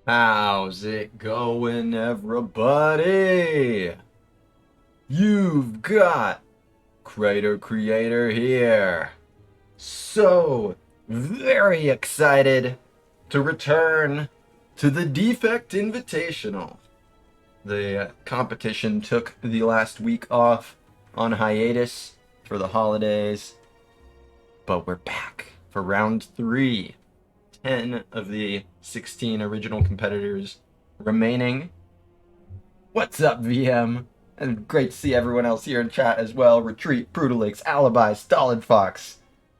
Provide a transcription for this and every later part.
How's it going, everybody? You've got Creator here. So very excited to return to the Defect Invitational. The competition took the last week off on hiatus for the holidays, but we're back for round 3. 10 of the 16 original competitors remaining. What's up, VM? And great to see everyone else here in chat as well. Retreat, Brutalix, Alibi, Stolid Fox.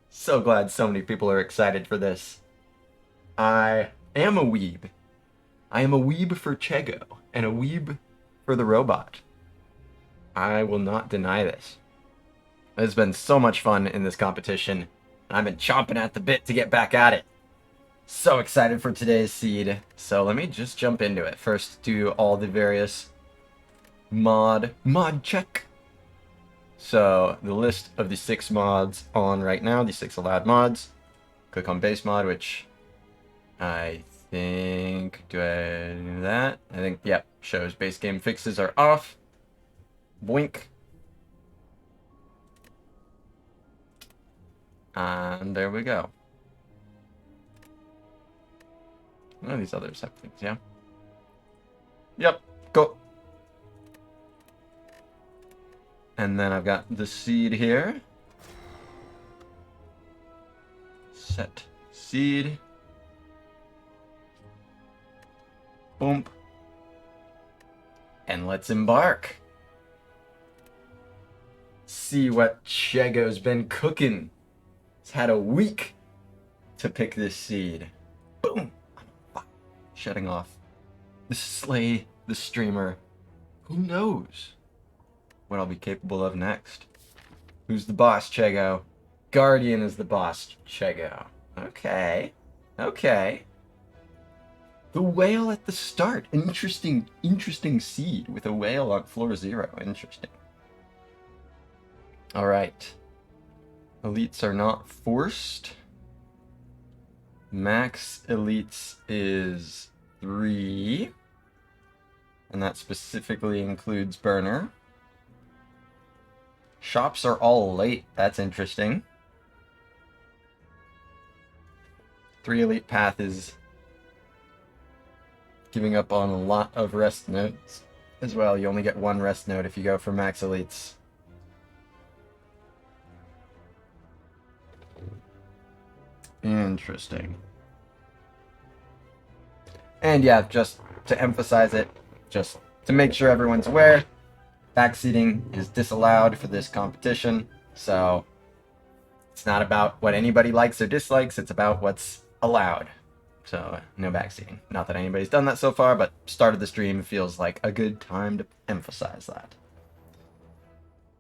So glad so many people are excited for this. I am a weeb. I am a weeb for Chego and a weeb for the robot. I will not deny this. It's been so much fun in this competition. I've been chomping at the bit to get back at it. So excited for today's seed. So let me just jump into it. First, do all the various mod check. So the list of the 6 mods on right now, the 6 allowed mods. Click on base mod, which I think, do I do that? I think, yep, shows base game fixes are off. Boink. And there we go. None of these others have things, yeah? Yep, go. And then I've got the seed here. Set seed. Boom. And let's embark. See what Chego's been cooking. He's had a week to pick this seed. Boom. Shutting off the slay the streamer. Who knows what I'll be capable of next? Who's the boss, Chego? Guardian is the boss, Chego. Okay. Okay. The whale at the start. An interesting seed with a whale on floor 0. Interesting. Alright. Elites are not forced. Max elites is 3. And that specifically includes burner. Shops are all late. That's interesting. 3 elite path is giving up on a lot of rest nodes as well. You only get 1 rest node if you go for max elites. Interesting. And yeah, just to emphasize it, just to make sure everyone's aware, backseating is disallowed for this competition, so it's not about what anybody likes or dislikes, it's about what's allowed. So, no backseating. Not that anybody's done that so far, but start of the stream feels like a good time to emphasize that.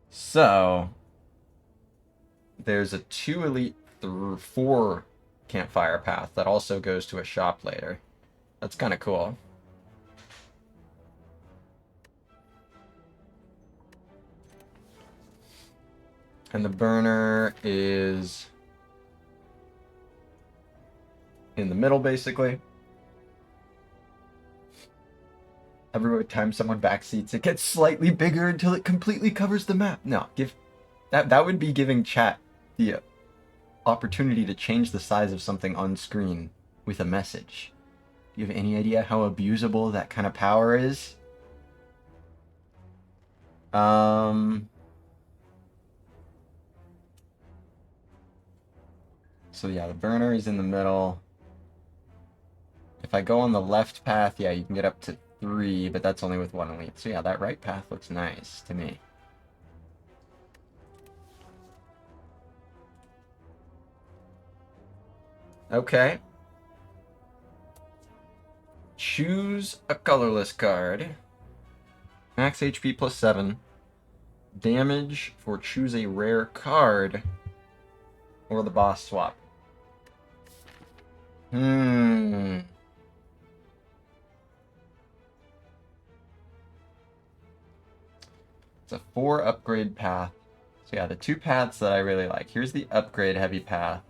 So, there's a 2 elite 4 campfire path that also goes to a shop later. That's kind of cool. And the burner is in the middle, basically. Every time someone backseats, it gets slightly bigger until it completely covers the map. No, that would be giving chat the opportunity to change the size of something on screen with a message. Do you have any idea how abusable that kind of power is? So yeah, the burner is in the middle. If I go on the left path, yeah, you can get up to 3, but that's only with 1 elite. So yeah, that right path looks nice to me. Okay. Choose a colorless card. Max HP plus 7. Damage for choose a rare card. Or the boss swap. It's a 4 upgrade path. So yeah, the 2 paths that I really like. Here's the upgrade heavy path.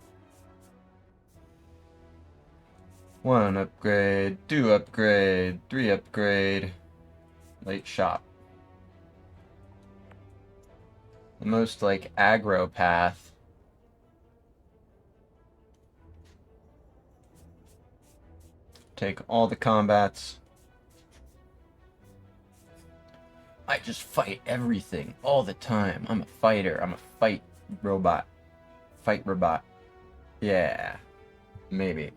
1 upgrade, 2 upgrade, 3 upgrade, late shop. The most, like, aggro path. Take all the combats. I just fight everything all the time. I'm a fighter. I'm a fight robot. Fight robot. Yeah. Maybe.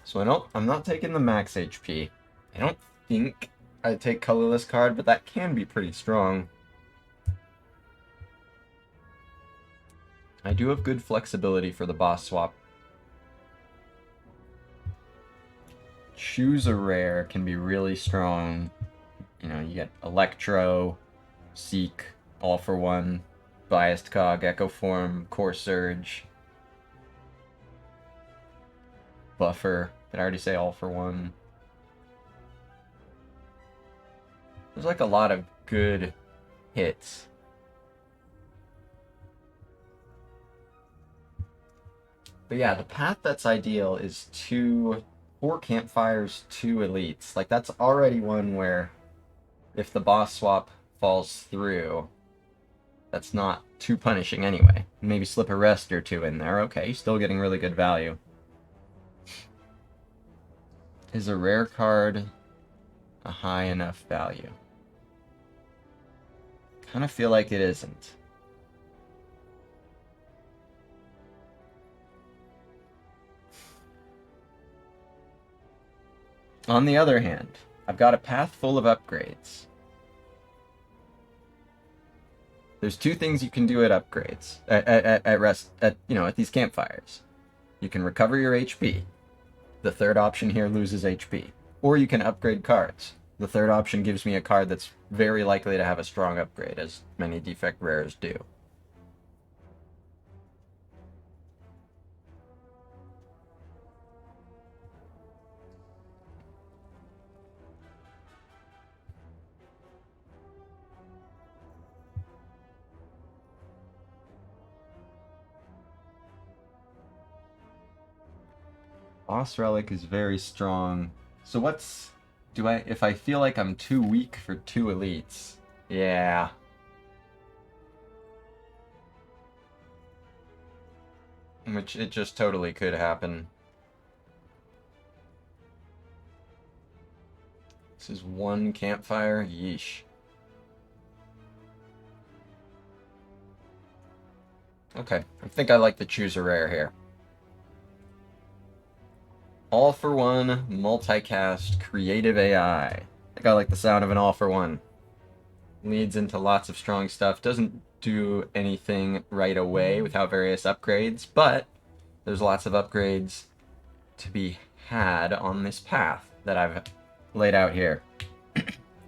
So I'm not taking the max HP. I don't think I'd take colorless card, but that can be pretty strong. I do have good flexibility for the boss swap. Choose a rare can be really strong. You know, you get Electro, Seek, All for One, Biased Cog, Echo Form, Core Surge, Buffer. Did I already say All for One? There's like a lot of good hits. But yeah, the path that's ideal is 4 campfires, 2 elites. Like, that's already one where if the boss swap falls through, that's not too punishing anyway. Maybe slip a rest or 2 in there. Okay, still getting really good value. Is a rare card a high enough value? Kind of feel like it isn't. On the other hand, I've got a path full of upgrades. There's 2 things you can do at upgrades, at these campfires. You can recover your HP. The third option here loses HP. Or you can upgrade cards. The third option gives me a card that's very likely to have a strong upgrade, as many defect rares do. Boss Relic is very strong. So if I feel like I'm too weak for 2 elites? Yeah. Which it just totally could happen. This is 1 campfire? Yeesh. Okay, I think I like to choose a rare here. All for One, multicast, creative AI. I think I like the sound of an All for One. Leads into lots of strong stuff. Doesn't do anything right away without various upgrades, but there's lots of upgrades to be had on this path that I've laid out here.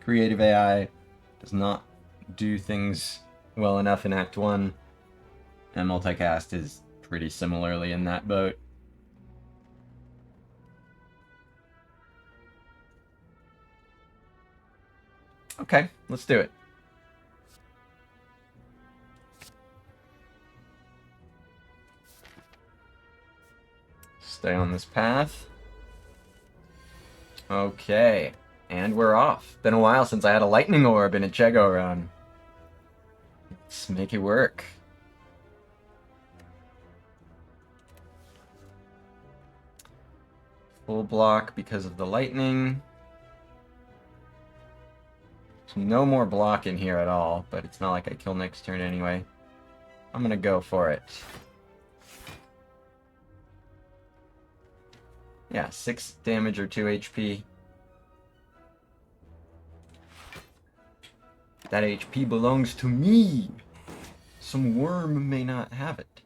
Creative AI does not do things well enough in Act 1, and multicast is pretty similarly in that boat. Okay, let's do it. Stay on this path. Okay, and we're off. Been a while since I had a lightning orb in a Chego run. Let's make it work. Full block because of the lightning. So no more block in here at all, but it's not like I kill next turn anyway. I'm gonna go for it. Yeah, 6 damage or 2 HP. That HP belongs to me! Some worm may not have it.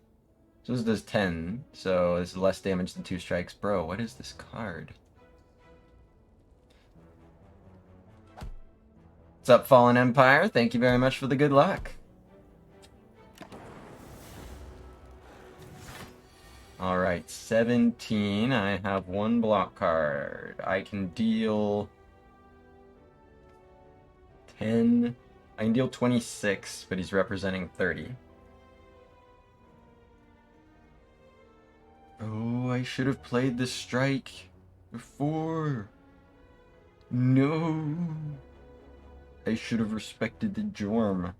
So this does 10, so this is less damage than 2 strikes. Bro, what is this card? What's up, Fallen Empire? Thank you very much for the good luck. Alright, 17. I have 1 block card. I can deal 10 I can deal 26, but he's representing 30. Oh, I should have played the strike before. No. I should have respected the Jorm.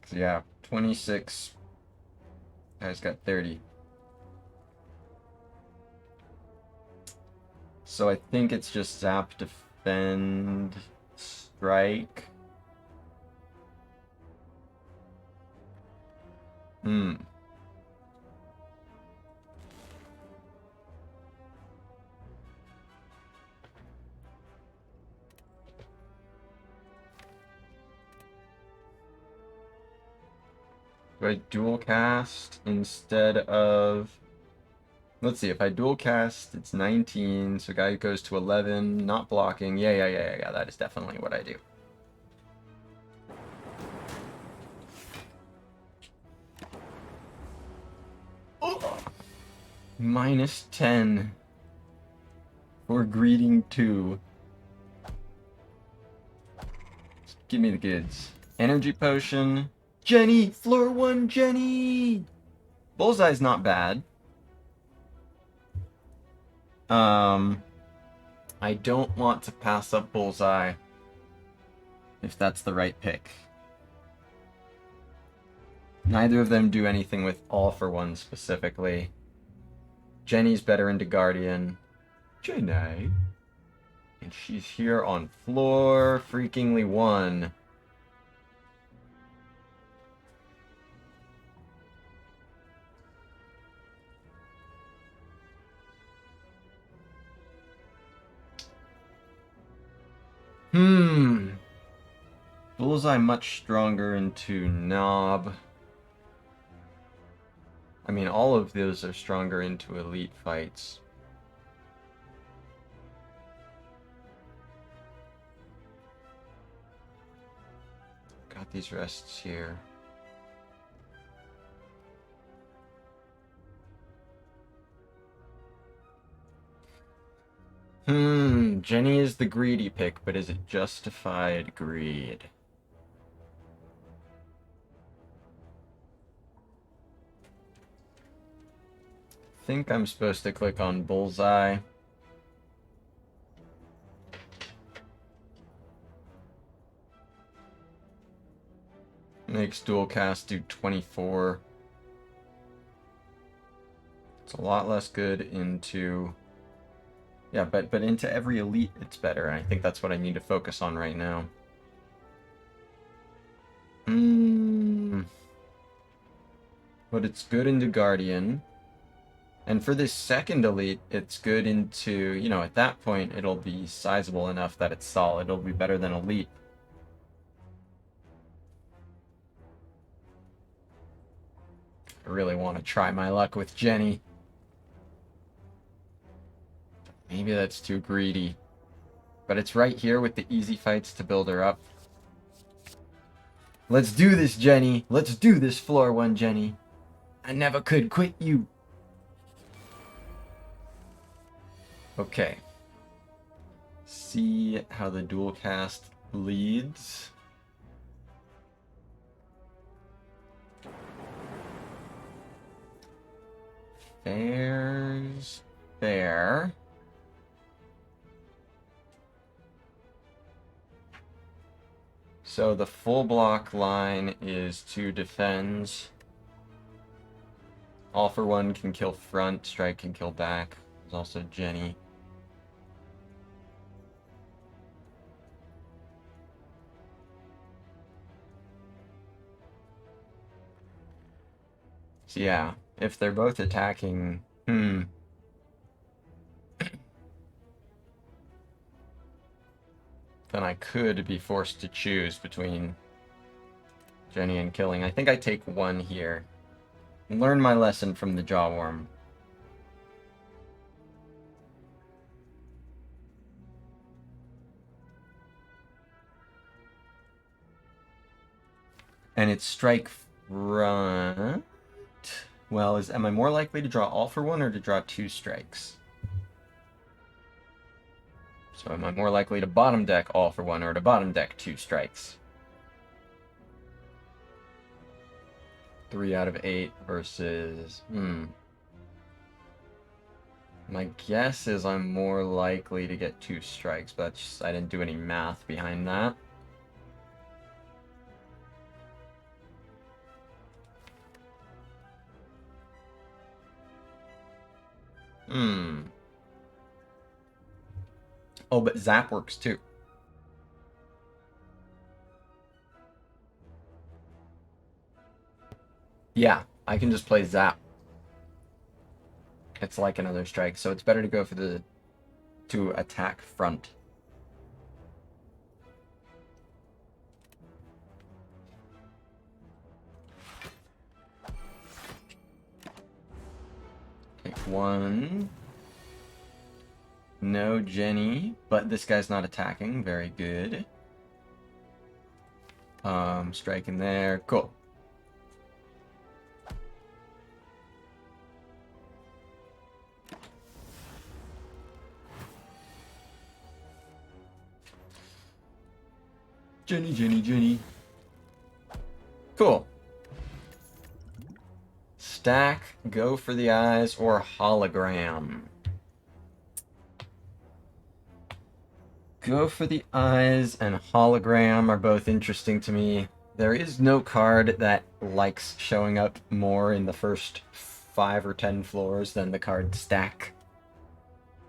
So yeah, 26. Guy's got 30. So I think it's just zap, defend, strike. Hmm. Do I dual cast instead of... Let's see, if I dual cast, it's 19, so guy goes to 11, not blocking. Yeah, that is definitely what I do. Oh! Minus 10 for greeting 2. Give me the goods. Energy potion. Jenny! Floor 1 Jenny! Bullseye's not bad. I don't want to pass up Bullseye if that's the right pick. Neither of them do anything with All for One specifically. Jenny's better into Guardian. Jenny. And she's here on floor freakingly 1. Bullseye much stronger into Knob. I mean, all of those are stronger into elite fights. Got these rests here. Jenny is the greedy pick, but is it justified greed? I think I'm supposed to click on Bullseye. Makes dual cast do 24. It's a lot less good into... Yeah, but into every elite it's better, and I think that's what I need to focus on right now. But it's good into Guardian. And for this second elite, it's good into, you know, at that point, it'll be sizable enough that it's solid. It'll be better than elite. I really want to try my luck with Jenny. Maybe that's too greedy. But it's right here with the easy fights to build her up. Let's do this, Jenny. Let's do this, floor 1 Jenny. I never could quit you. Okay. See how the dual cast leads. Fair's fair. So the full block line is 2 defends. All for One can kill front, strike can kill back. There's also Jenny. So yeah, if they're both attacking, then I could be forced to choose between Jenny and killing. I think I take 1 here. Learn my lesson from the Jawworm. And it's strike front. Well, am I more likely to draw All for One or to draw 2 strikes? So am I more likely to bottom deck all for one or to bottom deck 2 strikes? 3 out of 8 versus... My guess is I'm more likely to get 2 strikes, but that's just, I didn't do any math behind that. Oh, but Zap works too. Yeah, I can just play Zap. It's like another strike, so it's better to go for the... to attack front. Take 1. No Jenny, but this guy's not attacking. Very good. Striking there. Cool. Jenny, Jenny, Jenny. Cool. Stack, go for the eyes, or hologram. Go for the eyes and hologram are both interesting to me. There is no card that likes showing up more in the first 5 or 10 floors than the card stack.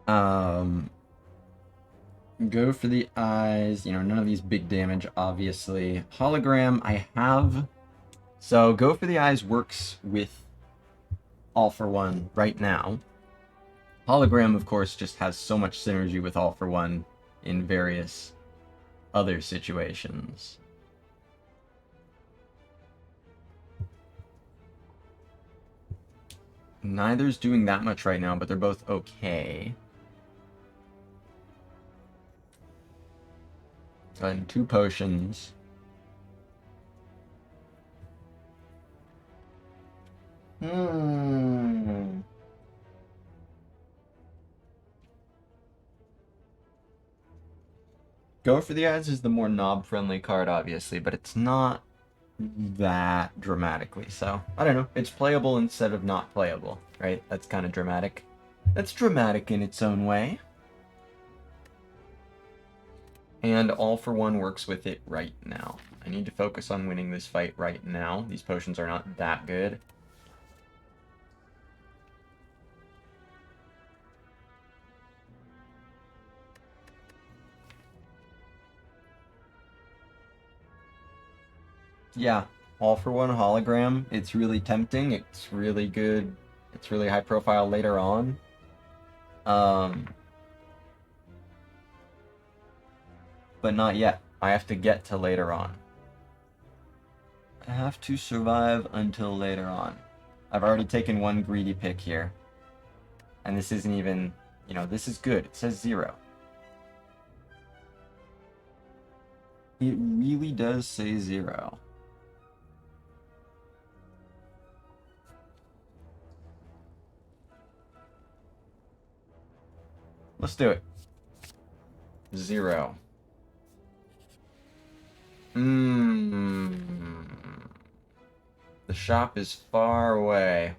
Go for the eyes. You know, none of these big damage, obviously. Hologram, I have. So go for the eyes works with all for one right now. Hologram, of course, just has so much synergy with all for one in various other situations. Neither's doing that much right now, but they're both okay. And 2 potions. Go for the Eyes is the more knob-friendly card, obviously, but it's not that dramatically, so I don't know. It's playable instead of not playable, right? That's kind of dramatic. That's dramatic in its own way. And all for one works with it right now. I need to focus on winning this fight right now. These potions are not that good. Yeah, all for one hologram. It's really tempting. It's really good. It's really high profile later on. But not yet. I have to get to later on. I have to survive until later on. I've already taken 1 greedy pick here. And this isn't even, you know, this is good. It says 0. It really does say 0. Let's do it. 0. The shop is far away.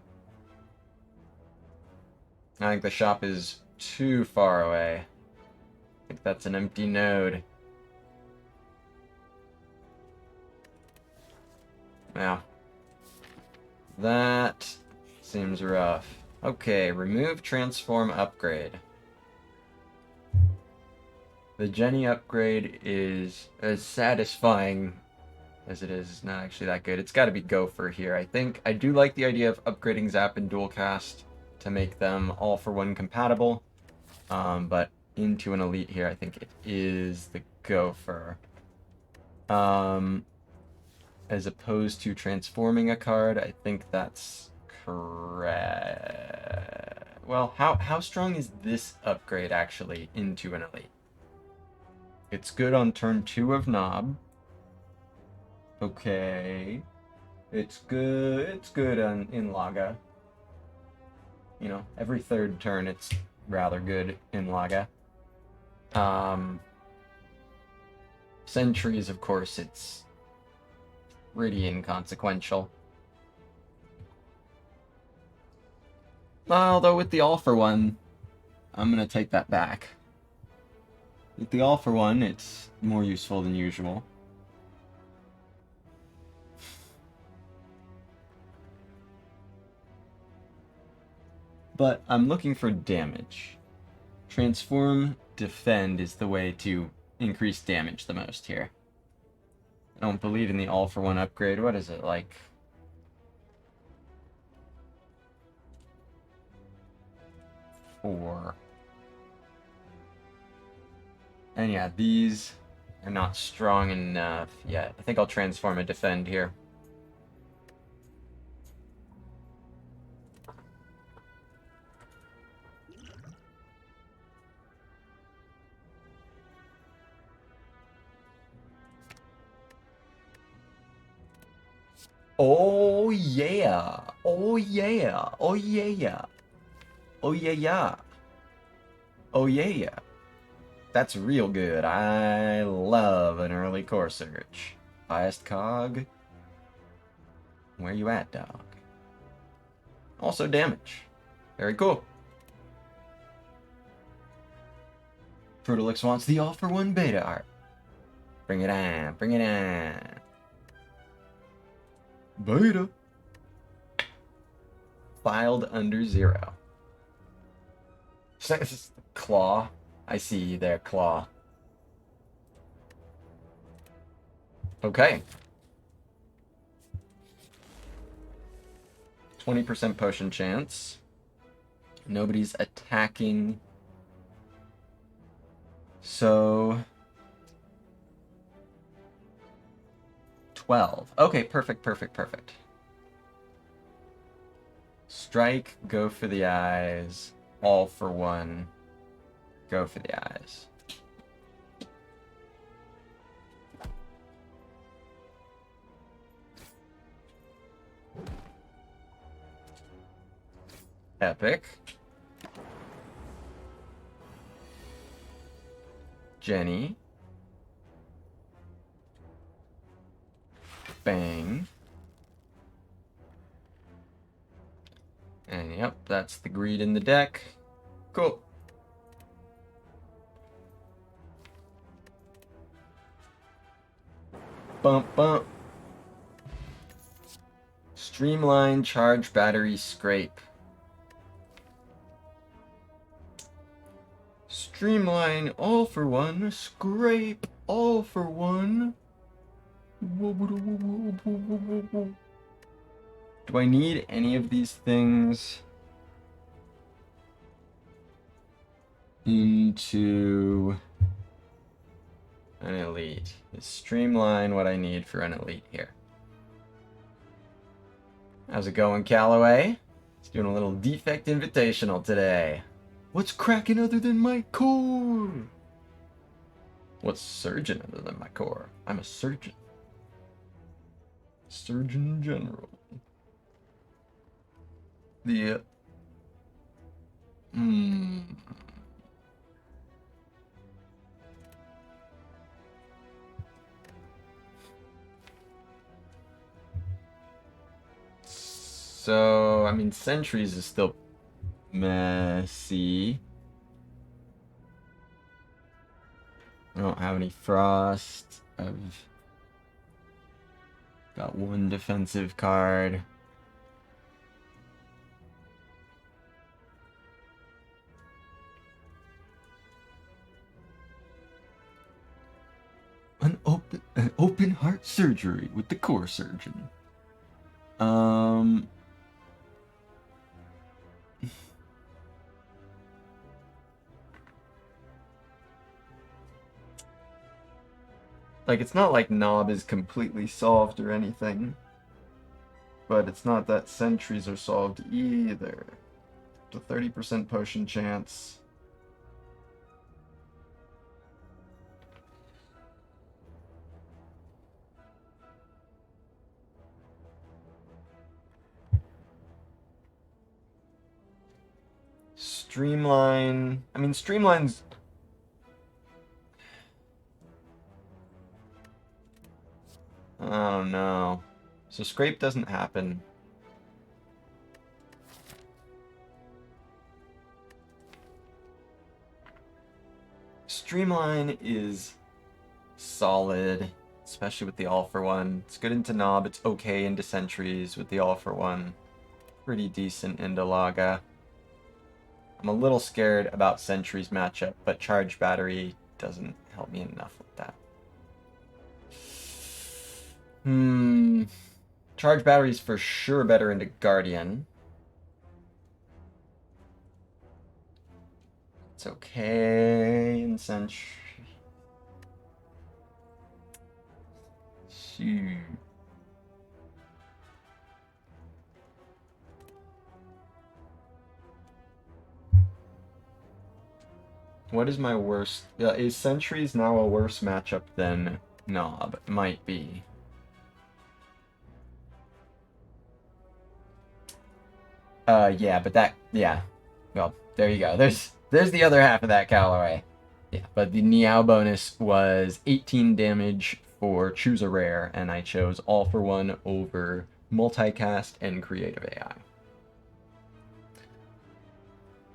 I think the shop is too far away. I think that's an empty node. Yeah. That seems rough. Okay, remove transform upgrade. The Jenny upgrade is as satisfying as it is. It's not actually that good. It's got to be Gopher here, I think. I do like the idea of upgrading Zap and Dual Cast to make them all for one compatible. But into an elite here, I think it is the Gopher. As opposed to transforming a card, I think that's correct. Well, how strong is this upgrade actually into an elite? It's good on turn 2 of Knob. Okay. It's good in Laga. You know, every 3rd turn it's rather good in Laga. Sentries, of course, it's pretty inconsequential. Although with the all for one, I'm gonna take that back. With the all for one, it's more useful than usual. But I'm looking for damage. Transform, defend is the way to increase damage the most here. I don't believe in the all for one upgrade. What is it like? Four. And yeah, these are not strong enough yet. I think I'll transform a defend here. Oh yeah! Oh yeah! Oh yeah! Oh yeah yeah! Oh yeah! That's real good. I love an early core surge. Highest cog. Where you at, dog? Also damage. Very cool. Fruitalix wants the all for one beta art. Bring it on, bring it on. Beta. Filed under 0. Claw. I see you there, Claw. Okay. 20% potion chance. Nobody's attacking. So 12. Okay, perfect. Strike, go for the eyes. All for one. Go for the eyes. Epic. Jenny. Bang. And yep, that's the greed in the deck. Cool. Bump, bump. Streamline, charge, battery, scrape. Streamline, all for one. Scrape, all for one. Do I need any of these things into an elite? Is streamline what I need for an elite here? How's it going, Callaway? It's doing a little Defect Invitational today. What's cracking other than my core? What's surgeon other than my core? I'm a surgeon. Surgeon General. The... So, I mean, Sentries is still messy. I don't have any frost. I've got one defensive card. An open heart surgery with the core surgeon. Like, it's not like Knob is completely solved or anything. But it's not that Sentries are solved either. The 30% potion chance. Streamline. I mean, Streamline's Oh no. So scrape doesn't happen. Streamline is solid, especially with the all for one. It's good into Knob, it's okay into Sentries with the all for one. Pretty decent into Laga. I'm a little scared about Sentries matchup, but Charge Battery doesn't help me enough with that. Charge Battery is for sure better into Guardian. It's okay in Sentry. Shoot. What is my worst? Is Sentries now a worse matchup than Knob? Might be. Yeah, but that, yeah. Well, there you go. There's the other half of that Callaway. Yeah, but the Niao bonus was 18 damage for choose a rare, and I chose all for one over multicast and creative AI.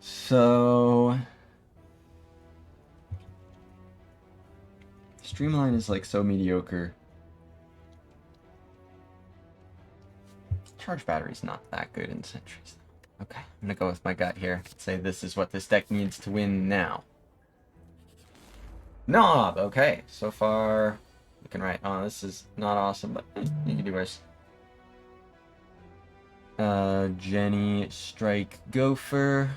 So Streamline is like so mediocre. Charge Battery's not that good in Sentries. Okay, I'm gonna go with my gut here. Say this is what this deck needs to win now. Knob! Okay, so far looking right. Oh, this is not awesome, but you can do worse. Jenny, Strike, Gopher.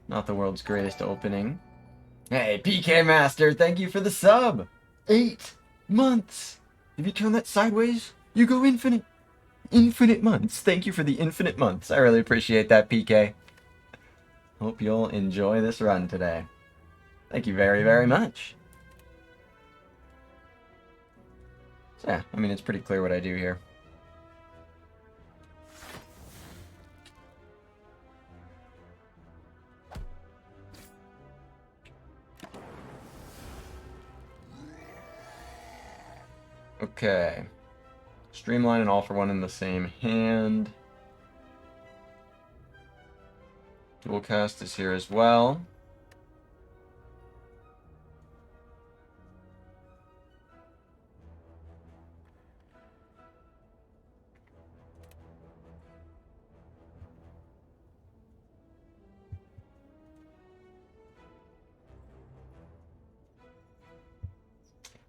Not the world's greatest opening. Hey, PK Master, thank you for the sub! 8 months! If you turn that sideways, you go infinite. Infinite months. Thank you for the infinite months. I really appreciate that, PK. Hope you'll enjoy this run today. Thank you very, very much. So yeah, I mean, it's pretty clear what I do here. Okay. Streamline and all for one in the same hand. Dual cast is here as well.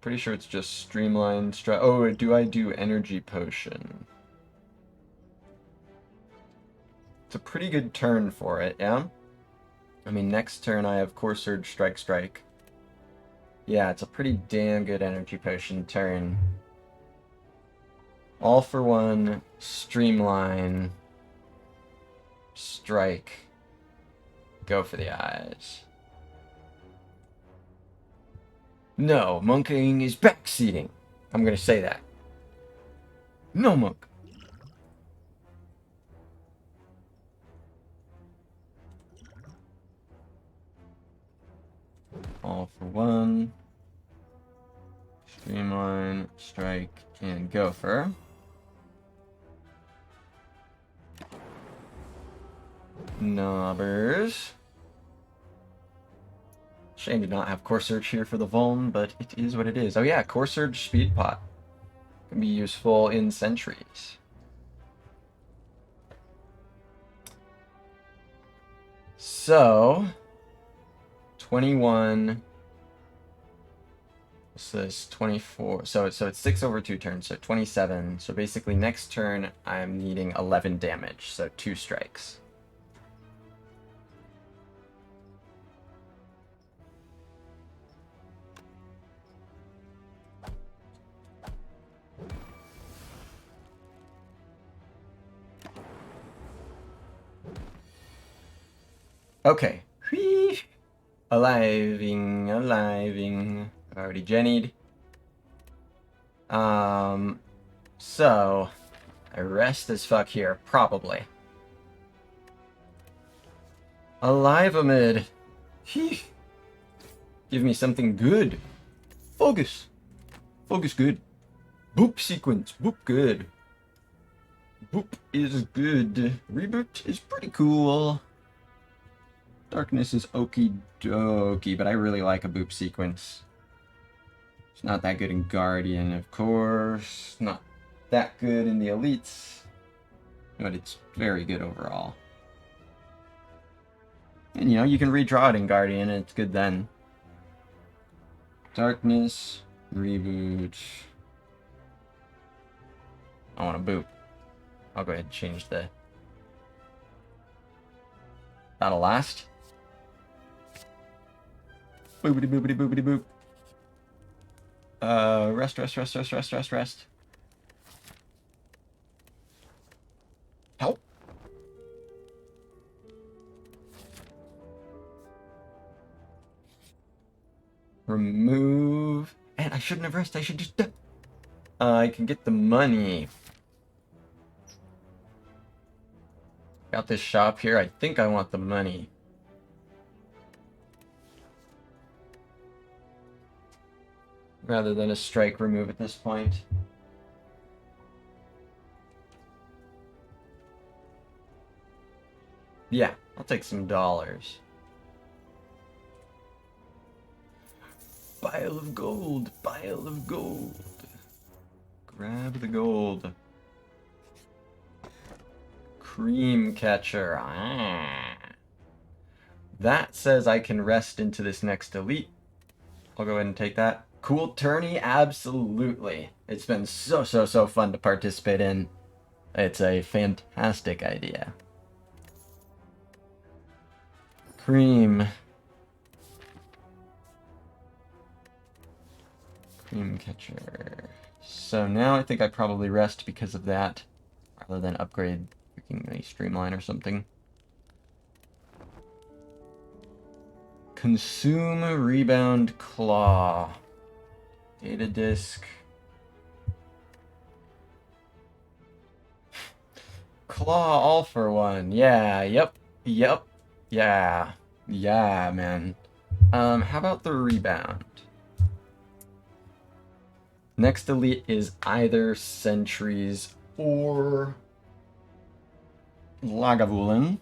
Pretty sure it's just streamline. Oh, do I do energy potion? It's a pretty good turn for it, yeah? I mean, next turn I have Core Surge, Strike, Strike. Yeah, it's a pretty damn good energy potion turn. All for one, streamline, strike, go for the eyes. No, monkeying is backseating. I'm gonna say that. No monk. All for one. Streamline, strike, and gopher. Knobbers. Shame to not have Core Surge here for the Vuln, but it is what it is. Oh yeah, Core Surge Speed Pot can be useful in Sentries. So, 21. So it's 24. So it's 6 over 2 turns, so 27. So basically next turn I'm needing 11 damage, so 2 strikes. Okay. Aliving. I've already jennied. So I rest as fuck here, probably. Alive amid. Give me something good. Focus. Focus good. Boop sequence. Boop good. Boop is good. Reboot is pretty cool. Darkness is okie dokie, but I really like a boop sequence. It's not that good in Guardian, of course. Not that good in the Elites. But it's very good overall. And you know, you can redraw it in Guardian, and it's good then. Darkness, reboot. I want a boop. I'll go ahead and change the... That'll last. Boopity boopity boopity boop. Rest. Help. Remove. And I shouldn't have rest. I should just... I can get the money. Got this shop here. I think I want the money. Rather than a strike remove at this point. Yeah, I'll take some dollars. Pile of gold, pile of gold. Grab the gold. Cream catcher. Ah. That says I can rest into this next elite. I'll go ahead and take that. Cool tourney, absolutely. It's been so fun to participate in. It's a fantastic idea. Cream catcher. So now I think I probably rest because of that, rather than upgrade freaking a streamline or something. Consume rebound claw. Data disk. Claw all for one. Yeah, yep, yeah, man. How about the rebound? Next elite is either Sentries or Lagavulin.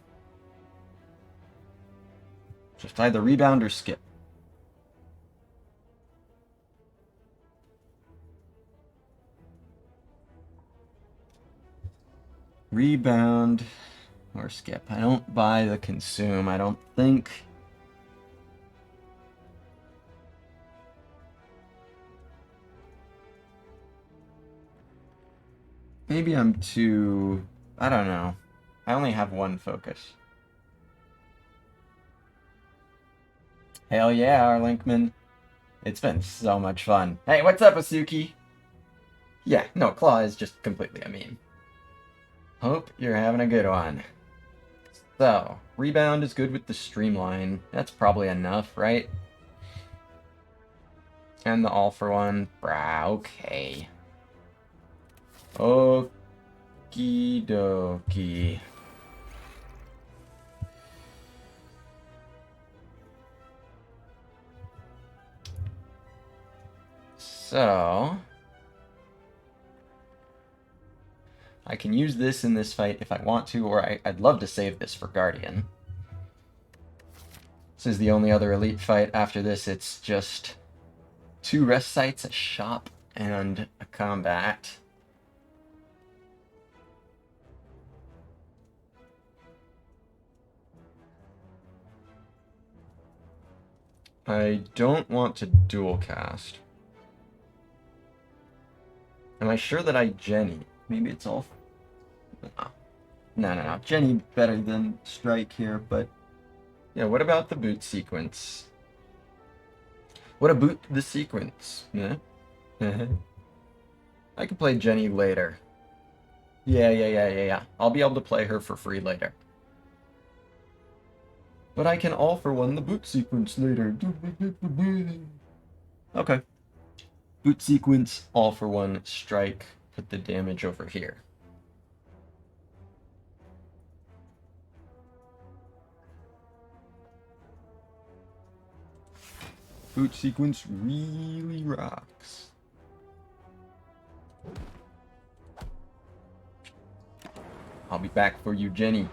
Just either rebound or skip. Rebound or skip. I don't buy the consume, I don't think. Maybe I'm too... I don't know. I only have one focus. Hell yeah, Arlinkman. It's been so much fun. Hey, what's up, Asuki? Yeah, no, Claw is just completely a meme. Hope you're having a good one. So, rebound is good with the streamline. That's probably enough, right? And the all for one. Brah, okay. Okie dokie. So, I can use this in this fight if I want to, or I'd love to save this for Guardian. This is the only other elite fight. After this, it's just 2 rest sites, a shop, and a combat. I don't want to dual cast. Am I sure that I Jenny? Maybe it's all... No. Jenny better than Strike here, but... Yeah, what about the boot sequence? What about the sequence? Yeah? I can play Jenny later. Yeah. I'll be able to play her for free later. But I can all for one the boot sequence later. Okay. Boot sequence, all for one, strike, put the damage over here. Boot sequence really rocks. I'll be back for you, Jenny.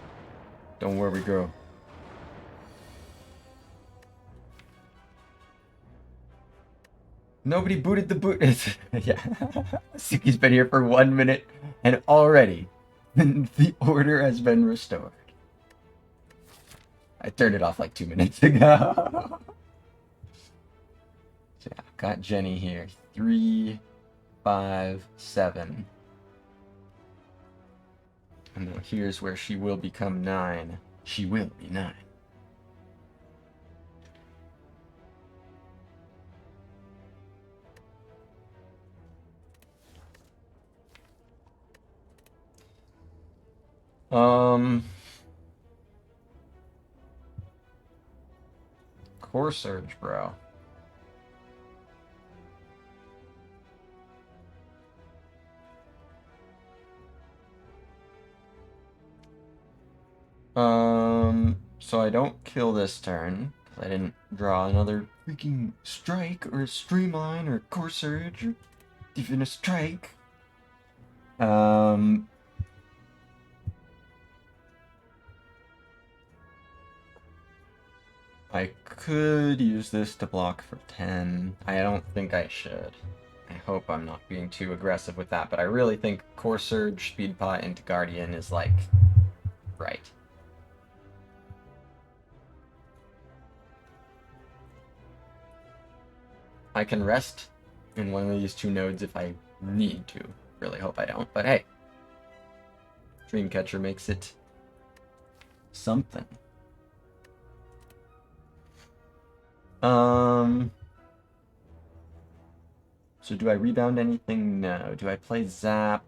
Don't worry, girl. Nobody booted the boot. Yeah. Suki's been here for 1 minute, and already the order has been restored. I turned it off like 2 minutes ago. So yeah, got Jenny here. 3, 5, 7. And then here's where she will become 9. She will be 9. Core Surge, bro. So I don't kill this turn, because I didn't draw another freaking strike, or streamline, or core surge, or even a strike. I could use this to block for 10. I don't think I should. I hope I'm not being too aggressive with that, but I really think core surge, speed pot into Guardian is like right. I can rest in one of these 2 nodes if I need to. Really hope I don't, but hey. Dreamcatcher makes it something. So do I rebound anything? No. Do I play Zap?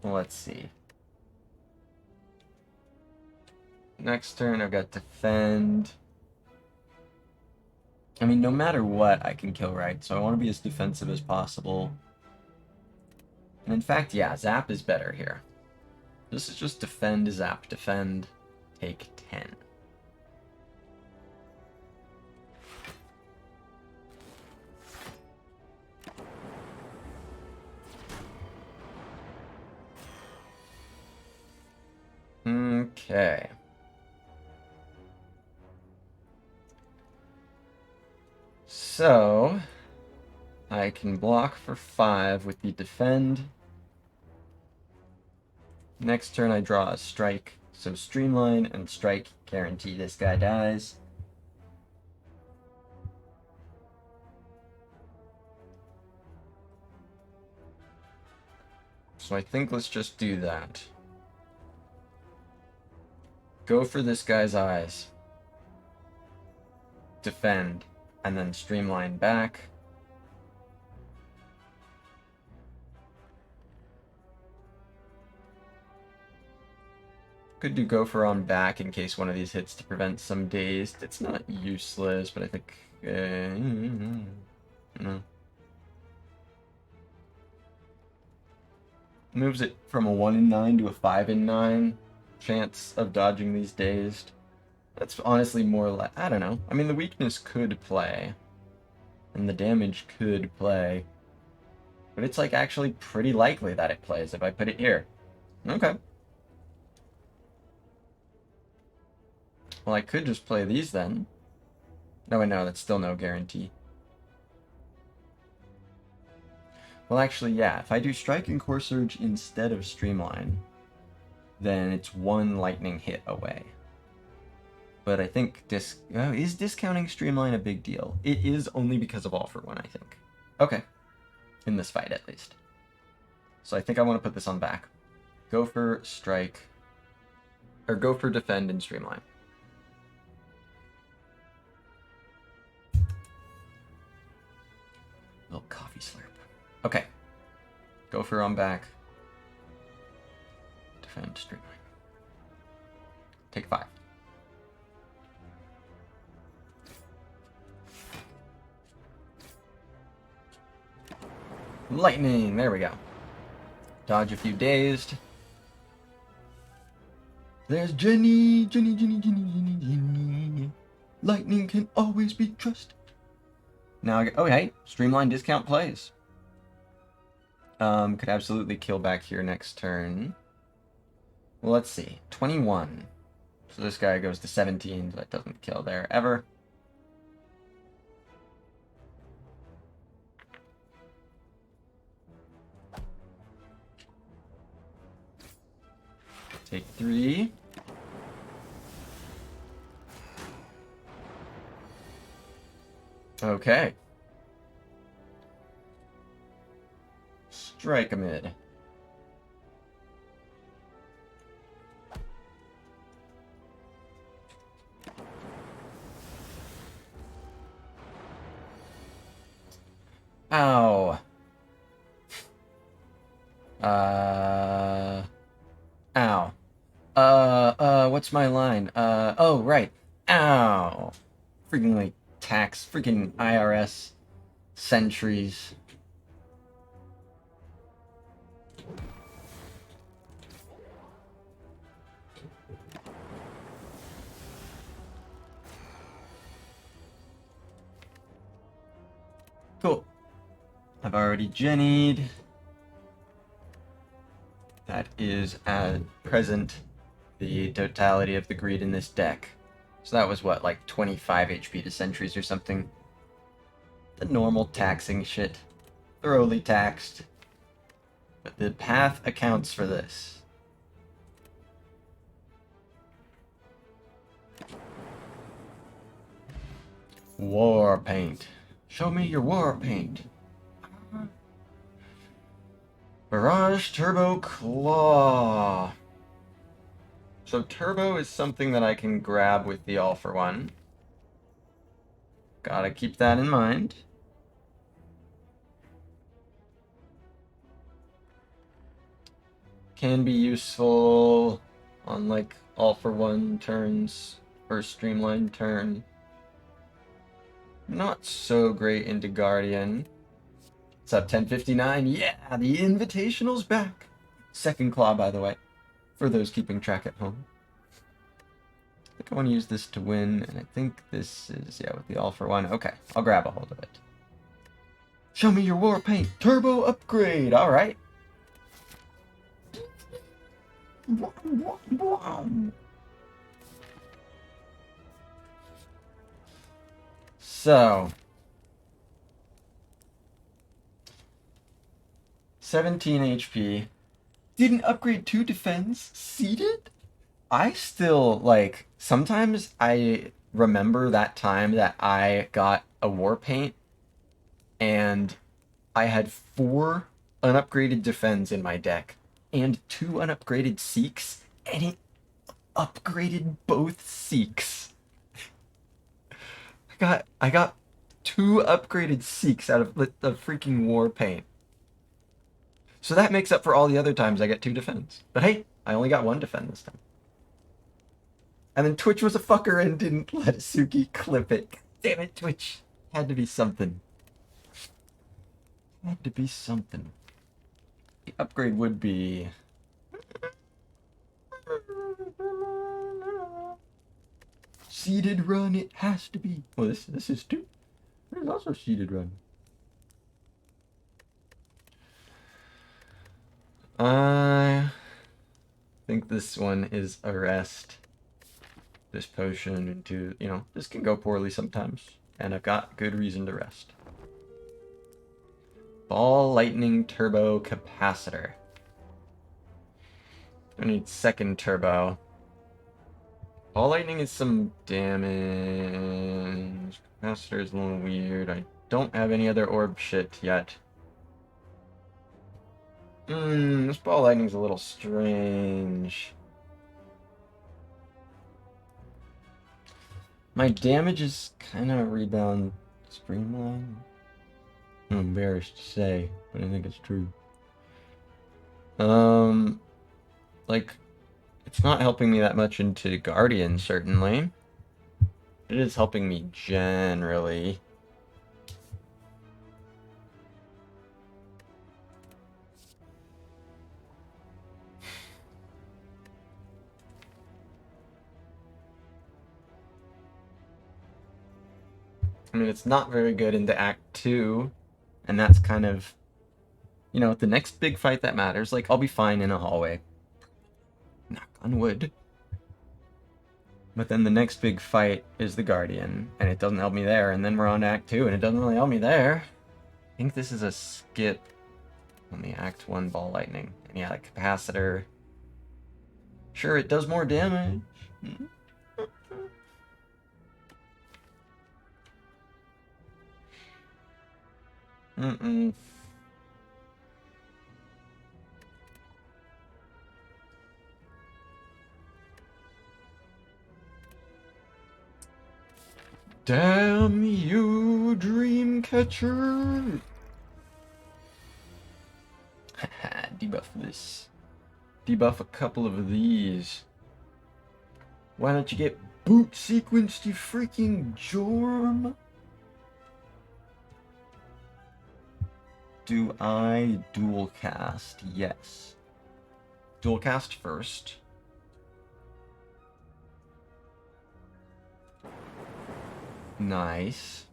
Well, let's see. Next turn I've got Defend. I mean, no matter what, I can kill right, so I want to be as defensive as possible. And in fact, yeah, Zap is better here. This is just Defend, Zap, Defend, take 10. Okay. So, I can block for 5 with the Defend. Next turn I draw a Strike, so Streamline and Strike guarantee this guy dies. So I think let's just do that. Go for this guy's eyes. Defend, and then Streamline back. Could do Gopher on back in case one of these hits to prevent some dazed. It's not useless, but I think... no. Moves it from a 1 in 9 to a 5 in 9 chance of dodging these dazed. That's honestly more like... I don't know. I mean, the weakness could play. And the damage could play. But it's like actually pretty likely that it plays if I put it here. Okay. Well, I could just play these then. No, I know, that's still no guarantee. Well, actually, yeah, if I do Strike and Core Surge instead of Streamline, then it's 1 lightning hit away. But I think is discounting Streamline a big deal? It is only because of All for One, I think. Okay. In this fight, at least. So I think I want to put this on back. Go for Strike. Or go for Defend and Streamline. Little coffee slurp. Okay. Go for on back. Defend, Streamline. Take 5. Lightning! There we go. Dodge a few dazed. There's Jenny! Jenny, Jenny, Jenny, Jenny, Jenny. Lightning can always be trusted. Now I get, oh hey, streamline discount plays. Could absolutely kill back here next turn. Well, let's see. 21. So this guy goes to 17, so that doesn't kill there ever. Take 3. Okay. Strike a mid. Ow. Ow. What's my line? Oh, right. Ow. Freaking, like, tax. Freaking IRS sentries. Cool. I've already jennied. That is, at present, the totality of the greed in this deck. So that was, what, like 25 HP to sentries or something? The normal taxing shit. Thoroughly taxed. But the path accounts for this. War paint. Show me your war paint. Barrage Turbo Claw. So Turbo is something that I can grab with the All for One. Gotta keep that in mind. Can be useful on like All for One turns or Streamlined turn. Not so great into Guardian. What's up, 1059? Yeah, the Invitational's back. Second claw, by the way, for those keeping track at home. I think I want to use this to win, and I think this is, yeah, with the All for One. Okay, I'll grab a hold of it. Show me your war paint. Turbo upgrade. All right. So, 17 HP. Didn't upgrade to defense. Seated? I still, like, sometimes I remember that time that I got a war paint and I had 4 unupgraded defends in my deck and 2 unupgraded Seeks, and it upgraded both Seeks. I got 2 upgraded Seeks out of the freaking war paint. So that makes up for all the other times I get 2 defends. But hey, I only got 1 defend this time. And then Twitch was a fucker and didn't let Suki clip it. Damn it, Twitch. Had to be something. Had to be something. The upgrade would be... Seeded run, it has to be. Well, this is too. There's also seeded run. I think this one is arrest. This potion into, you know, this can go poorly sometimes. And I've got good reason to rest. Ball Lightning Turbo Capacitor. I need second turbo. Ball Lightning is some damage. Capacitor is a little weird. I don't have any other orb shit yet. This Ball Lightning's a little strange. My damage is kind of rebound streamline. I'm embarrassed to say, but I think it's true. Like, it's not helping me that much into Guardian, certainly. It is helping me generally. I mean, it's not very good into Act 2, and that's kind of, you know, the next big fight that matters. Like, I'll be fine in a hallway. Knock on wood. But then the next big fight is the Guardian, and it doesn't help me there, and then we're on Act 2, and it doesn't really help me there. I think this is a skip on the Act 1 Ball Lightning. And yeah, the Capacitor. Sure, it does more damage. Mm-mm. Damn you, Dreamcatcher! Haha, debuff this. Debuff a couple of these. Why don't you get boot sequenced, you freaking Jorm? Do I dual cast? Yes. Dual cast first. Nice.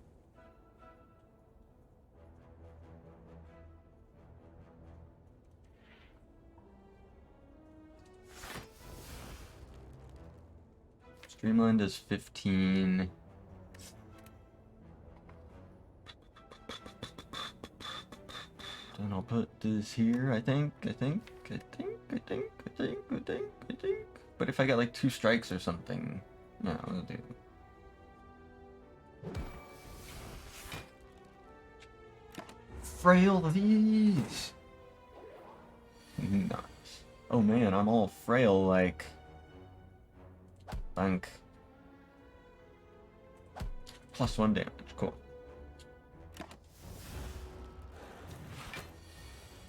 Streamline does 15. Then I'll put this here, I think. But if I get like 2 strikes or something, no, I'll do. Frail these! Nice. Oh man, I'm all frail like... Bunk. +1 damage, cool.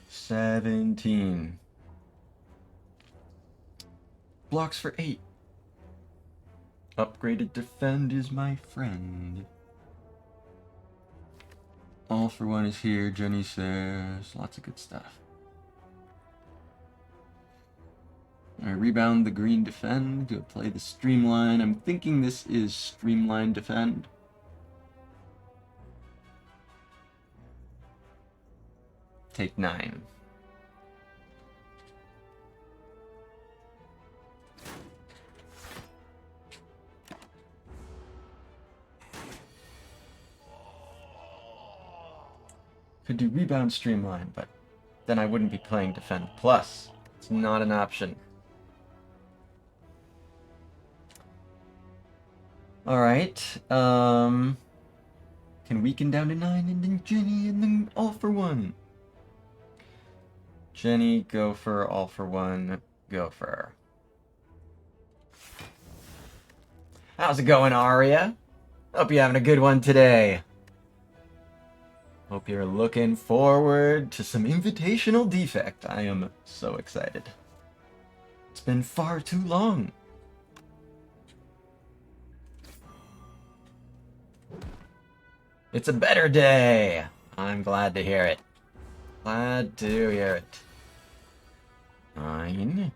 17. Blocks for 8. Upgraded defend is my friend. All for one is here, Jenny says. Lots of good stuff. I rebound the green defend to play the streamline. I'm thinking this is streamline defend. Take 9. Could do rebound streamline, but then I wouldn't be playing defend plus. It's not an option. Alright, can weaken down to 9 and then Jenny and then all for one. Jenny, Gopher, all for one, Gopher. How's it going, Aria? Hope you're having a good one today. Hope you're looking forward to some invitational defect. I am so excited. It's been far too long. It's a better day. I'm glad to hear it. Glad to hear it. 9.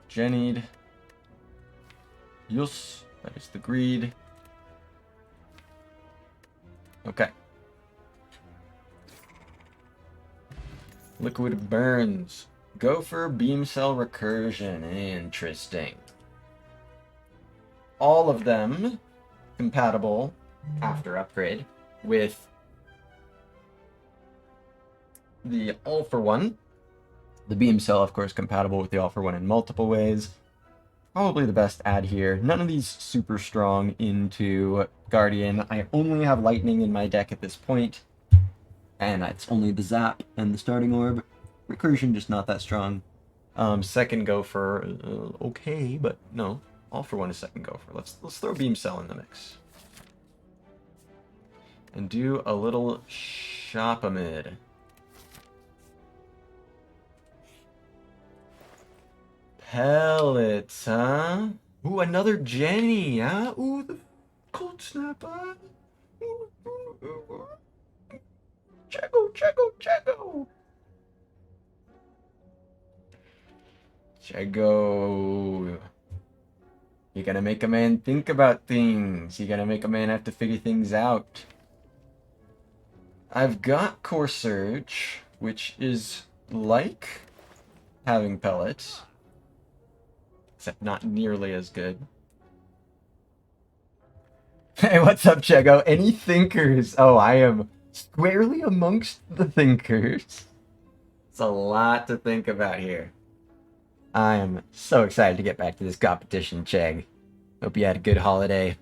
Jennied. Yus. That is the greed. Okay. Liquid burns. Gopher beam cell recursion. Interesting. All of them compatible after upgrade with the all for one. The beam cell, of course, compatible with the all for one in multiple ways. Probably the best add here. None of these super strong into Guardian. I only have Lightning in my deck at this point, and it's only the Zap and the Starting Orb. Recursion just not that strong. Second Gopher, okay, but no. All for one is second Gopher. Let's throw Beam Cell in the mix. And do a little Shop-A-Mid. Pellets, huh? Ooh, another Jenny, huh? Ooh, the Cold Snap, huh? Checo. Chego. You gotta make a man think about things. You gotta make a man have to figure things out. I've got Core Surge, which is like having pellets, except not nearly as good. Hey, what's up, Chego? Any thinkers? Oh, I am squarely amongst the thinkers. It's a lot to think about here. I am so excited to get back to this competition, Chegg. Hope you had a good holiday,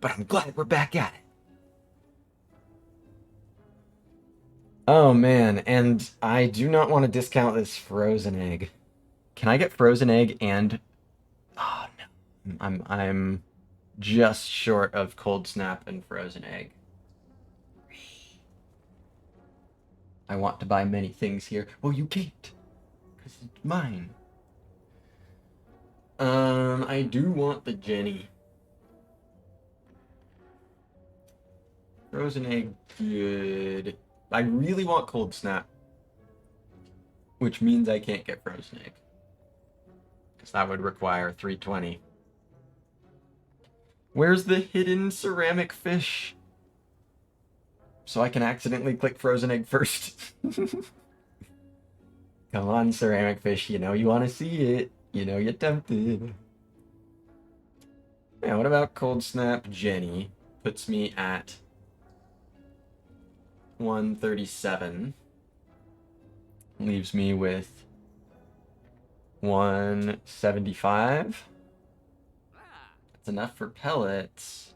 but I'm glad we're back at it. Oh man, and I do not want to discount this frozen egg. Can I get frozen egg and... Oh no, I'm just short of cold snap and frozen egg. I want to buy many things here. Oh, you can't, because it's mine. I do want the Jenny. Frozen egg, good. I really want cold snap, which means I can't get frozen egg, because that would require 320. Where's the hidden ceramic fish? So I can accidentally click frozen egg first. Come on, ceramic fish, you know you want to see it. You know you're tempted. Yeah, what about cold snap Jenny? Puts me at 137. Leaves me with 175. That's enough for pellets.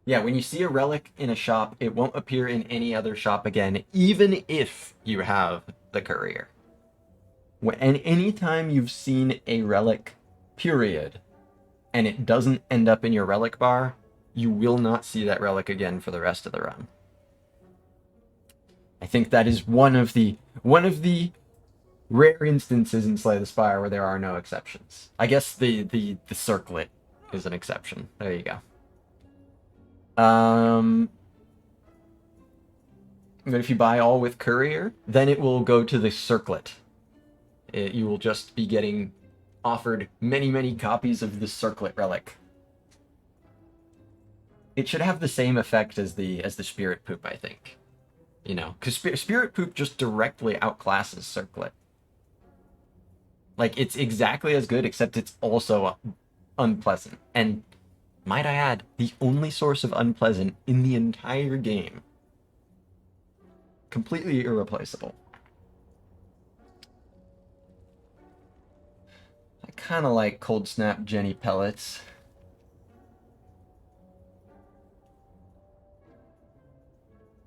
Yeah, when you see a relic in a shop, it won't appear in any other shop again, even if you have the courier. And anytime you've seen a relic, period, and it doesn't end up in your relic bar, you will not see that relic again for the rest of the run. I think that is one of the rare instances in Slay the Spire where there are no exceptions. I guess the circlet is an exception. There you go. But if you buy all with courier, then it will go to the circlet. You will just be getting offered many copies of the circlet relic. It should have the same effect as the spirit poop, I think. You know, because spirit poop just directly outclasses circlet. Like, it's exactly as good, except it's also unpleasant. And might I add, the only source of unpleasant in the entire game. Completely irreplaceable. I kind of like Cold Snap Jenny pellets.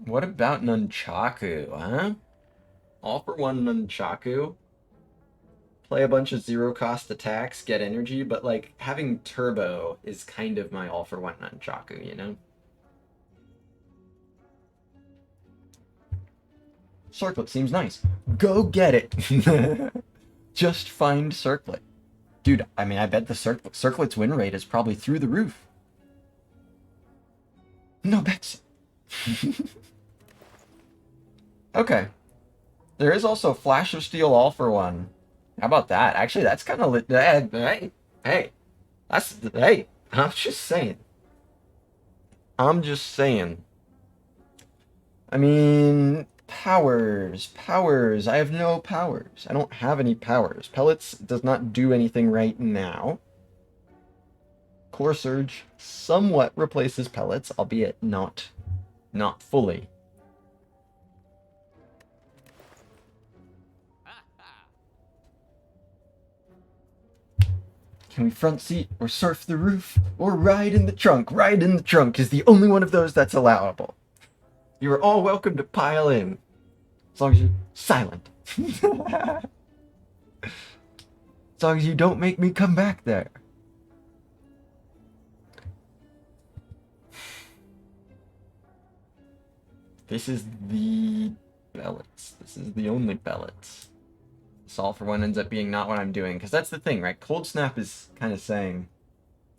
What about Nunchaku, huh? All for one Nunchaku. Play a bunch of zero-cost attacks, get energy, but, like, having turbo is kind of my all-for-one Nunchaku, you know? Circlet seems nice. Go get it! Just find Circlet. Dude, I mean, I bet the Circlet's win rate is probably through the roof. No bets. Okay. There is also Flash of Steel all-for-one. How about that? Actually, that's kind of lit. Hey, I'm just saying. I mean, powers. I have no powers. I don't have any powers. Pellets does not do anything right now. Core Surge somewhat replaces pellets, albeit not fully. Can we front seat, or surf the roof, or ride in the trunk? Ride in the trunk is the only one of those that's allowable. You are all welcome to pile in, as long as you're silent. As long as you don't make me come back there. This is the pellets. This is the only pellets. This all for one ends up being not what I'm doing, because that's the thing, right? Cold Snap is kind of saying,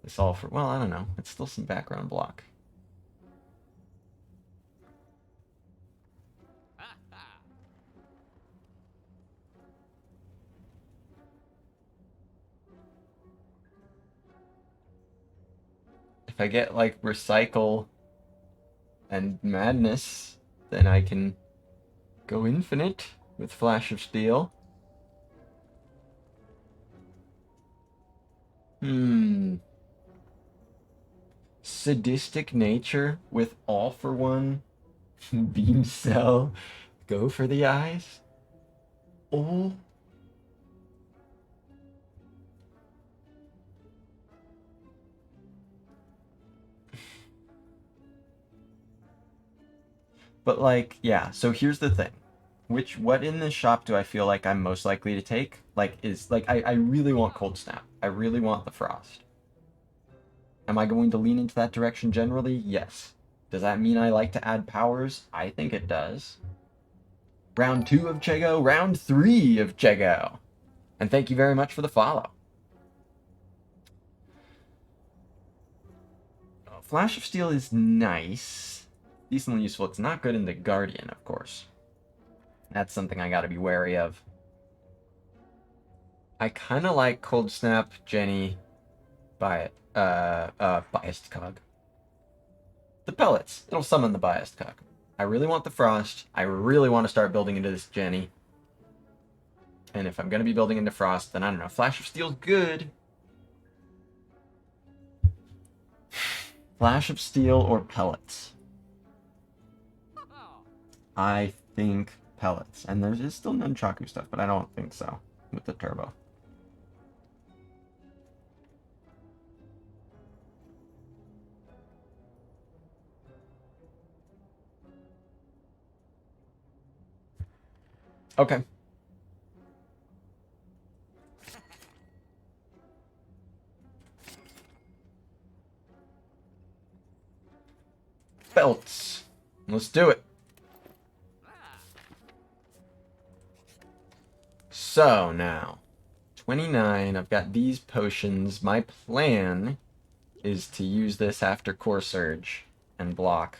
This all for, well, I don't know. It's still some background block. If I get like recycle and madness, then I can go infinite with Flash of Steel. Sadistic nature with all for one. Beam cell. Go for the eyes. Oh. But like, yeah, so here's the thing. What in this shop do I feel like I'm most likely to take? Like, is, like, I really want Cold Snap. I really want the Frost. Am I going to lean into that direction generally? Yes. Does that mean I like to add powers? I think it does. Round 2 of Chego, round 3 of Chego. And thank you very much for the follow. Flash of Steel is nice. Decently useful. It's not good in the Guardian, of course. That's something I gotta be wary of. I kind of like Cold Snap, Jenny, Biased Cog. The pellets. It'll summon the Biased Cog. I really want the Frost. I really want to start building into this Jenny. And if I'm going to be building into Frost, then I don't know. Flash of Steel's good. Flash of Steel or pellets? I think pellets. And there is still Nunchaku stuff, but I don't think so with the turbo. Okay. Belts. Let's do it. So now, 29, I've got these potions. My plan is to use this after Core Surge and block.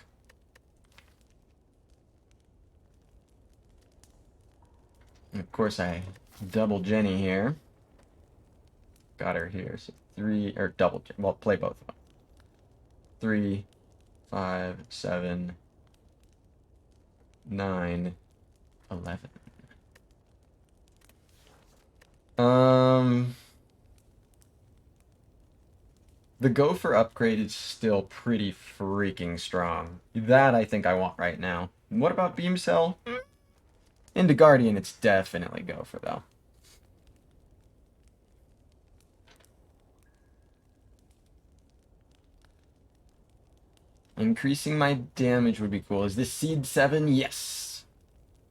And of course, I double Jenny here. Got her here. So 3, or double, well, play both of them. 3, 5, 7, 9, 11. The Gopher upgrade is still pretty freaking strong. That I think I want right now. What about Beam Cell? Into Guardian, it's definitely Gopher, though. Increasing my damage would be cool. Is this Seed 7? Yes!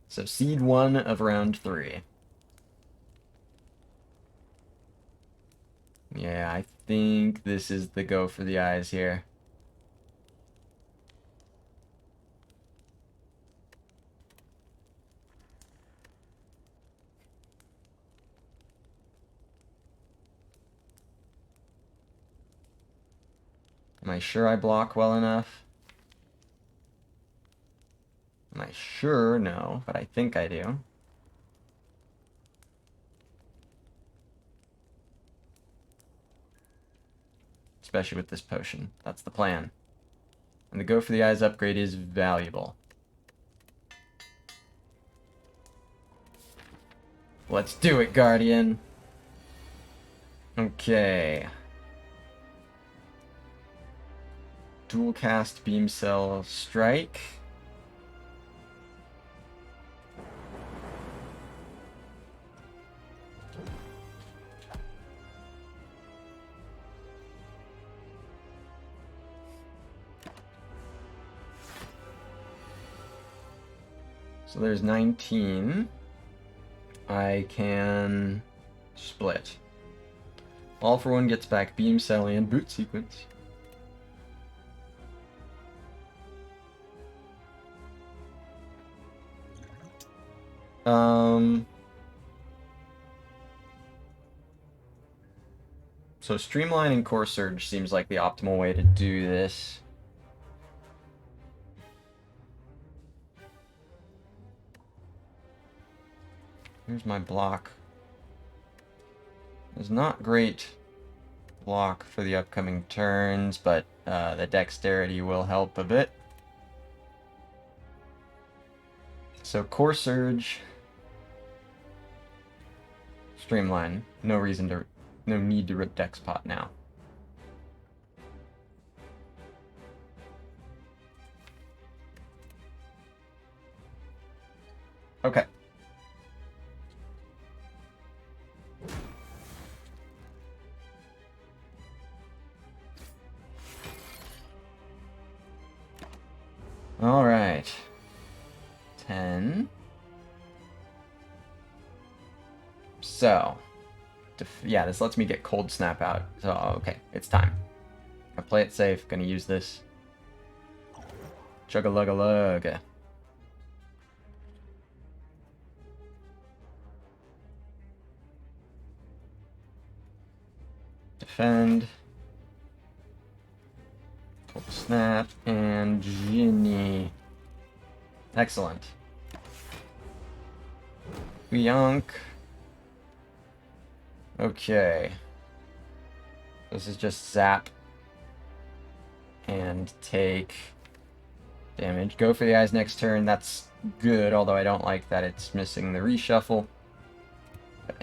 So Seed 1 of round 3. Yeah, I think this is the go for the eyes here. Am I sure I block well enough? Am I sure? No, but I think I do. Especially with this potion. That's the plan. And the Go for the Eyes upgrade is valuable. Let's do it, Guardian. Okay. Dual cast Beam Cell Strike. So there's 19. I can split. All for One gets back Beam Cell and Boot Sequence. So Streamline and Core Surge seems like the optimal way to do this. Here's my block. It's not great block for the upcoming turns, but the dexterity will help a bit. So Core Surge, Streamline. No need to rip Dex Pot now. Okay. All right. 10. So, yeah, this lets me get Cold Snap out. So, okay, it's time. I play it safe. Gonna use this. Chug-a-lug-a-lug. Defend. Cold Snap and Ginny. Excellent. Yonk. Okay. This is just zap and take damage. Go for the eyes next turn. That's good, although I don't like that it's missing the reshuffle. But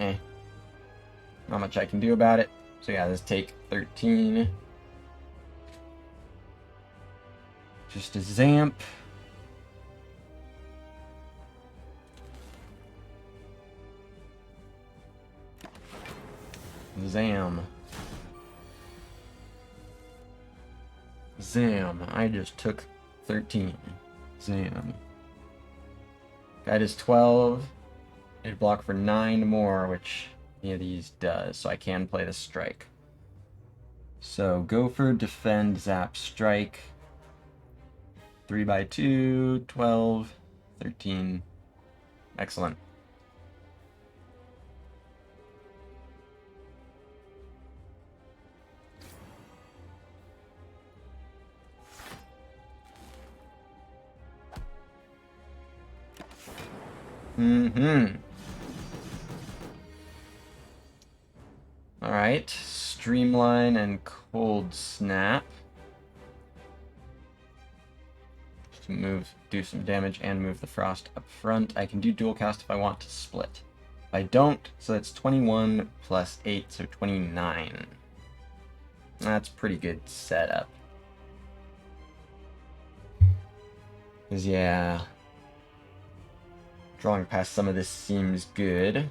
not much I can do about it. So yeah, this take 13. Just a Zamp. Zam. Zam. I just took 13. Zam. Guide is 12. It block for 9 more, which any of these does, so I can play the strike. So go for defend, zap, strike. 3x2, 12, 13. Excellent. Alright, Streamline and Cold Snap. Just to do some damage and move the Frost up front. I can do dual cast if I want to split. If I don't, so that's 21 plus 8, so 29. That's pretty good setup. 'Cause yeah, drawing past some of this seems good.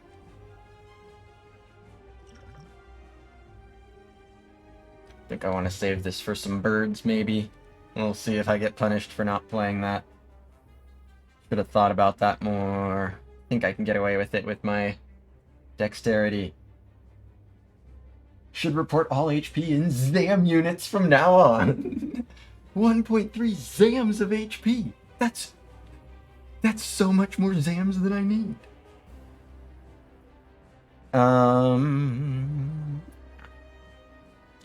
I think I want to save this for some birds, maybe. We'll see if I get punished for not playing that. Should have thought about that more. I think I can get away with it with my dexterity. Should report all HP in Zam units from now on. 1.3 Zams of HP. That's so much more Zams than I need.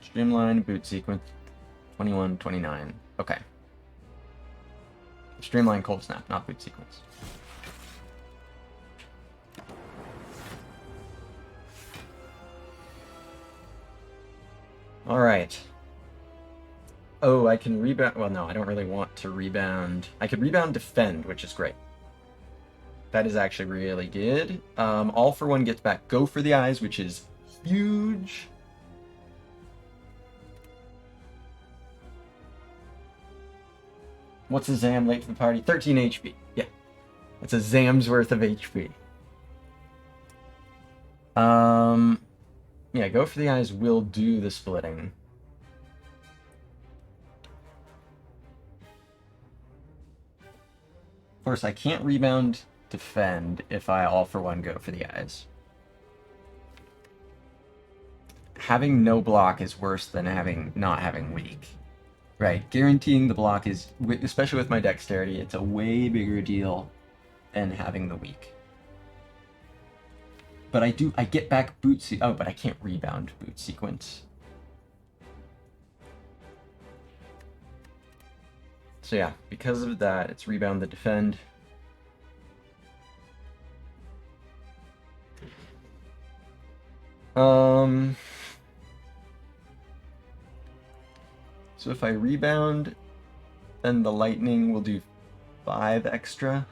Streamline, boot sequence, 21, 29. Okay. Streamline, cold snap, not boot sequence. Alright. Oh, I can rebound. Well, no, I don't really want to rebound. I could rebound defend, which is great. That is actually really good. All for one gets back go for the eyes, which is huge. What's a Zam late for the party? 13 HP. Yeah. That's a Zam's worth of HP. Yeah, go for the eyes will do the splitting. Of course, I can't rebound defend if I all for one go for the eyes. Having no block is worse than not having weak. Right, guaranteeing the block is, especially with my dexterity, it's a way bigger deal than having the weak. But I get back boot oh, but I can't rebound boot sequence. So yeah, because of that, it's rebound the defend. So if I rebound, then the lightning will do 5 extra.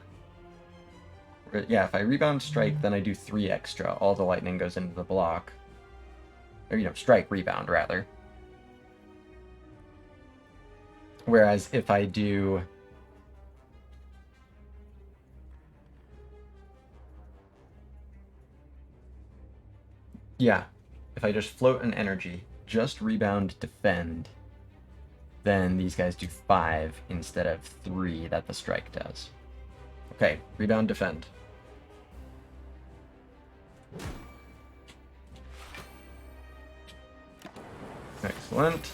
Yeah, if I rebound strike, then I do 3 extra. All the lightning goes into the block. Or, strike, rebound, rather. Whereas if I do... Yeah, if I just float an energy, just rebound, defend, then these guys do 5 instead of 3 that the strike does. Okay, rebound, defend. Excellent.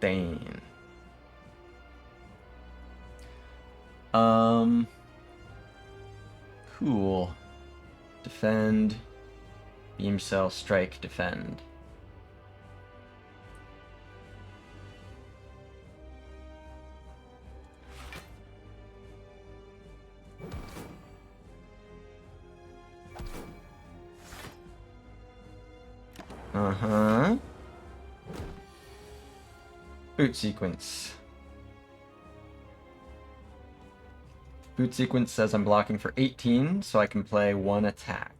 Dane. Cool. Defend. Beam cell, strike, defend. Uh-huh. Boot sequence. Boot sequence says I'm blocking for 18, so I can play 1 attack.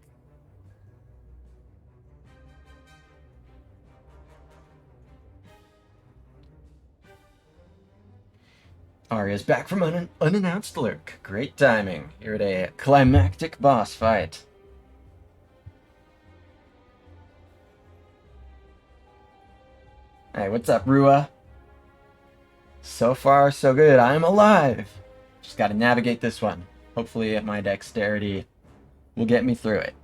Arya's back from an unannounced lurk. Great timing. Here at a climactic boss fight. Hey, what's up, Rua? So far, so good. I'm alive. Just gotta navigate this one. Hopefully my dexterity will get me through it.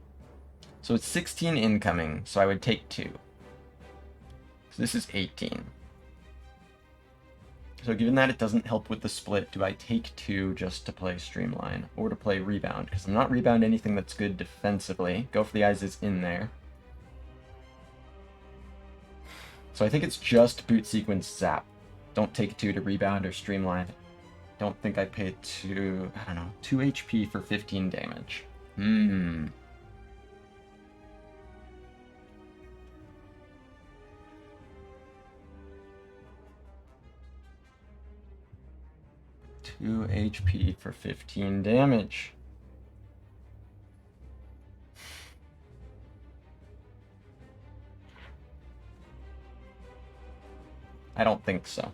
So it's 16 incoming, so I would take 2. So this is 18. So given that it doesn't help with the split, do I take 2 just to play Streamline? Or to play Rebound? Because I'm not rebound anything that's good defensively. Go for the Eyes is in there. So I think it's just Boot Sequence Zap. Don't take 2 to Rebound or Streamline. Don't think I paid 2 HP for 15 damage. 2 HP for 15 damage. I don't think so.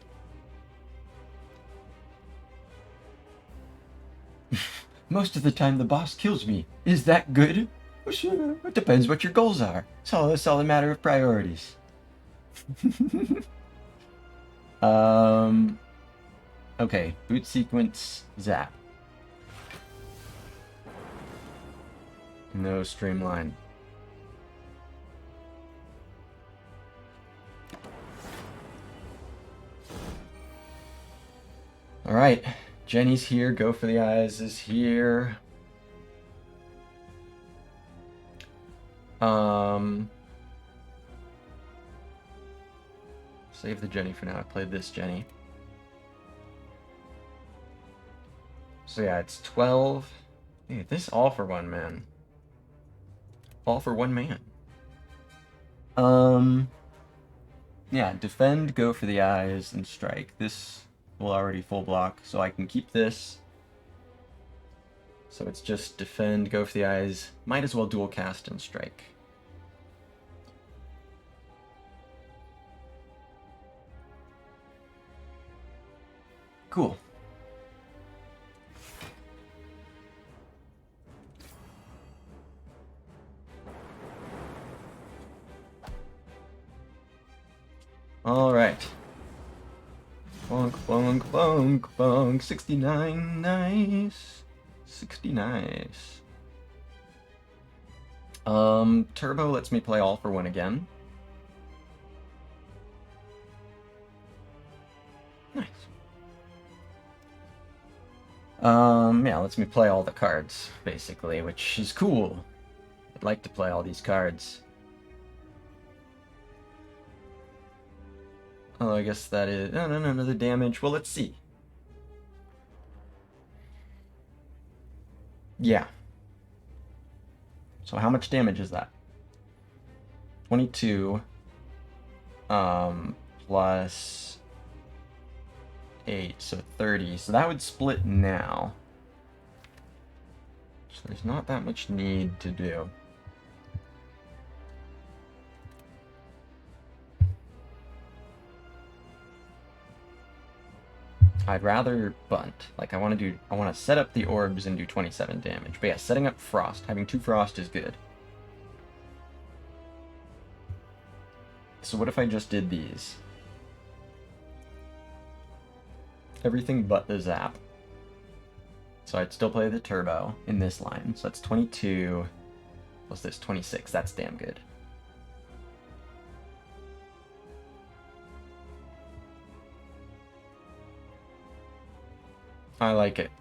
Most of the time the boss kills me. Is that good? Well, sure. It depends what your goals are. It's all a matter of priorities. Okay, boot sequence, zap. No streamline. Alright, Jenny's here, Go for the Eyes is here. Save the Jenny for now. I played this Jenny. So yeah, it's 12. Hey, this all for one man. All for one man. Yeah, defend, go for the eyes, and strike. This will already full block, so I can keep this. So it's just defend, go for the eyes. Might as well dual cast and strike. Cool. All right. Bonk, bonk, bonk, bonk. 69, nice. 60, nice. Turbo lets me play all for one again. Nice. Yeah, lets me play all the cards, basically, which is cool. I'd like to play all these cards. Oh, I guess that is... No, another damage. Well, let's see. Yeah. So how much damage is that? 22 plus 8, so 30. So that would split now. So there's not that much need to do. I'd rather bunt. Like, I want to set up the orbs and do 27 damage. But yeah, setting up frost. Having 2 frost is good. So what if I just did these? Everything but the zap. So I'd still play the turbo in this line. So that's 22 plus this 26. That's damn good. I like it.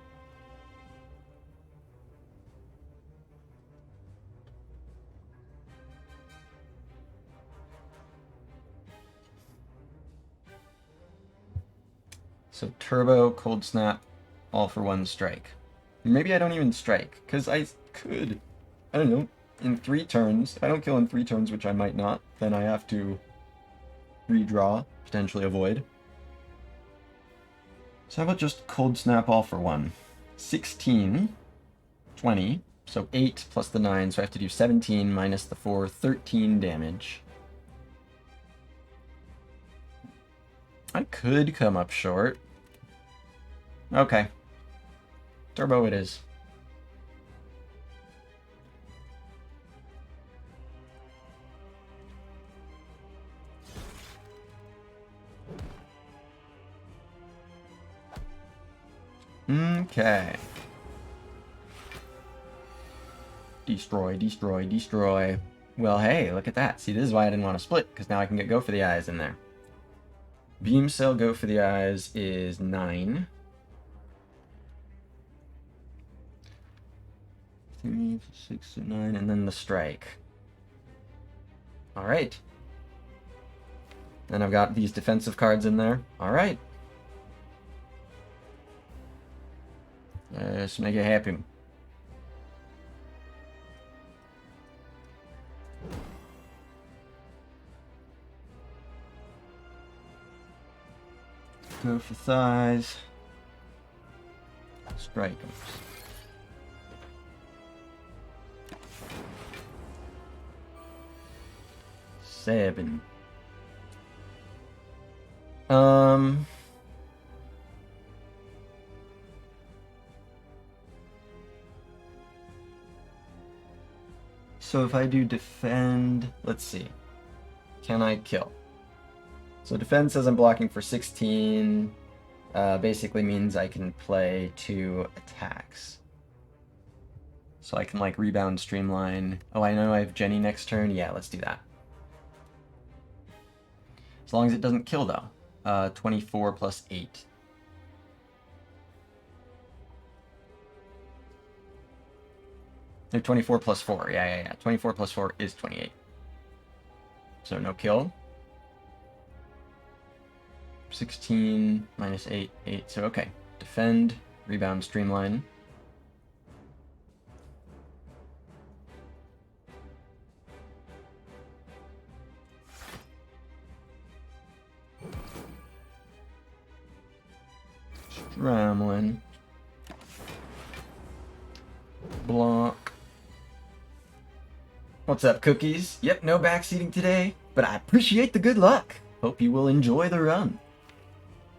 So turbo, cold snap, all for 1 strike. Maybe I don't even strike, because I could, I don't know, in 3 turns. If I don't kill in 3 turns, which I might not, then I have to redraw, potentially avoid. So how about just cold snap all for 1? 16, 20, so 8 plus the 9, so I have to do 17 minus the 4, 13 damage. I could come up short. Okay. Turbo it is. Okay. Destroy, destroy, destroy. Well, hey, look at that. See, this is why I didn't want to split, because now I can get go for the eyes in there. Beam cell go for the eyes is 9. 3, 6, 9, and then the strike. Alright. Then I've got these defensive cards in there. Alright. Let's make it happen. Go for thighs. Strike them. 7. So if I do defend, let's see. Can I kill? So defend says I'm blocking for 16. Basically means I can play 2 attacks. So I can like rebound streamline. Oh, I know I have Jenny next turn. Yeah, let's do that. As long as it doesn't kill though. 24 plus 8. No, 24 plus 4. Yeah. 24 plus 4 is 28. So no kill. 16 minus 8, 8. So okay. Defend, rebound, streamline. Stramlin. Block. What's up, cookies? Yep, no backseating today, but I appreciate the good luck. Hope you will enjoy the run.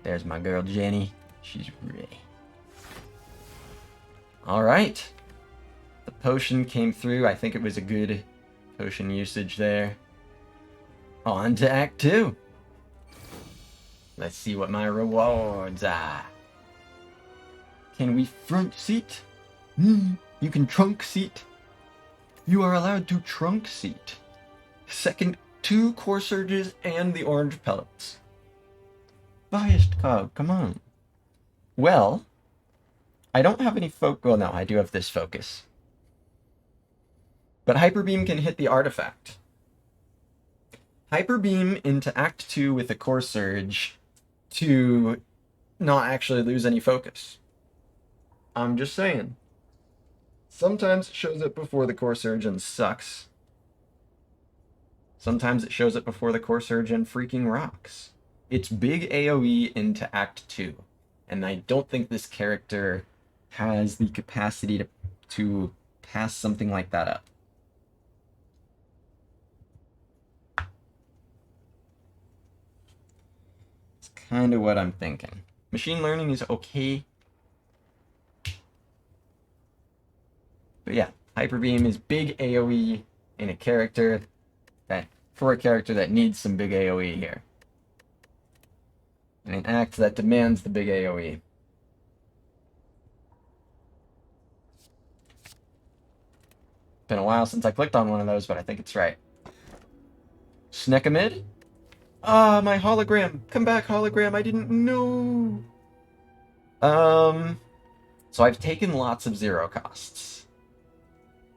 There's my girl, Jenny. She's ready. Alright. The potion came through. I think it was a good potion usage there. On to Act 2. Let's see what my rewards are. Can we front seat? You can trunk seat. You are allowed to trunk seat. Second, 2 core surges and the orange pellets. Biased cog, come on. Well, I don't have any focus. Well, no, I do have this focus. But Hyper Beam can hit the artifact. Hyper Beam into Act 2 with a Core Surge to not actually lose any focus. I'm just saying. Sometimes it shows up before the Core Surge and sucks. Sometimes it shows up before the Core Surge and freaking rocks. It's big AoE into Act 2, and I don't think this character has the capacity to pass something like that up. It's kind of what I'm thinking. Machine learning is okay. But yeah, Hyper Beam is big AoE in a character for a character that needs some big AoE here. And an act that demands the big AoE. Been a while since I clicked on one of those, but I think it's right. Snekamid? Ah, my hologram! Come back, hologram! I didn't know! So I've taken lots of zero costs.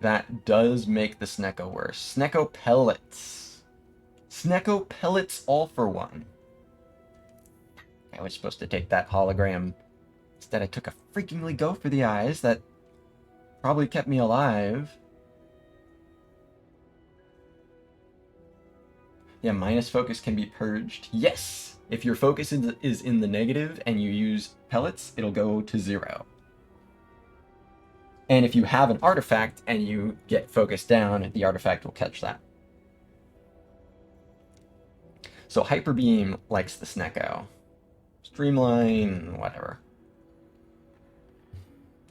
That does make the Snecko worse. Snecko pellets. Snecko pellets all for one. I was supposed to take that hologram. Instead, I took a freakingly go for the eyes that probably kept me alive. Yeah, minus focus can be purged. Yes! If your focus is in the negative and you use pellets, it'll go to 0. And if you have an artifact and you get focused down, the artifact will catch that. So Hyper Beam likes the Snecko. Streamline, whatever.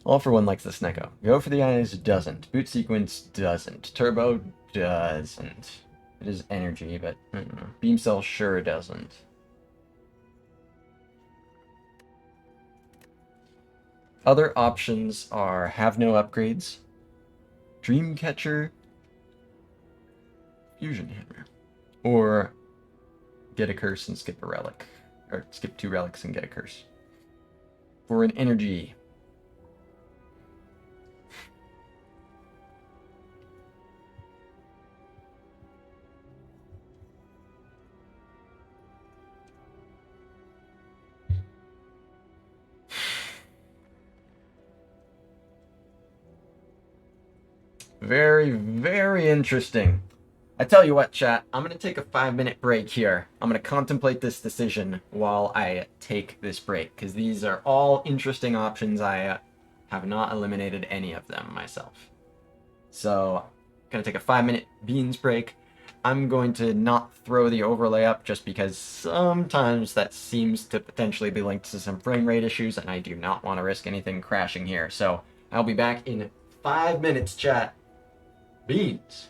All for one likes the Snecko. Go for the eyes doesn't. Boot sequence doesn't. Turbo doesn't. It is energy, but Beam Cell sure doesn't. Other options are have no upgrades, Dreamcatcher, Fusion Hammer, or get a curse and skip a relic, or skip 2 relics and get a curse. For an energy, very, very interesting. I tell you what, chat, I'm going to take a 5-minute break here. I'm going to contemplate this decision while I take this break, because these are all interesting options. I have not eliminated any of them myself. So, I'm going to take a 5-minute beans break. I'm going to not throw the overlay up just because sometimes that seems to potentially be linked to some frame rate issues, and I do not want to risk anything crashing here. So, I'll be back in 5 minutes, chat. Beans.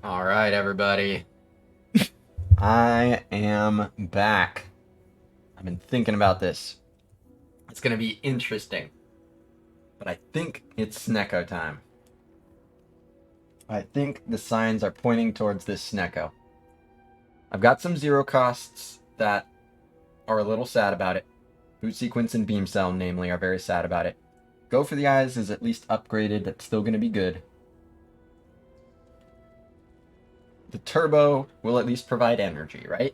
Alright, everybody. I am back. I've been thinking about this. It's gonna be interesting. But I think it's Snecko time. I think the signs are pointing towards this Snecko. I've got some zero costs that are a little sad about it. Boot Sequence and Beam Cell, namely, are very sad about it. Go for the Eyes is at least upgraded. That's still going to be good. The Turbo will at least provide energy, right?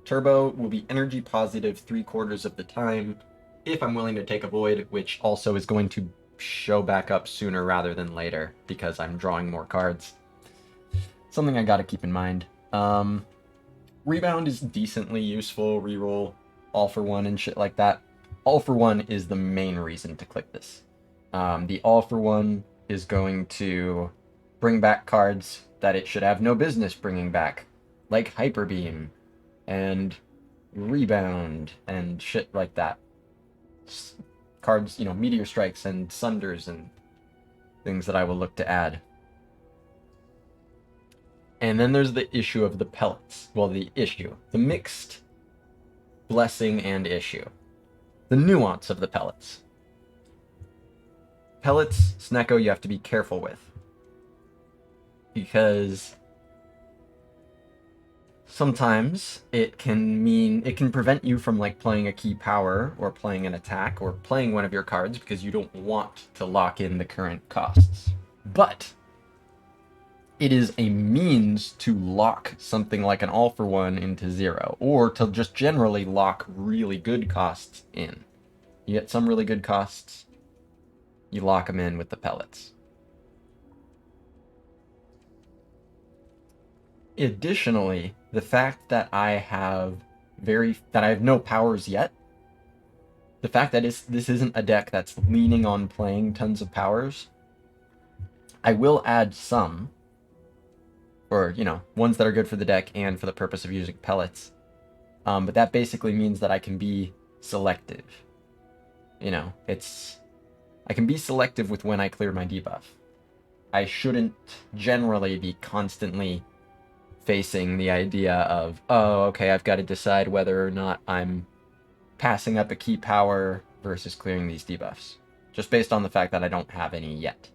Turbo will be energy positive 3/4 of the time if I'm willing to take a Void, which also is going to show back up sooner rather than later because I'm drawing more cards. Something I gotta keep in mind. Rebound is decently useful, reroll, all for one and shit like that. All for one is the main reason to click this. The all for one is going to bring back cards that it should have no business bringing back, like Hyper Beam and Rebound and shit like that. Cards, Meteor Strikes and Sunders and things that I will look to add. And then there's the issue of the pellets. Well, the mixed blessing and issue. The nuance of the pellets. Pellets, Snecko, you have to be careful with. Because sometimes it can prevent you from playing a key power or playing an attack or playing one of your cards because you don't want to lock in the current costs. But it is a means to lock something like an all for one into 0, or to just generally lock really good costs in. You get some really good costs, you lock them in with the pellets. Additionally, the fact that I have no powers yet, the fact that this isn't a deck that's leaning on playing tons of powers, I will add some, or, ones that are good for the deck and for the purpose of using pellets. But that basically means that I can be selective. I can be selective with when I clear my debuff. I shouldn't generally be constantly facing the idea of, oh, okay, I've got to decide whether or not I'm passing up a key power versus clearing these debuffs, just based on the fact that I don't have any yet.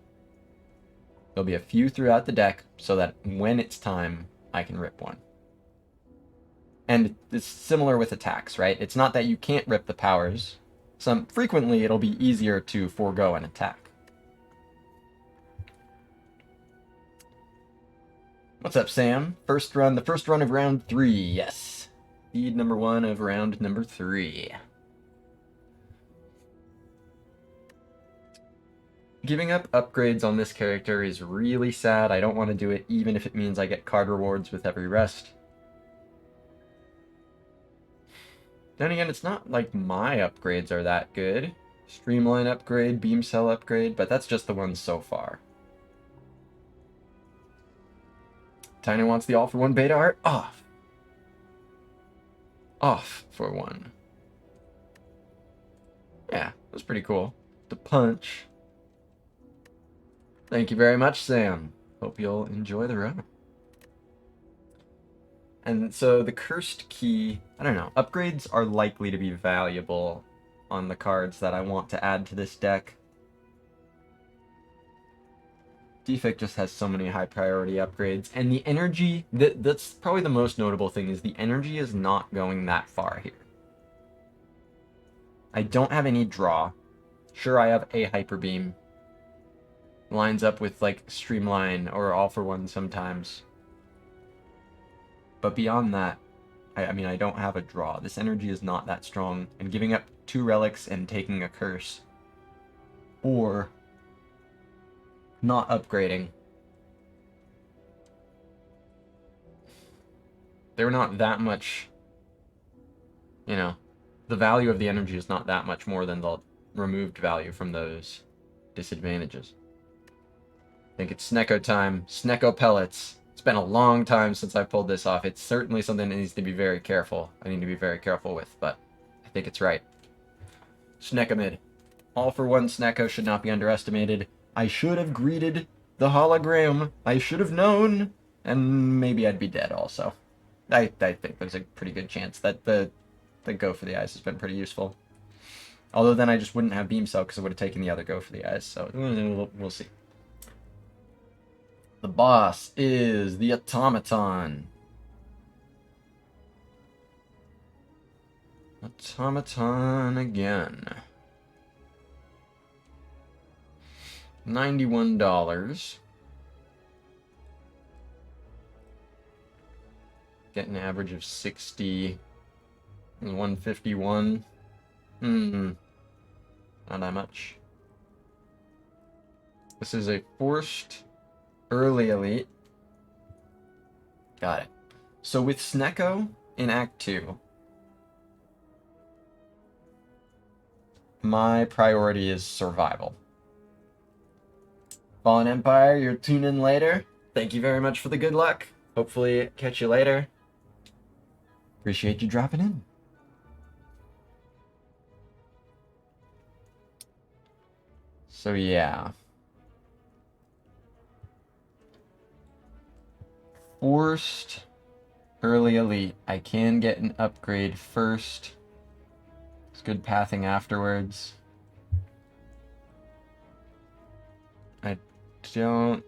There'll be a few throughout the deck so that when it's time, I can rip one. And it's similar with attacks, right? It's not that you can't rip the powers. Frequently, it'll be easier to forego an attack. What's up, Sam? The first run of round 3, yes. Seed number 1 of round number 3. Giving up upgrades on this character is really sad. I don't want to do it even if it means I get card rewards with every rest. Then again, it's not like my upgrades are that good. Streamline upgrade, Beam Cell upgrade, but that's just the ones so far. Tiny wants the all for one beta art off. Off for one. Yeah, that's pretty cool. The punch. Thank you very much, Sam. Hope you'll enjoy the run. And so the Cursed Key, I don't know, upgrades are likely to be valuable on the cards that I want to add to this deck. Defect just has so many high priority upgrades, and the energy, that's probably the most notable thing, is the energy is not going that far here. I don't have any draw. Sure, I have a Hyper Beam. Lines up with Streamline or All for One sometimes. But beyond that, I don't have a draw. This energy is not that strong, and giving up 2 relics and taking a curse, or not upgrading, they're not that much, the value of the energy is not that much more than the removed value from those disadvantages. I think it's Snecko time. Snecko pellets. It's been a long time since I pulled this off. It's certainly something that needs to be very careful. I need to be very careful with, but I think it's right. Sneckamid. All for one Snecko should not be underestimated. I should have greeted the hologram. I should have known. And maybe I'd be dead also. I think there's a pretty good chance that the Go for the Eyes has been pretty useful. Although then I just wouldn't have Beam Cell because I would have taken the other Go for the Eyes, so we'll see. The boss is the Automaton. Automaton again. $91. Get an average of 60. 151. Not that much. This is a forced early elite. Got it. So with Snecko in Act 2, my priority is survival. Fallen Empire, you'll tune in later. Thank you very much for the good luck. Hopefully catch you later. Appreciate you dropping in. So yeah. Forced early elite. I can get an upgrade first. It's good pathing afterwards. I don't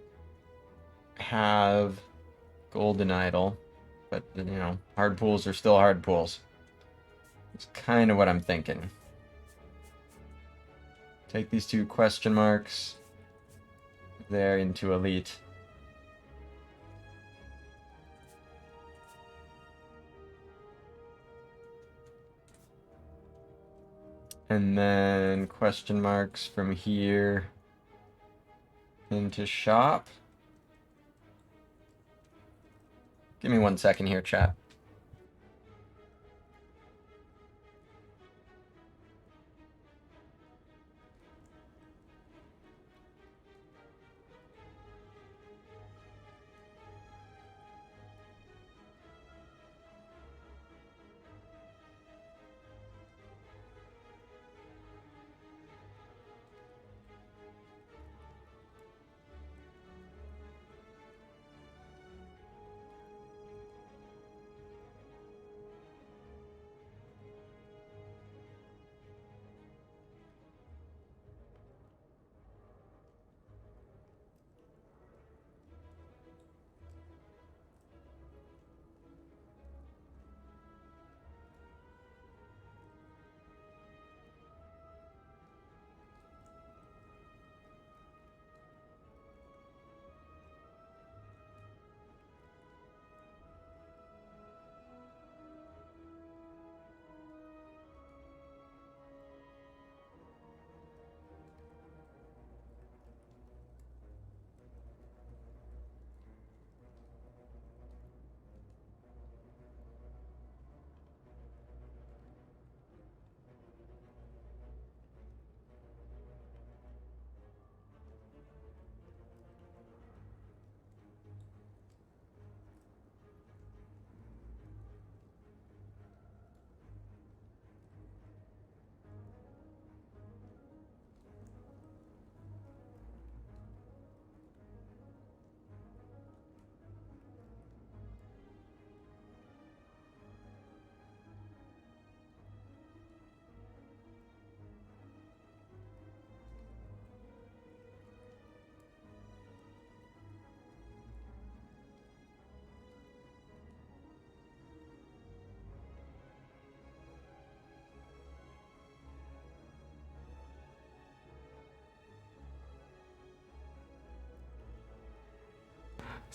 have Golden Idol, but you know, hard pools are still hard pools. It's kind of what I'm thinking. Take these two question marks there into elite. And then question marks from here into shop. Give me 1 second here, chat.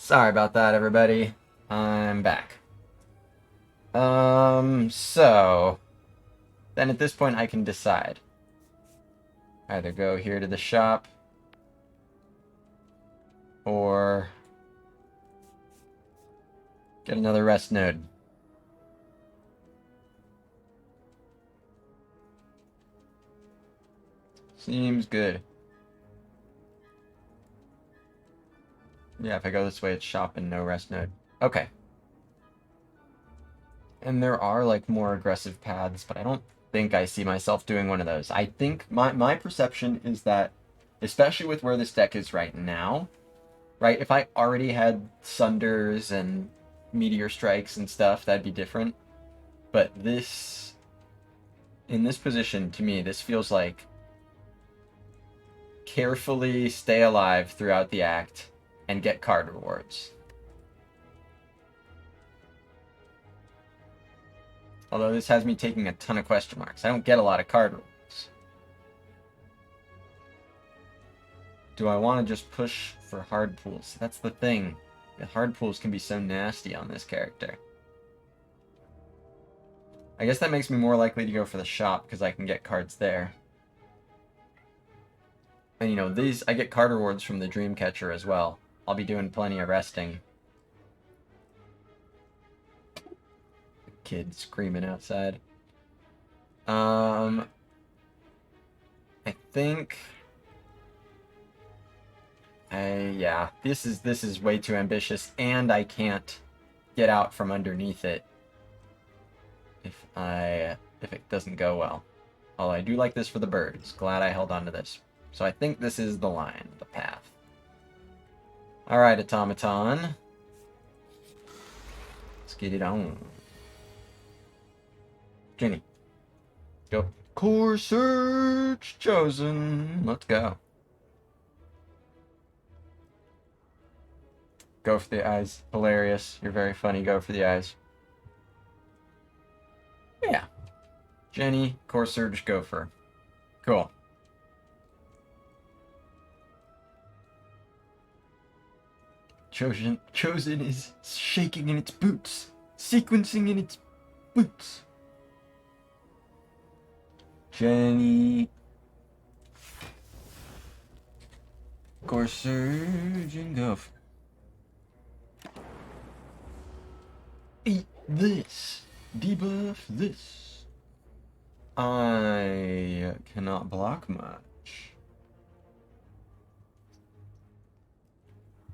Sorry about that, everybody. I'm back. So then at this point I can decide. Either go here to the shop or get another rest node. Seems good. Yeah, if I go this way, it's shop and no rest node. Okay. And there are, like, more aggressive paths, but I don't think I see myself doing one of those. I think my perception is that, especially with where this deck is right now, right? If I already had Sunders and Meteor Strikes and stuff, that'd be different. But this, in this position, to me, this feels like carefully stay alive throughout the act and get card rewards. Although this has me taking a ton of question marks. I don't get a lot of card rewards. Do I want to just push for hard pools? That's the thing. The hard pools can be so nasty on this character. I guess that makes me more likely to go for the shop because I can get cards there. And you know, these, I get card rewards from the Dreamcatcher as well. I'll be doing plenty of resting. Kid screaming outside. I think... yeah, this is way too ambitious, and I can't get out from underneath it if it doesn't go well. Although I do like this for the birds. Glad I held on to this. So I think this is the line, the path. Alright, Automaton. Let's get it on. Jenny. Go. Core search chosen. Let's go. Go for the eyes. Hilarious. You're very funny. Go for the eyes. Yeah. Jenny, Core Surge, Gopher. Cool. Chosen is shaking in its boots. Sequencing in its boots. Jenny. Core Surge and Gopher. Eat this. Debuff this. I cannot block much.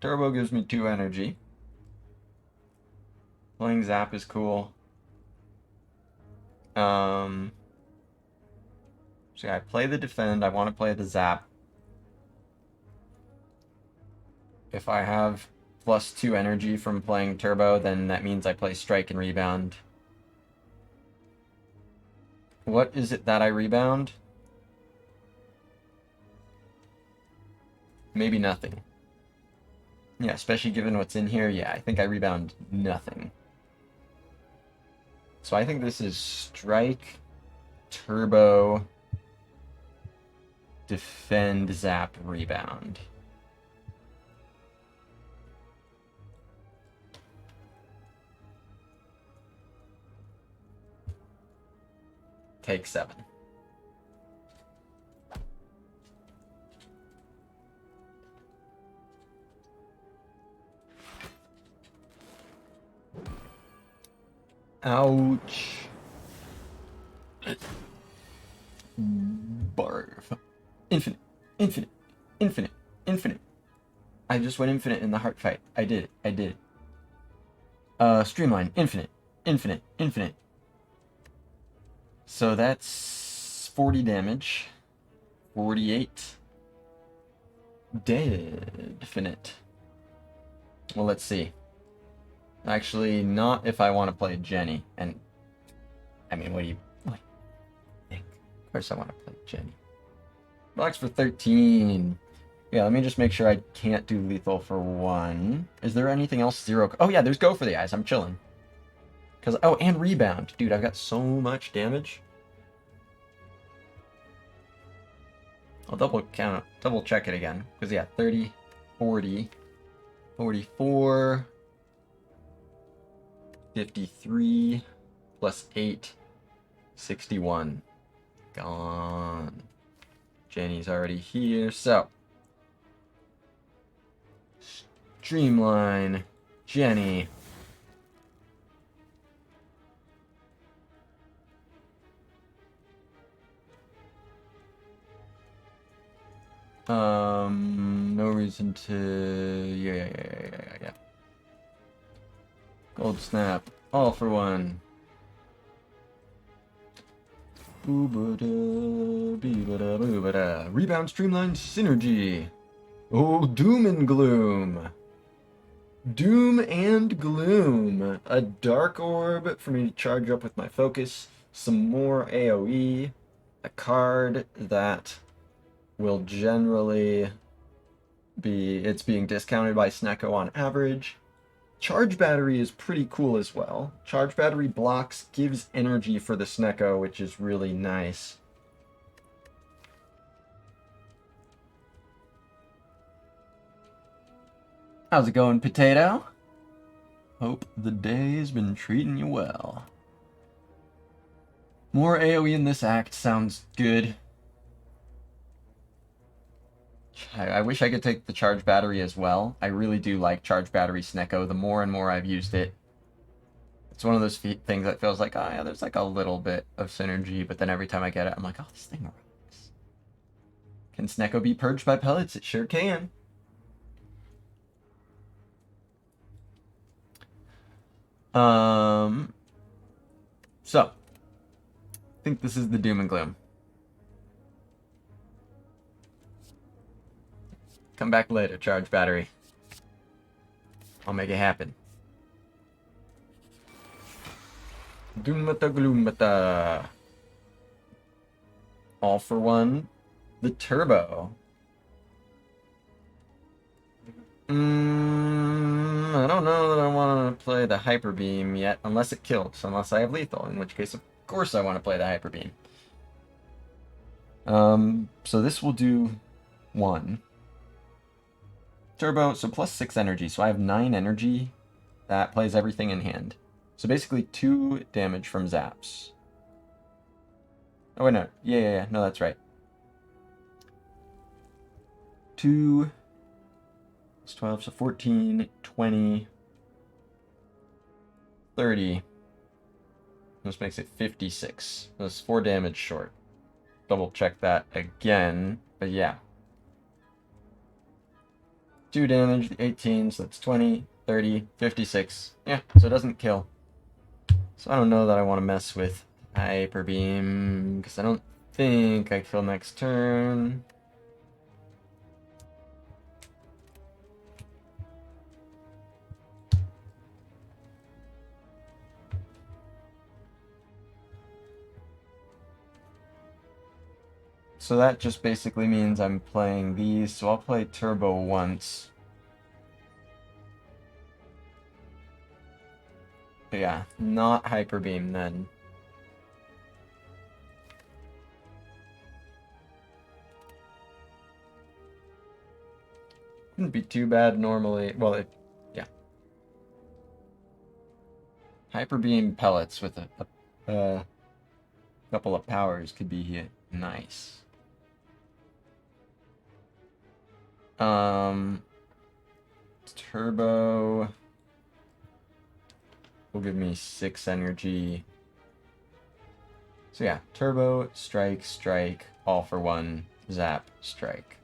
Turbo gives me 2 energy. Playing Zap is cool. So I play the Defend. I want to play the Zap. If I have +2 energy from playing Turbo, then that means I play Strike and Rebound. What is it that I rebound? Maybe nothing. Yeah, especially given what's in here, yeah, I think I rebound nothing. So I think this is Strike, Turbo, Defend, Zap, Rebound. Take 7. Ouch. Barf. Infinite. Infinite. Infinite. Infinite. I just went infinite in the heart fight. I did it. I did it. Streamline. Infinite. Infinite. Infinite. So that's 40 damage. 48. Definite. Well, let's see. Actually, not if I want to play Jenny. And, I mean, what do you think? Of course I want to play Jenny. Blocks for 13. Yeah, let me just make sure I can't do lethal for 1. Is there anything else? 0. Oh, yeah, there's Go for the Eyes. I'm chilling. Because, oh, and Rebound. Dude, I've got so much damage. I'll double check it again. Because, yeah, 30, 40, 44, 53, plus 8, 61. Gone. Jenny's already here, so. Streamline. Jenny. No reason to... Yeah. Gold Snap. All for 1. Boobada, beebada, boobada. Rebound, Streamline, Synergy. Oh, Doom and Gloom. Doom and Gloom. A Dark Orb for me to charge up with my focus. Some more AoE. A card that will generally be... It's being discounted by Snecko on average. Charge Battery is pretty cool as well. Charge Battery blocks, gives energy for the Snecko, which is really nice. How's it going, Potato? Hope the day's been treating you well. More AoE in this act sounds good. I wish I could take the Charge Battery as well. I really do like Charge Battery Snecko. The more and more I've used it, it's one of those things that feels like, oh yeah, there's like a little bit of synergy, but then every time I get it, I'm like, oh, this thing rocks. Can Snecko be purged by pellets? It sure can. So, I think this is the Doom and Gloom. Come back later, Charge Battery. I'll make it happen. Doomata Gloomata. All for one. The Turbo. I don't know that I want to play the Hyper Beam yet, unless it kills, unless I have lethal, in which case, of course, I want to play the Hyper Beam. So this will do 1. Turbo, so plus 6 energy, so I have 9 energy. That plays everything in hand. So basically 2 damage from zaps. Oh, wait, no. Yeah, no, that's right. 2... It's 12, so 14, 20, 30. This makes it 56. That's 4 damage short. Double check that again, but yeah. 2 damage, 18, so that's 20, 30, 56. Yeah, so it doesn't kill. So I don't know that I want to mess with Hyper Beam, because I don't think I kill next turn. So that just basically means I'm playing these, so I'll play Turbo once. But yeah, not Hyper Beam then. Wouldn't be too bad normally. Well, yeah. Hyper Beam pellets with a couple of powers could be nice. Turbo will give me 6 energy. So yeah, Turbo, Strike, Strike, all for 1, Zap, Strike.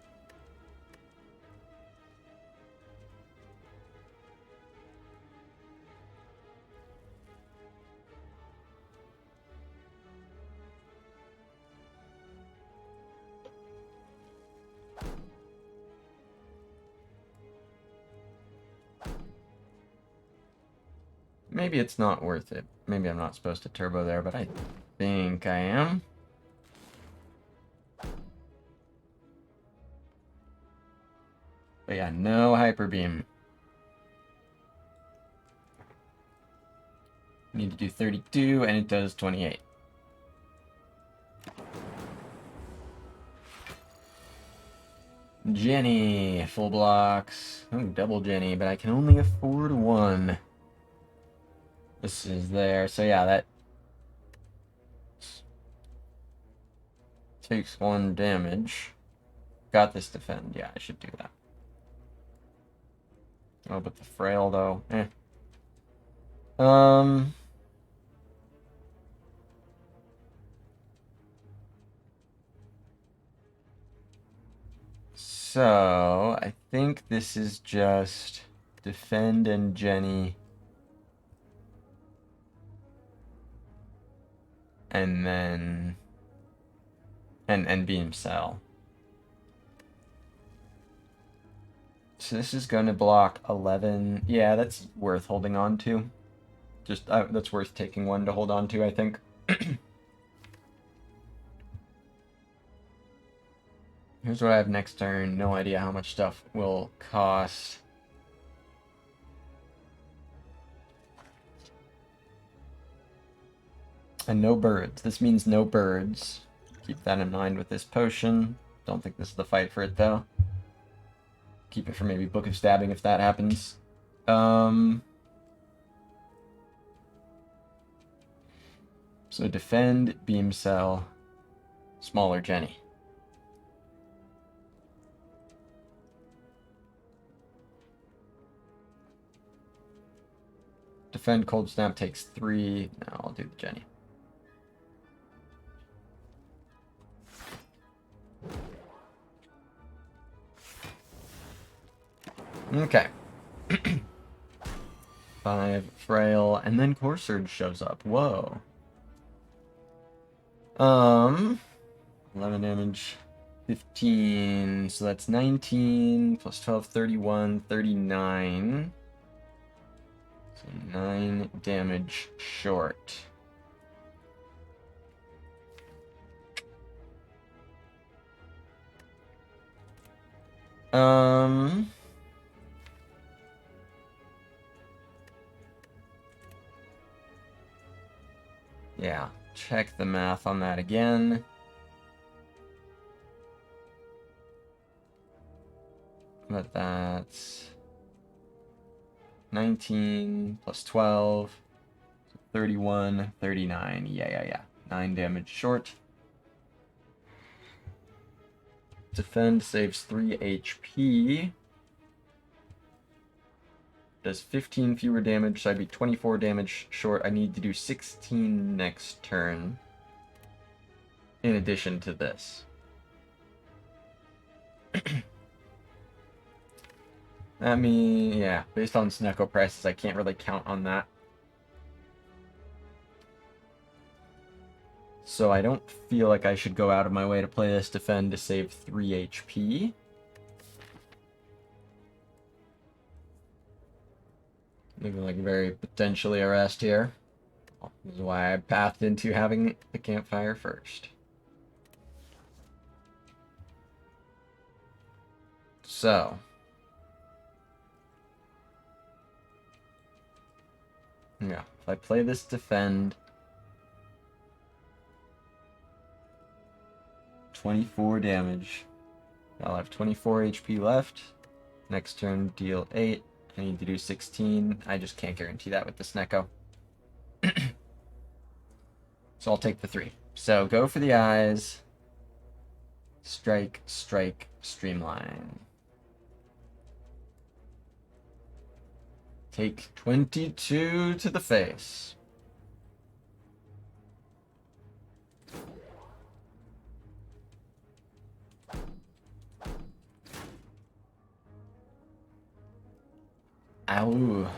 Maybe it's not worth it. Maybe I'm not supposed to Turbo there, but I think I am. But yeah, no Hyper Beam. Need to do 32, and it does 28. Jenny, full blocks. Oh, double Jenny, but I can only afford 1. This is there, so yeah, that takes 1 damage. Got this defend, yeah, I should do that. Oh, but the frail though, eh. So I think this is just defend and Jenny. And then and beam cell. So this is going to block 11. Yeah, that's worth holding on to. Just, that's worth taking one to hold on to, I think. Here's what I have next turn. No idea how much stuff will cost. And no birds. This means no birds. Keep that in mind with this potion. Don't think this is the fight for it, though. Keep it for maybe Book of Stabbing if that happens. So defend, beam cell, smaller Jenny. Defend cold snap takes 3. No, I'll do the Jenny. Okay. 5 frail, and then Core Surge shows up. Whoa. 11 damage, 15, so that's 19, plus 12, 31, 39. So 9 damage short. Yeah, check the math on that again. But that's 19 plus 12, 31, 39. Yeah. 9 damage short. Defend saves 3 HP. Does 15 fewer damage, so I'd be 24 damage short. I need to do 16 next turn. In addition to this. I mean, yeah, based on Snecko prices, I can't really count on that. So I don't feel like I should go out of my way to play this defend to save 3 HP. Looking like very potentially a rest here. This is why I pathed into having the campfire first. So. Yeah, if I play this defend, 24 damage. I'll have 24 HP left. Next turn, deal 8. I need to do 16. I just can't guarantee that with the Snecko. So I'll take the 3. So go for the eyes. Strike, strike, streamline. Take 22 to the face. Ow.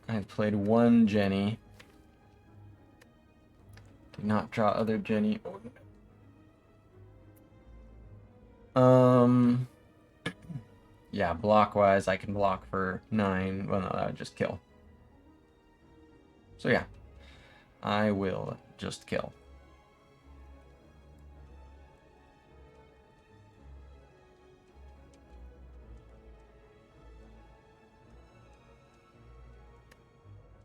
I've played 1 Jenny. Did not draw other Jenny. Yeah, block-wise, I can block for 9. Well, no, that would just kill. So yeah, I will just kill.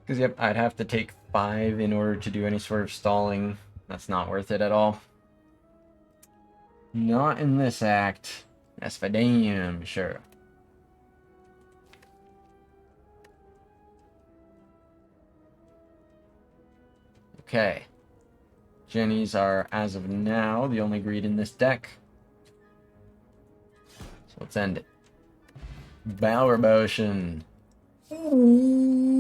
Because, yep, I'd have to take 5 in order to do any sort of stalling. That's not worth it at all. Not in this act. That's for damn sure. Okay. Jennies are, as of now, the only greed in this deck. So let's end it. Bower Motion. Ooh.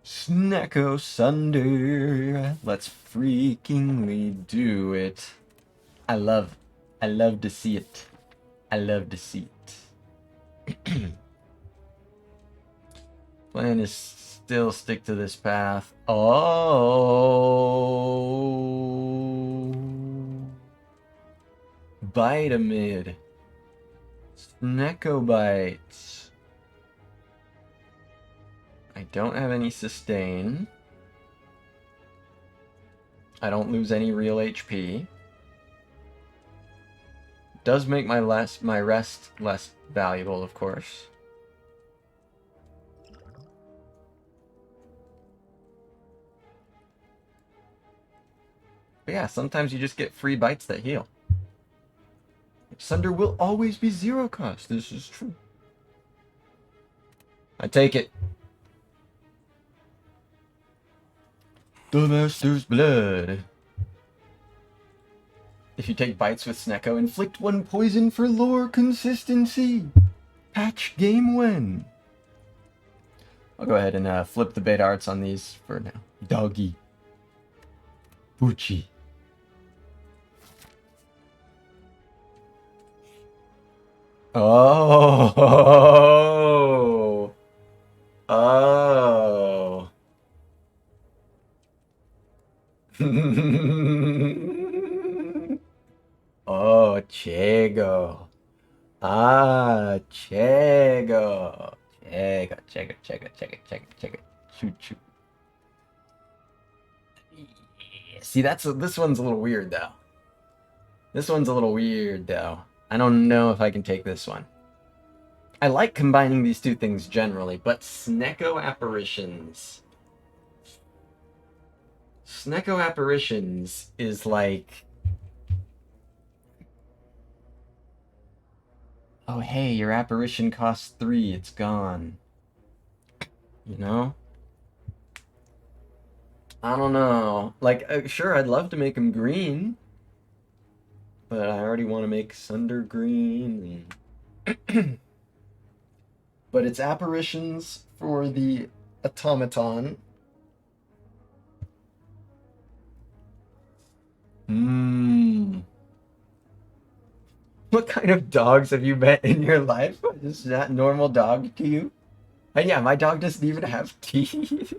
Snecko Sunder. Let's freakingly do it. I love to see it. I love to see it. Plan is still stick to this path. Oh. Vitamid. Snekobites. I don't have any sustain. I don't lose any real HP. Does make my rest less valuable, of course. But yeah, sometimes you just get free bites that heal. Sunder will always be 0 cost. This is true. I take it. The Master's Blood. If you take bites with Snecko, inflict 1 poison for lore consistency. Patch game when. I'll go ahead and flip the beta arts on these for now. Doggy. Poochie. Oh. Oh. Oh, Chego. Ah, Chego. Chego. Choo. See, this one's a little weird, though. I don't know if I can take this one. I like combining these two things generally, but Snecko Apparitions is like... Oh, hey, your apparition costs 3, it's gone. You know? I don't know. Like, sure, I'd love to make him green. But I already want to make Sunder green. But it's apparitions for the automaton. What kind of dogs have you met in your life? Is that normal dog to you? And yeah, my dog doesn't even have teeth.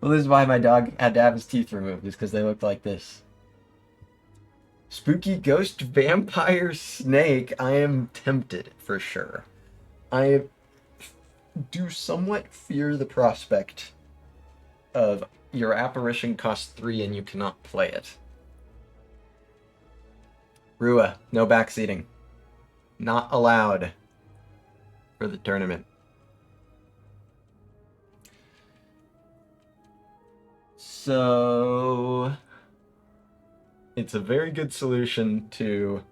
Well, this is why my dog had to have his teeth removed, is because they looked like this. Spooky ghost vampire snake. I am tempted, for sure. I do somewhat fear the prospect of your apparition costs 3 and you cannot play it. Rua, no backseating. Not allowed for the tournament. So... it's a very good solution to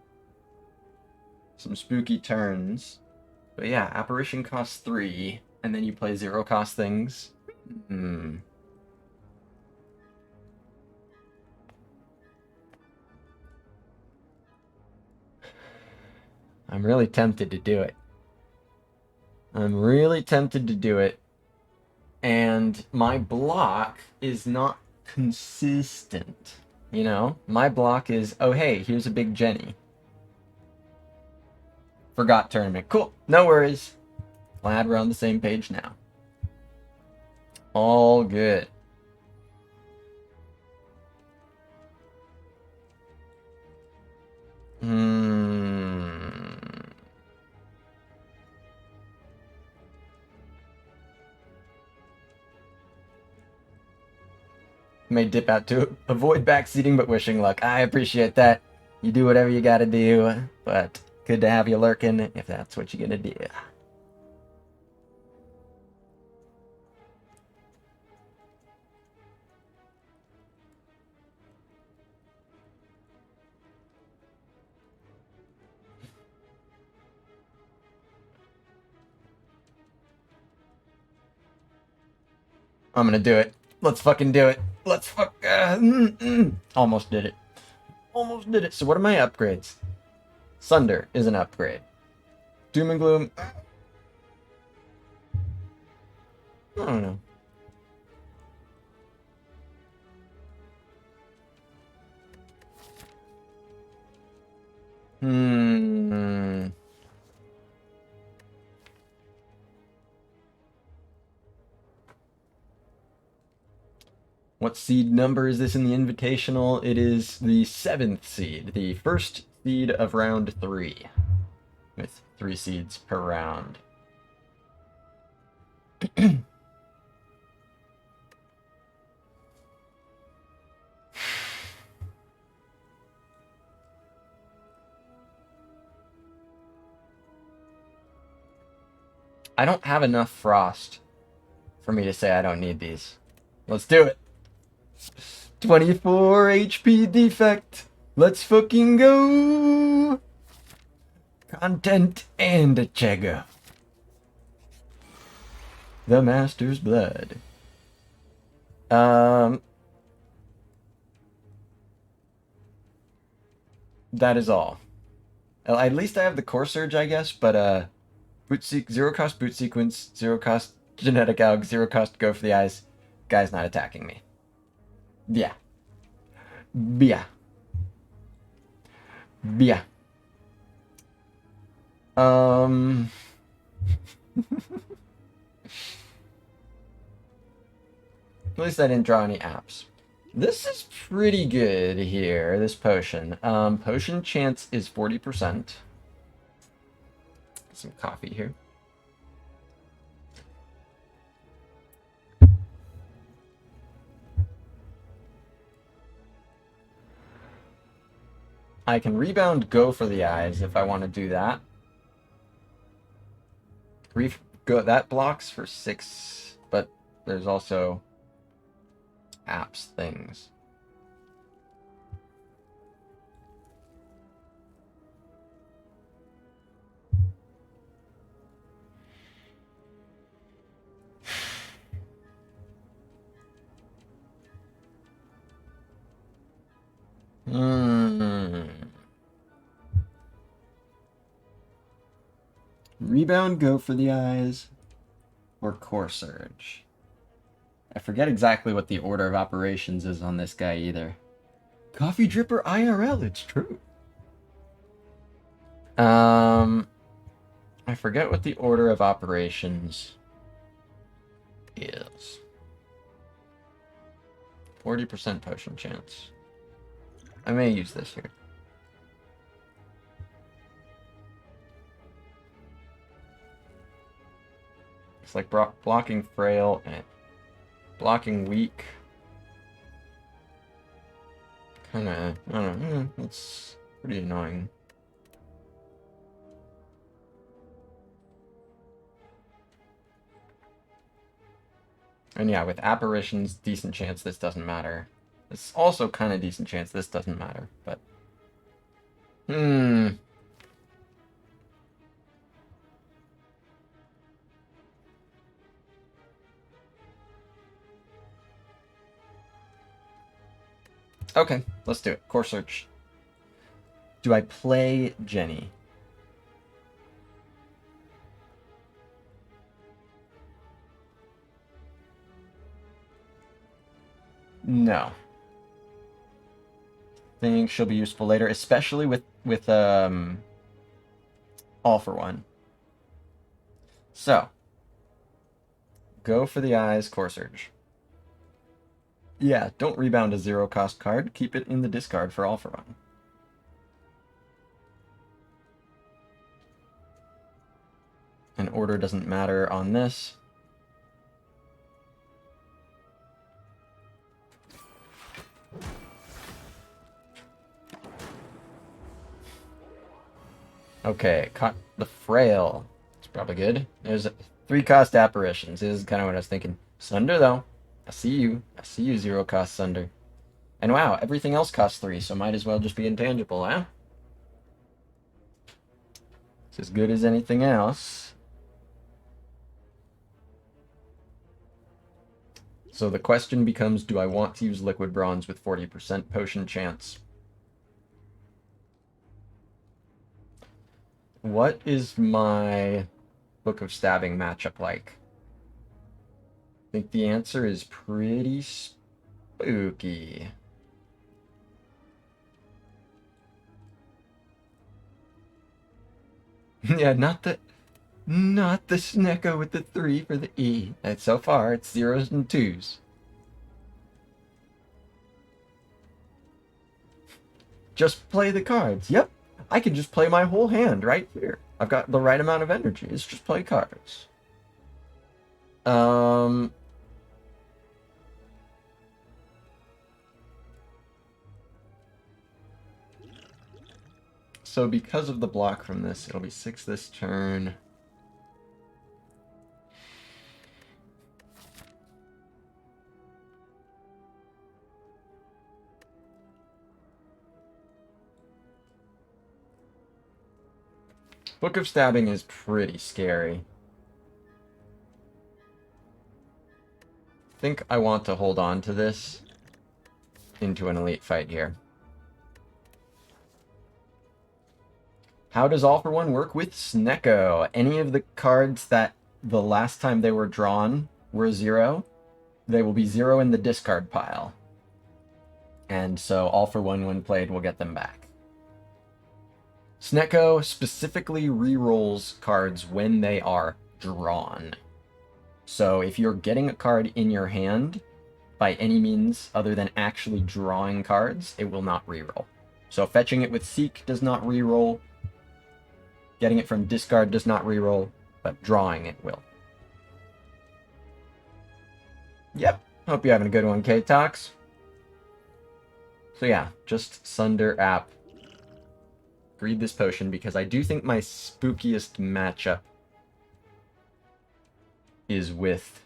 some spooky turns. But yeah, apparition costs 3, and then you play 0 cost things. I'm really tempted to do it. And my block is not consistent. You know? My block is, oh hey, here's a big Jenny. Forgot tournament. Cool. No worries. Glad we're on the same page now. All good. May dip out to avoid backseating, but wishing luck. I appreciate that. You do whatever you gotta do, but good to have you lurking if that's what you're gonna do. I'm gonna do it. Let's fucking do it. Almost did it. So what are my upgrades? Sunder is an upgrade. Doom and Gloom. I don't know. What seed number is this in the Invitational? It is the 7th seed, the first seed of round 3, with 3 seeds per round. I don't have enough frost for me to say I don't need these. Let's do it. 24 HP defect. Let's fucking go. Content and a Chego. The Master's Blood. That is all. At least I have the Core Surge, I guess, but zero cost boot sequence, zero cost genetic alg, zero cost go for the eyes. Guy's not attacking me. Yeah. Yeah. Yeah. At least I didn't draw any apps. This is pretty good here, this potion. Potion chance is 40%. Some coffee here. I can rebound go for the eyes if I want to do that. That blocks for 6, but there's also apps things. Rebound, go for the eyes, or Core Surge. I forget exactly what the order of operations is on this guy either. Coffee Dripper IRL, it's true. I forget what the order of operations is. 40% potion chance. I may use this here. It's like blocking frail and blocking weak. Kinda, I don't know, it's pretty annoying. And yeah, with apparitions, decent chance this doesn't matter. It's also kind of decent chance this doesn't matter, but... Okay, let's do it. Core Search. Do I play Jenny? No. Think she'll be useful later, especially with All for One. So, go for the eyes, Core Surge. Yeah, don't rebound a zero cost card. Keep it in the discard for All for One. And order doesn't matter on this. Okay, caught the Frail. It's probably good. There's 3 cost apparitions. This is kind of what I was thinking. Sunder, though. I see you. I see you, zero cost Sunder. And wow, everything else costs 3, so might as well just be intangible, huh? It's as good as anything else. So the question becomes, do I want to use Liquid Bronze with 40% potion chance? What is my Book of Stabbing matchup like? I think the answer is pretty spooky. Yeah, not the Snecko with the 3 for the E. And so far, it's 0s and 2s. just play the cards. Yep, I can just play my whole hand right here. I've got the right amount of energy. It's just play cards. So because of the block from this, it'll be 6 this turn. Book of Stabbing is pretty scary. I think I want to hold on to this into an elite fight here. How does All for One work with Snecko? Any of the cards that the last time they were drawn were 0, they will be 0 in the discard pile. And so All for One, when played, will get them back. Snecko specifically rerolls cards when they are drawn. So if you're getting a card in your hand by any means other than actually drawing cards, it will not reroll. So fetching it with Seek does not reroll. Getting it from discard does not reroll, but drawing it will. Yep. Hope you're having a good one, K-Tox. So yeah, just Sunder app. Read this potion because I do think my spookiest matchup is with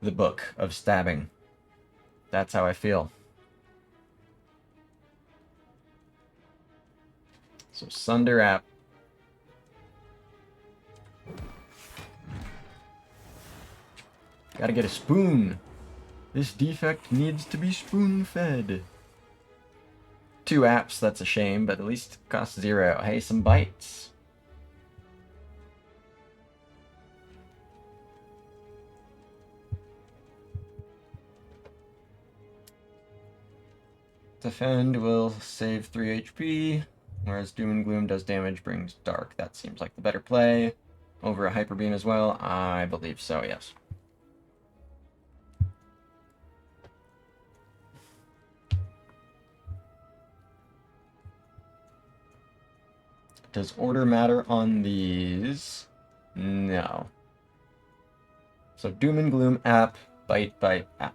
the Book of Stabbing. That's how I feel. So Sunder app. Gotta get a spoon. This defect needs to be spoon-fed. 2 apps, that's a shame, but at least it costs 0. Hey, some bites. Defend will save 3 HP, whereas Doom and Gloom does damage, brings Dark. That seems like the better play. Over a Hyper Beam as well? I believe so, yes. Does order matter on these? No. So Doom and Gloom app, bite, app.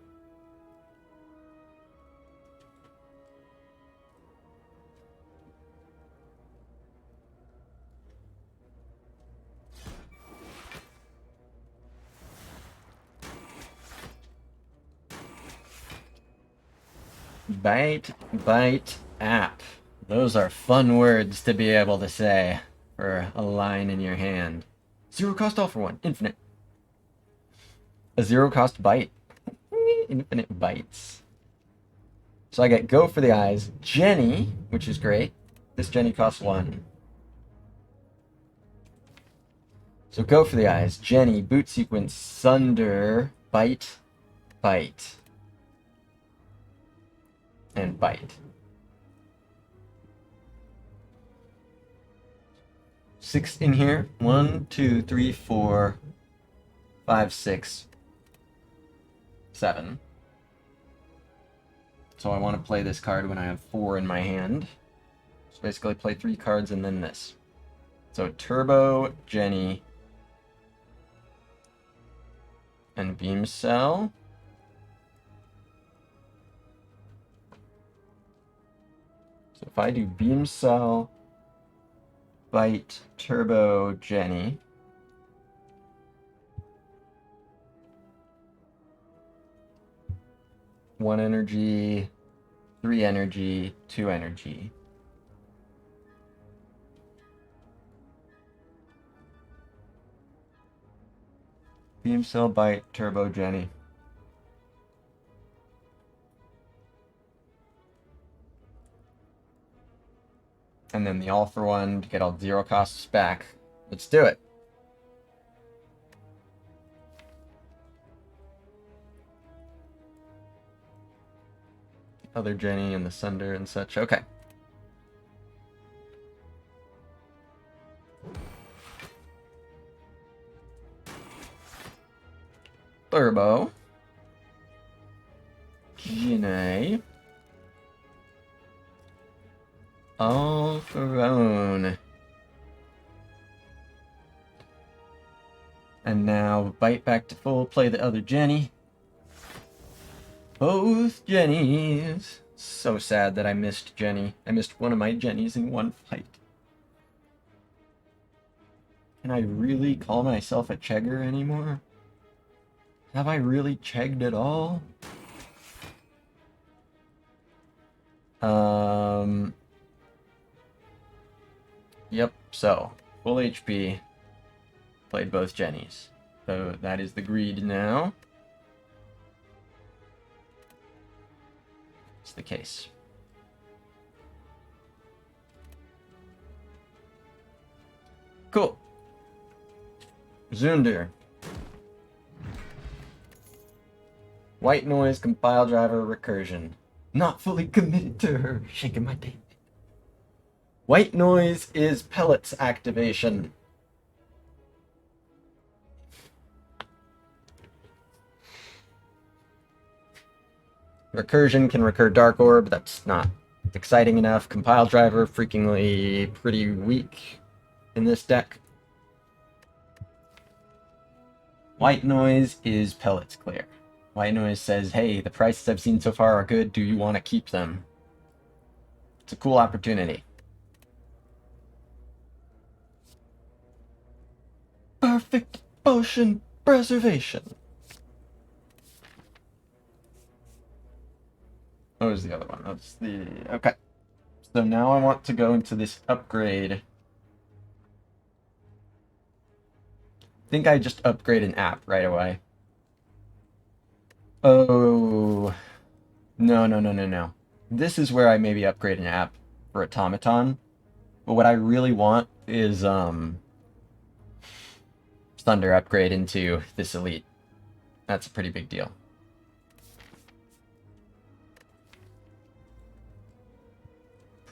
Bite, app. Those are fun words to be able to say for a line in your hand. 0 cost All for One, infinite. A 0 cost bite. Infinite bites. So I get Go for the Eyes, Jenny, which is great. This Jenny costs 1. So Go for the Eyes, Jenny, Boot Sequence, Sunder, Bite, and Bite. 6 in here. 1, 2, 3, 4, 5, 6, 7. So I want to play this card when I have 4 in my hand. So basically play 3 cards and then this. So Turbo, Jenny, and Beam Cell. So if I do Beam Cell, Bite, Turbo, Jenny. One energy, 3 energy, 2 energy. Beam Cell, Bite, Turbo, Jenny. And then the All for One to get all 0 costs back. Let's do it. Other Jenny and the Sunder and such. Okay. Turbo. Jenny. All for own. And now bite back to full, play the other Jenny. Both Jennies. So sad that I missed Jenny. I missed one of my Jennies in one fight. Can I really call myself a chegger anymore? Have I really chegged at all? Yep, so, full HP. Played both Jennies. So that is the greed now. It's the case. Cool. Zunder. White noise, compile driver, recursion. Not fully committed to her. Shaking my dick. White noise is pellets activation. Recursion can recur Dark Orb. That's not exciting enough. Compile driver, freakingly pretty weak in this deck. White noise is pellets clear. White noise says, hey, the prices I've seen so far are good. Do you want to keep them? It's a cool opportunity. Perfect potion preservation. What was the other one? That's the... Okay. So now I want to go into this upgrade. I think I just upgrade an app right away. Oh. No. This is where I maybe upgrade an app for Automaton. But what I really want is, Thunder upgrade into this Elite. That's a pretty big deal.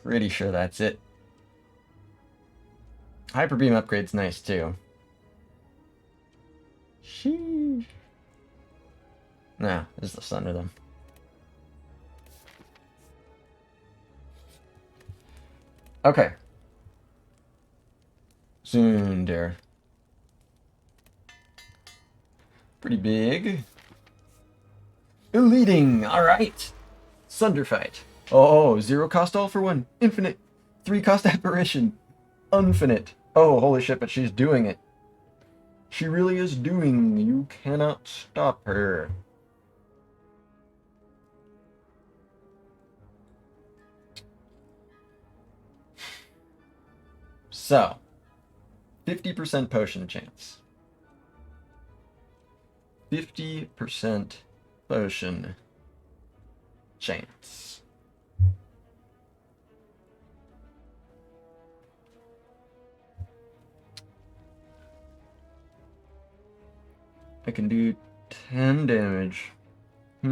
Pretty sure that's it. Hyper Beam upgrade's nice too. Sheesh. Nah, this is the Thunder then. Okay. Zunder. Pretty big. Leading, alright. Thunder fight. Oh, 0 cost all for 1. Infinite. 3 cost apparition. Infinite. Oh, holy shit, but she's doing it. She really is doing. You cannot stop her. So, 50% potion chance. 50% potion chance. I can do 10 damage. I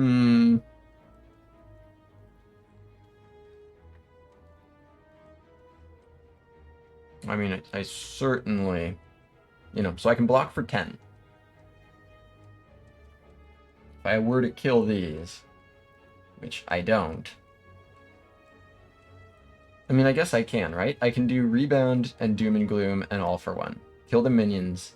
mean, I certainly, so I can block for 10. If I were to kill these, which I don't, I mean, I guess I can, right? I can do Rebound and Doom and Gloom and All for 1. Kill the minions,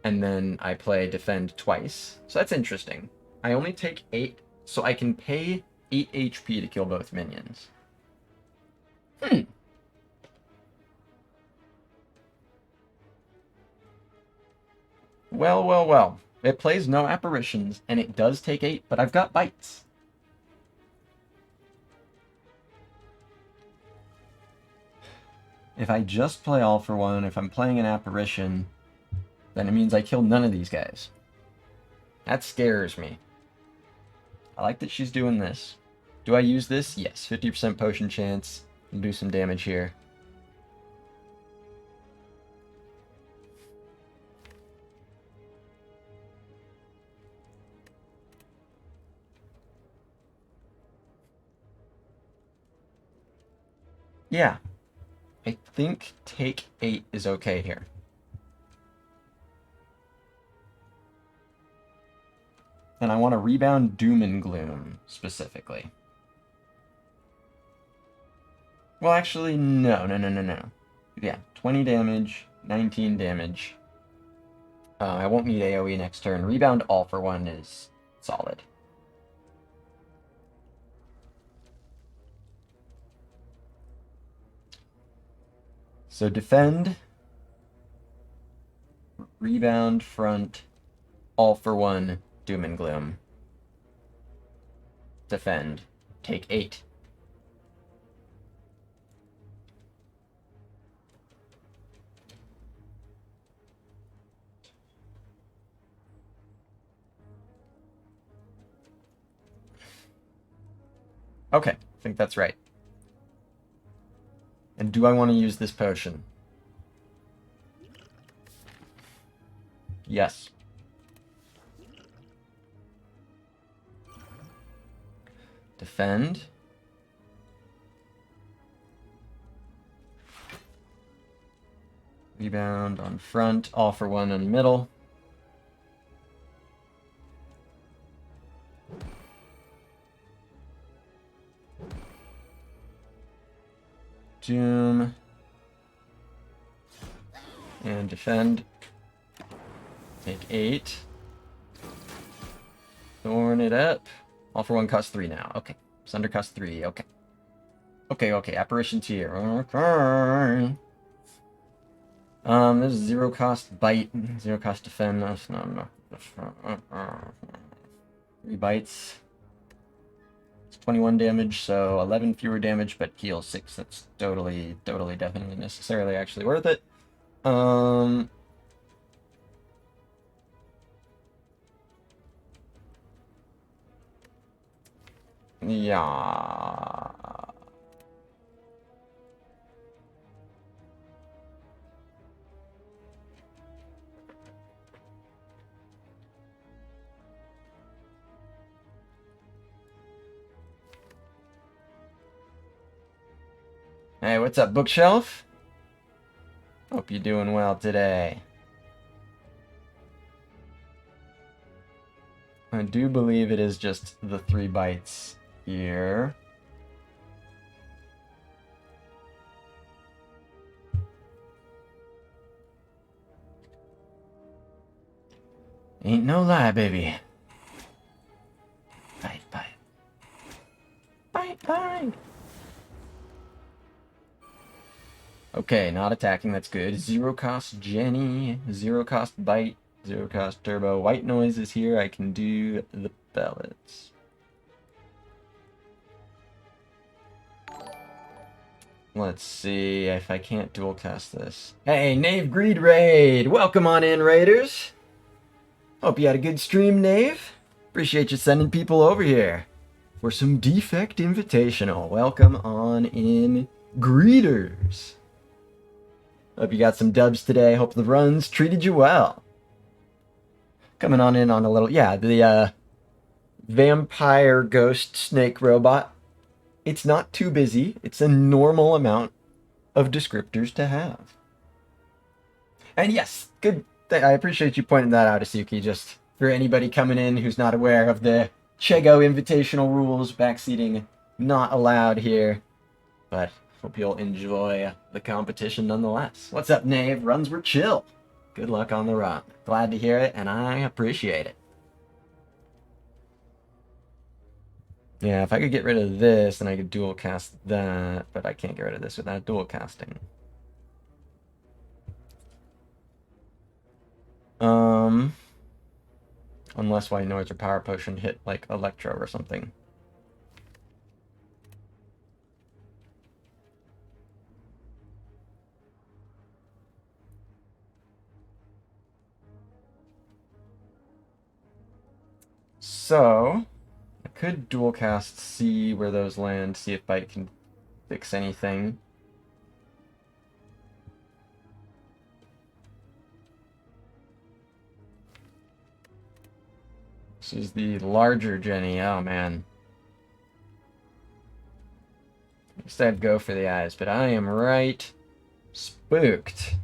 and then I play Defend twice. So that's interesting. I only take 8, so I can pay 8 HP to kill both minions. Well. It plays no apparitions, and it does take 8, but I've got bites. If I just play All for 1, if I'm playing an apparition, then it means I kill none of these guys. That scares me. I like that she's doing this. Do I use this? Yes, 50% potion chance. I'll do some damage here. Yeah, I think take 8 is okay here. And I want to rebound Doom and Gloom, specifically. Well, actually, no. Yeah, 20 damage, 19 damage. I won't need AoE next turn. Rebound all for one is solid. So defend, rebound, front, all for one, doom and gloom. Defend, take 8. Okay, I think that's right. And do I want to use this potion? Yes. Defend. Rebound on front, all for one in the middle. Doom. And defend. Take 8. Thorn it up. All for one costs 3 now. Okay. Sunder costs 3. Okay. Okay. Apparition tier. Okay. There's 0 cost bite. 0 cost defend. No. 3 bites. It's 21 damage, so 11 fewer damage, but heals 6. That's totally, definitely necessarily actually worth it. Yeah. Hey, what's up, bookshelf? Hope you're doing well today. I do believe it is just the 3 bites here. Ain't no lie, baby. Bite. Okay, not attacking, that's good. 0 cost Jenny, 0 cost bite, 0 cost turbo. White noise is here, I can do the pellets. Let's see if I can't dual cast this. Hey, Knave Greed Raid! Welcome on in, Raiders! Hope you had a good stream, Knave. Appreciate you sending people over here for some Defect Invitational. Welcome on in, Greeters. Hope you got some dubs today. Hope the runs treated you well. Coming on in on a little, yeah, the vampire ghost snake robot. It's not too busy. It's a normal amount of descriptors to have. And yes, good. I appreciate you pointing that out, Asuki. Just for anybody coming in who's not aware of the Chego Invitational rules, backseating not allowed here. But hope you'll enjoy the competition nonetheless. What's up, Knave? Runs were chill. Good luck on the run. Glad to hear it, and I appreciate it. Yeah, if I could get rid of this, then I could dual cast that, but I can't get rid of this without dual casting. Unless White Noise or Power Potion hit, like, Electro or something. So, I could dual cast, see where those land, see if Bite can fix anything. This is the larger Jenny. Oh, man. I guess I'd go for the eyes, but I am right spooked.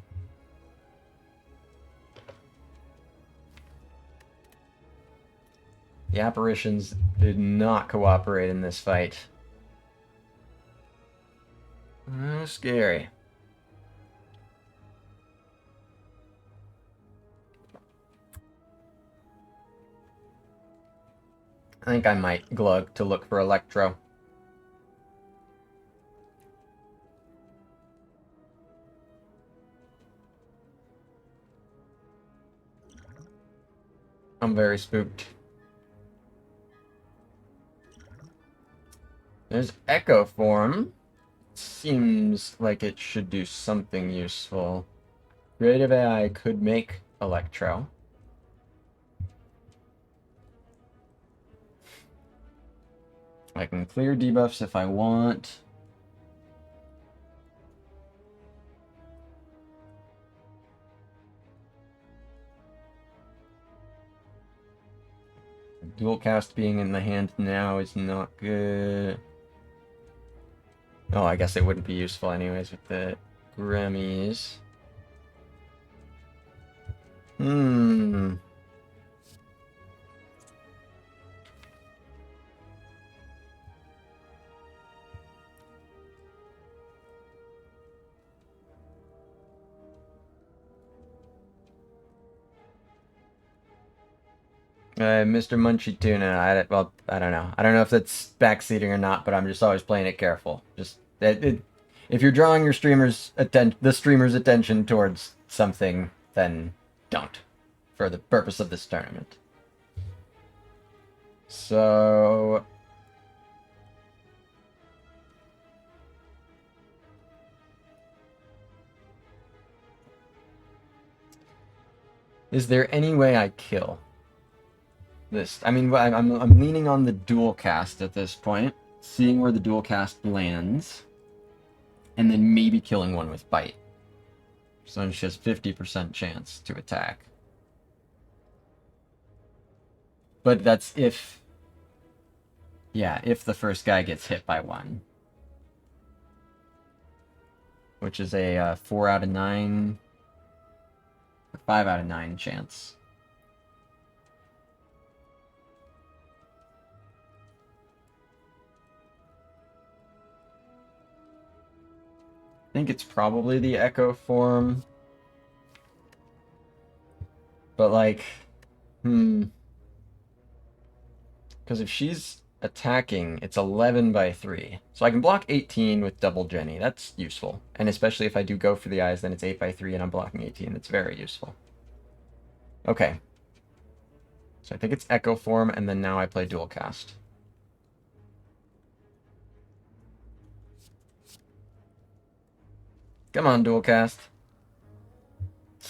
The apparitions did not cooperate in this fight. Scary. I think I might glug to look for Electro. I'm very spooked. There's Echo Form. Seems like it should do something useful. Creative AI could make Electro. I can clear debuffs if I want. Dual cast being in the hand now is not good. Oh, I guess it wouldn't be useful anyways with the Grammys. Mr. Munchy Tuna. I don't know. I don't know if that's backseating or not, but I'm just always playing it careful. If you're drawing your the streamer's attention towards something, then don't, for the purpose of this tournament. So, is there any way I kill this? I mean, I'm leaning on the dual cast at this point, seeing where the dual cast lands, and then maybe killing one with bite. So she has 50% chance to attack. But that's if... Yeah, if the first guy gets hit by one. Which is a 4 out of 9... 5 out of 9 chance. I think it's probably the Echo Form. But, like... Because if she's attacking, it's 11 by 3. So I can block 18 with double Jenny. That's useful. And especially if I do go for the eyes, then it's 8 by 3 and I'm blocking 18. That's very useful. Okay. So I think it's Echo Form, and then now I play Dual Cast. Come on, Dual Cast.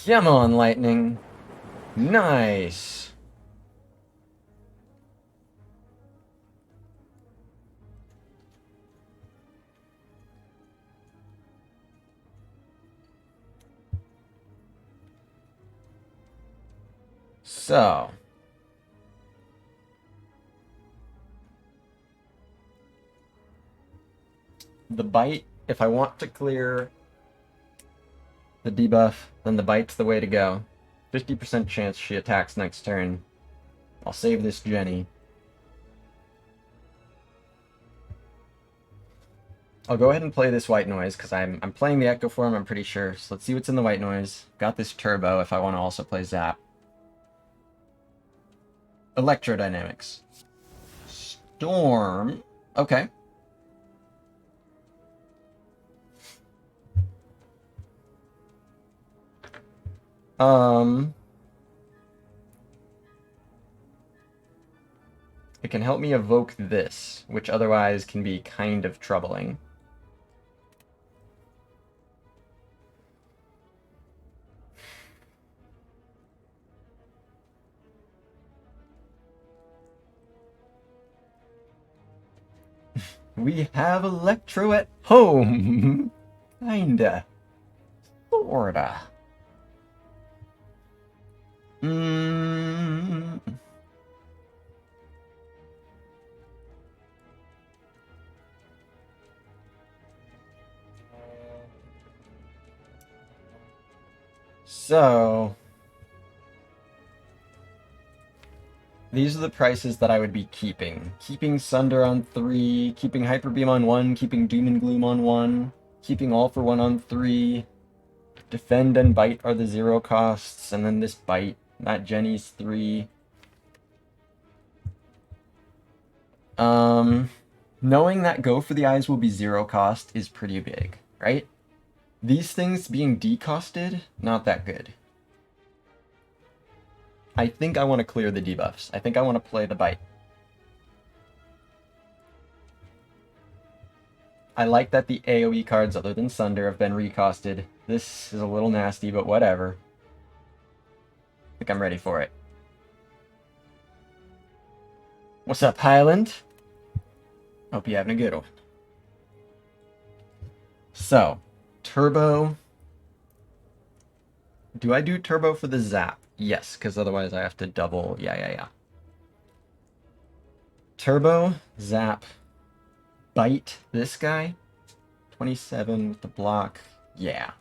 Come on, Lightning. Nice. So. The bite, if I want to clear the debuff, then the bite's the way to go. 50% chance she attacks next turn. I'll save this Jenny. I'll go ahead and play this white noise, because I'm playing the Echo Form, I'm pretty sure. So let's see what's in the white noise. Got this Turbo if I want to also play Zap. Electrodynamics. Storm. Okay. It can help me evoke this, which otherwise can be kind of troubling. We have Electro at home. Kinda. Sorta. So, these are the prices that I would be keeping. Keeping Sunder on 3, keeping Hyper Beam on 1, keeping Doom and Gloom on 1. keeping all for one on 3. Defend and bite are the 0 costs, and then this bite, that Jenny's 3. Knowing that go for the eyes will be 0 cost is pretty big, right? These things being decosted, not that good. I think I want to clear the debuffs. I think I want to play the bite. I like that the AoE cards other than Sunder have been recosted. This is a little nasty, but whatever. I think I'm ready for it. What's up, Highland? Hope you're having a good one. So, turbo. Do I do turbo for the zap? Yes, because otherwise I have to double. Yeah. Turbo, zap, bite this guy. 27 with the block. Yeah.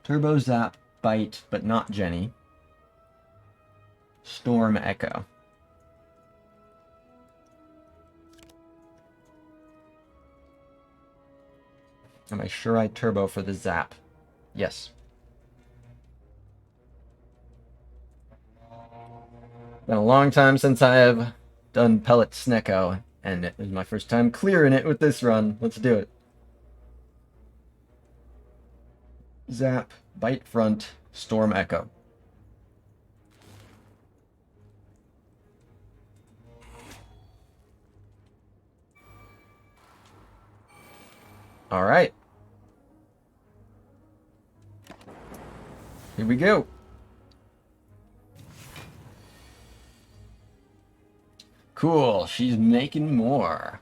Turbo, zap, bite, but not Jenny. Storm, echo. Am I sure I turbo for the zap? Yes. Been a long time since I have done Pellet Snecko, and it was my first time clearing it with this run. Let's do it. Zap, bite front, storm echo. All right. Here we go. Cool, she's making more.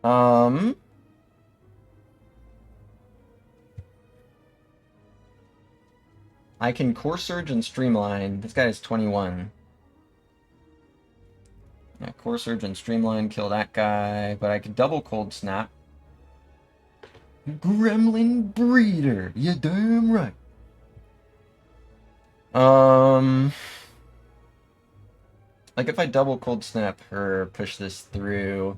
I can Core Surge and Streamline. This guy is 21. Yeah, Core Surge and Streamline, kill that guy, but I could double Cold Snap. Gremlin Breeder, you damn right. Like if I double Cold Snap her, push this through.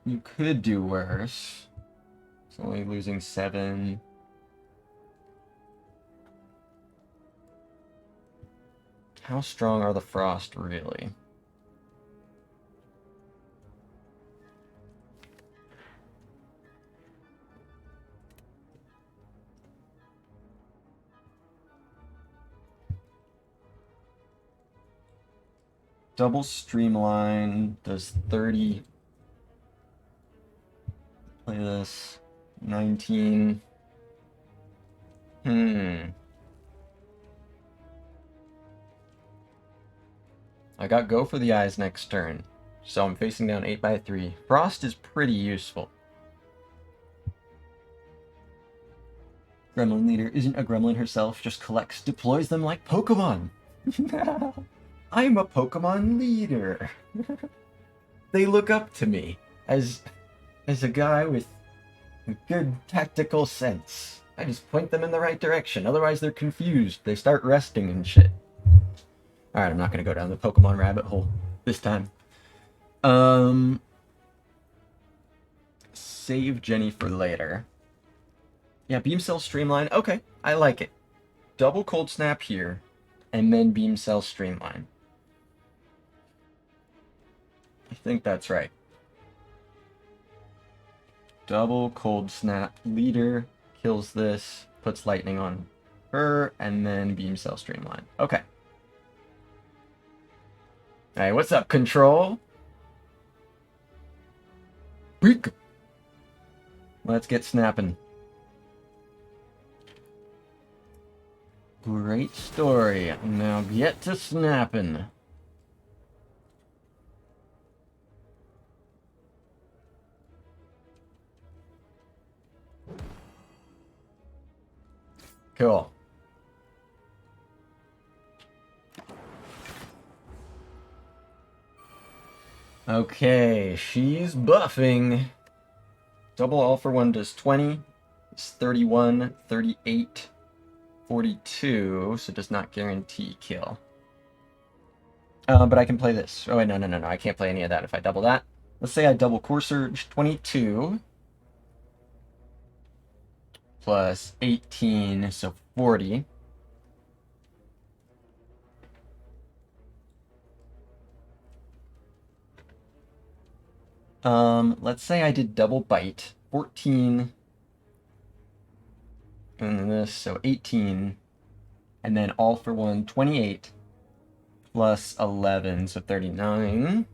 You could do worse. It's only losing 7. How strong are the Frost really? Double Streamline does 30. Play this. 19. I got go for the eyes next turn, so I'm facing down 8/3. Frost is pretty useful. Gremlin Leader isn't a gremlin herself, just collects, deploys them like Pokemon. I'm a Pokemon leader. They look up to me as a guy with good tactical sense. I just point them in the right direction, otherwise they're confused. They start resting and shit. Alright, I'm not gonna go down the Pokemon rabbit hole this time. Save Jenny for later. Yeah, Beam Cell Streamline. Okay, I like it. Double Cold Snap here, and then Beam Cell Streamline. I think that's right. Double Cold Snap. Leader kills this, puts lightning on her, and then Beam Cell Streamline. Okay. Hey, what's up, Control? Beak. Let's get snapping. Great story. Now get to snapping. Cool. Okay, she's buffing. Double all for one does 20. It's 31, 38, 42, so does not guarantee kill. But I can play this. Oh, wait, no, no, no, no. I can't play any of that if I double that. Let's say I double Core Surge 22 plus 18, so 40. Let's say I did double Bite 14, and then this, so 18, and then all for one 28 plus 11, so 39.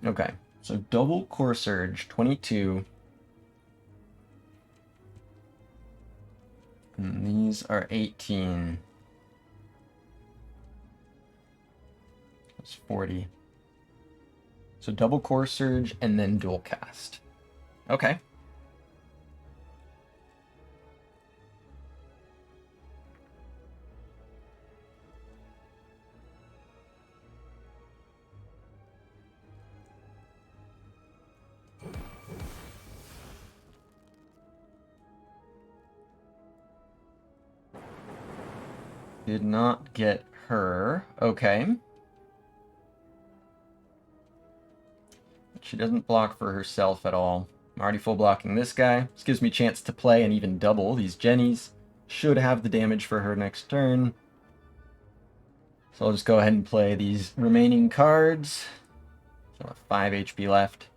Okay, so double Core Surge 22. And these are 18. That's 40. So double Core Surge and then dual cast. Okay. Did not get her. Okay. She doesn't block for herself at all. I'm already full blocking this guy. This gives me a chance to play and even double these Jennies. Should have the damage for her next turn. So I'll just go ahead and play these remaining cards. So I have 5 HP left.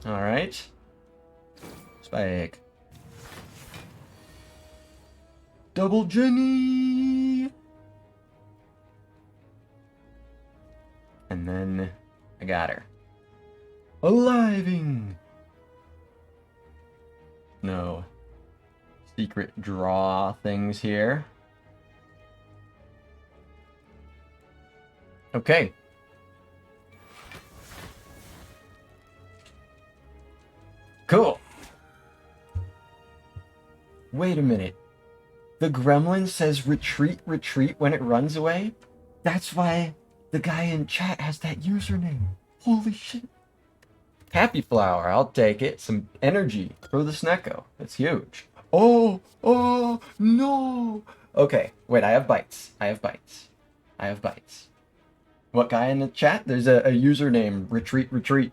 Alright. Spike. Double Jenny! And then I got her. Aliving! No secret draw things here. Okay. Cool. Wait a minute. The gremlin says retreat, retreat when it runs away? That's why the guy in chat has that username. Holy shit. Happy Flower, I'll take it. Some energy for the Snecko. That's huge. Oh, oh, no. Okay, wait, I have bites. I have bites. I have bites. What guy in the chat? There's a username, retreat, retreat.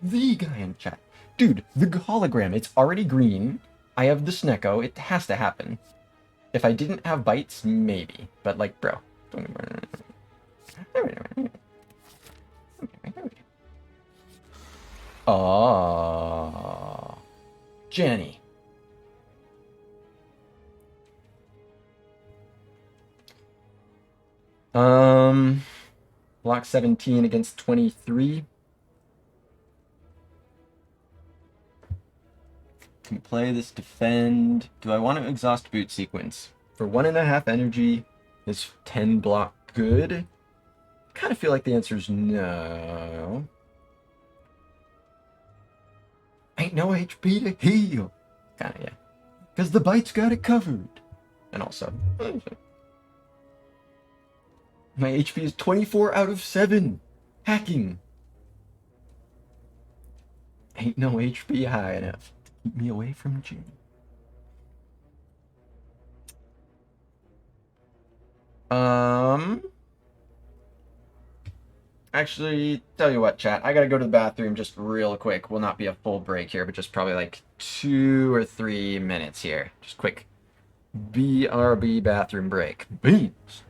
The guy in chat. Dude, the hologram, it's already green. I have the Snecko. It has to happen. If I didn't have bites, maybe. But, like, bro. Oh, Jenny. Block 17 against 23. Can play this defend. Do I want to exhaust boot sequence? For 1.5 energy, is 10 block good? I kind of feel like the answer is no. Ain't no HP to heal. Kind of, yeah. Because the bite's got it covered. And also, my HP is 24 out of 7. Hacking. Ain't no HP high enough to keep me away from June. Actually, tell you what, chat. I gotta go to the bathroom just real quick. Will not be a full break here, but just probably like 2 or 3 minutes here. Just quick BRB bathroom break. Beans.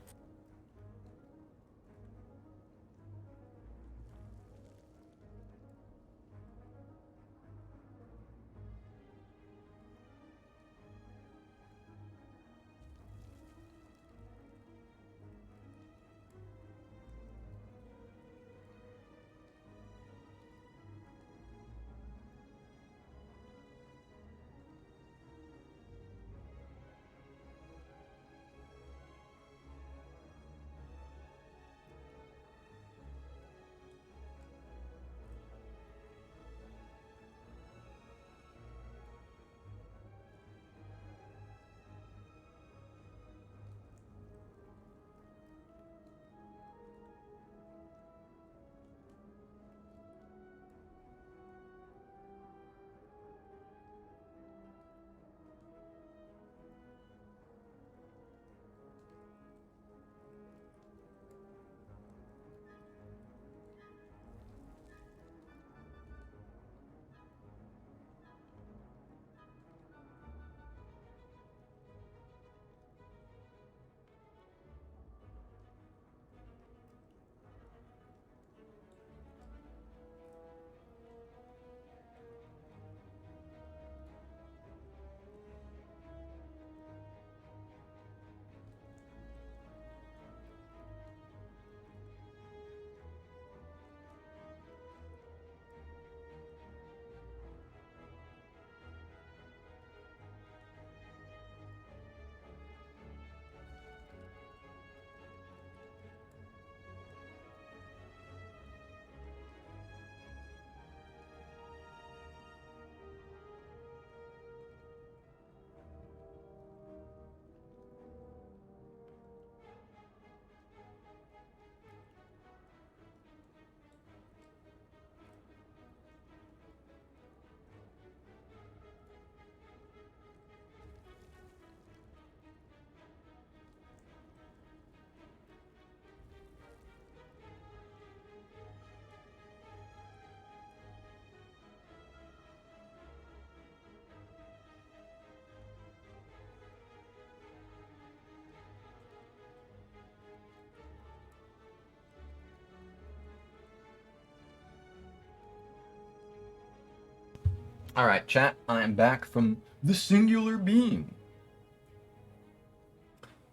Alright, chat, I am back from the singular beam.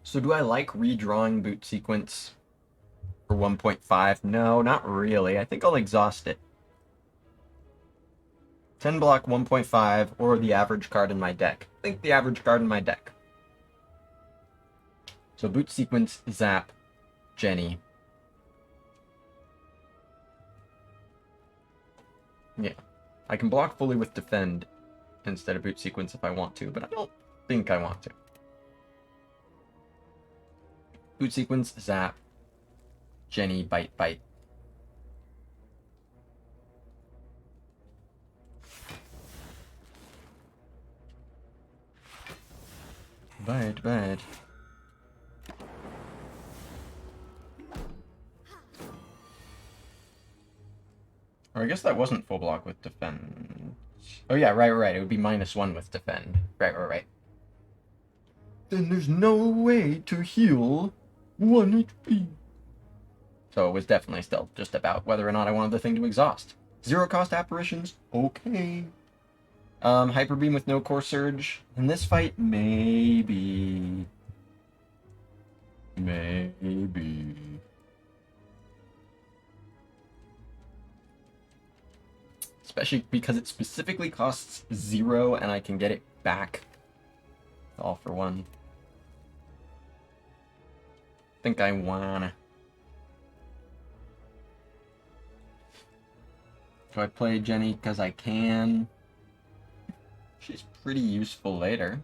So do I like redrawing boot sequence for 1.5? No, not really. I think I'll exhaust it. 10 block 1.5 or the average card in my deck. I think the average card in my deck. So boot sequence, zap, Jenny. Yeah. I can block fully with defend instead of boot sequence if I want to, but I don't think I want to. Boot sequence, zap, Jenny, bite, bite. Bite, bite. Or I guess that wasn't full block with defend. Oh yeah, right. It would be -1 with defend. Right. Then there's no way to heal 1 HP. So it was definitely still just about whether or not I wanted the thing to exhaust. 0 cost apparitions, okay. Hyper beam with no core surge. In this fight, maybe. Especially because it specifically costs 0 and I can get it back. All for 1. Think I wanna. Do I play Jenny because I can? She's pretty useful later.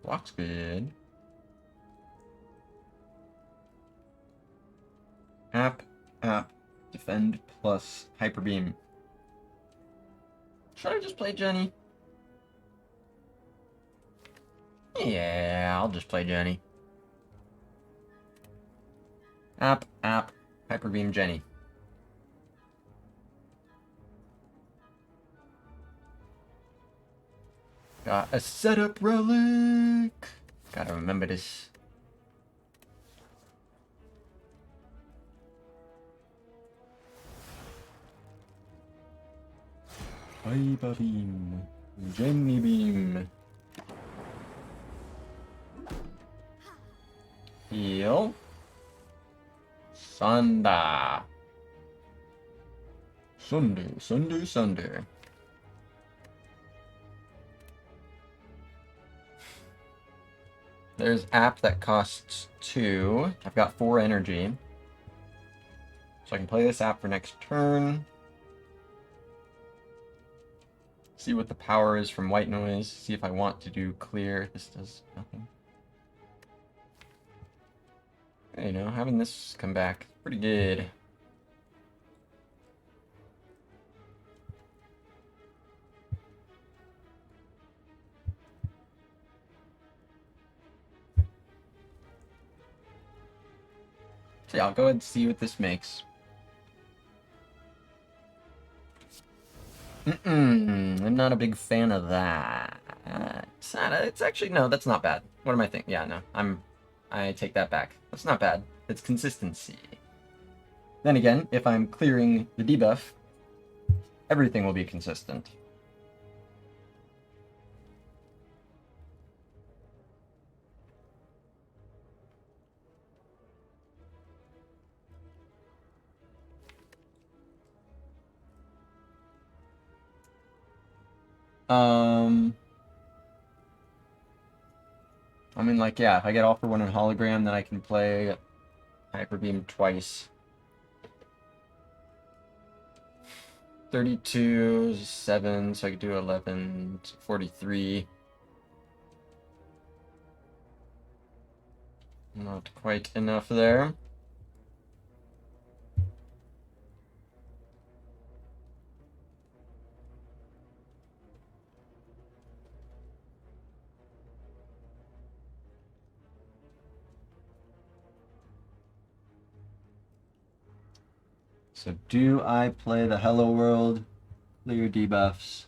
Block's good. App, defend plus hyper beam. Should I just play Jenny? Yeah, I'll just play Jenny. App, hyper beam Jenny. Got a setup relic. Gotta remember this. Hyper beam. Jenny beam. Heal. Sunder. Sunder. There's app that costs 2. I've got 4 energy. So I can play this app for next turn. See what the power is from white noise. See if I want to do clear. This does nothing. You know, having this come back, pretty good. So yeah, I'll go ahead and see what this makes. I'm not a big fan of that. It's actually, no, that's not bad. What am I thinking? Yeah, no, I take that back. That's not bad. It's consistency. Then again, if I'm clearing the debuff, everything will be consistent. I mean, like, yeah, if I get all for 1 in hologram, then I can play hyper beam twice. 32, 7, so I could do 11, 43. Not quite enough there. So do I play the Hello World, clear debuffs?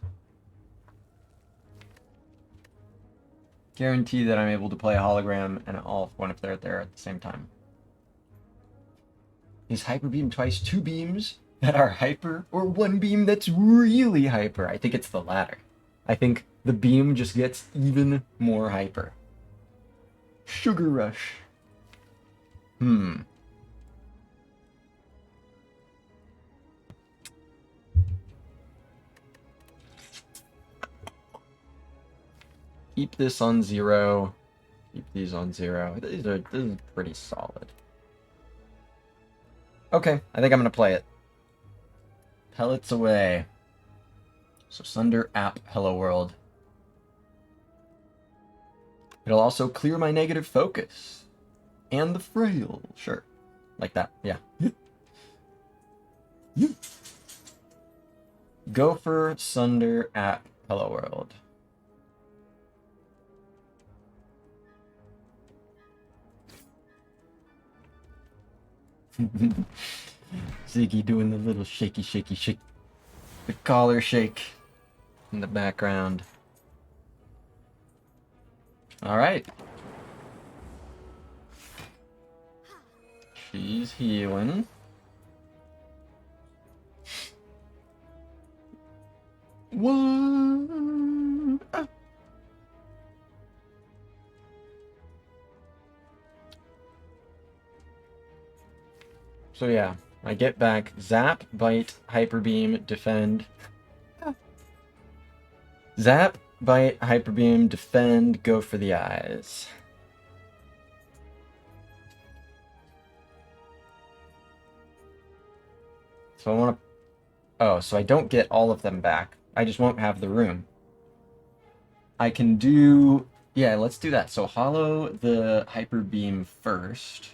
Guarantee that I'm able to play a hologram and all one if they're there at the same time. Is hyper beam twice 2 beams? that are hyper, or one beam that's really hyper? I think it's the latter. I think the beam just gets even more hyper. Sugar Rush. Keep this on 0. Keep these on 0. This is pretty solid. Okay, I think I'm gonna play it. Pellets away. So Sunder App Hello World. It'll also clear my negative focus. And the frail. Sure. Like that. Yeah. Gopher Sunder App Hello World. Ziggy doing the little shaky, shaky, shake. The collar shake in the background. Alright. She's healing. One. Ah. So yeah, I get back Zap, Bite, Hyper Beam, Defend. Zap, Bite, Hyper Beam, Defend, go for the eyes. So I want to... Oh, so I don't get all of them back. I just won't have the room. I can do... Yeah, let's do that. So hollow the Hyper Beam first.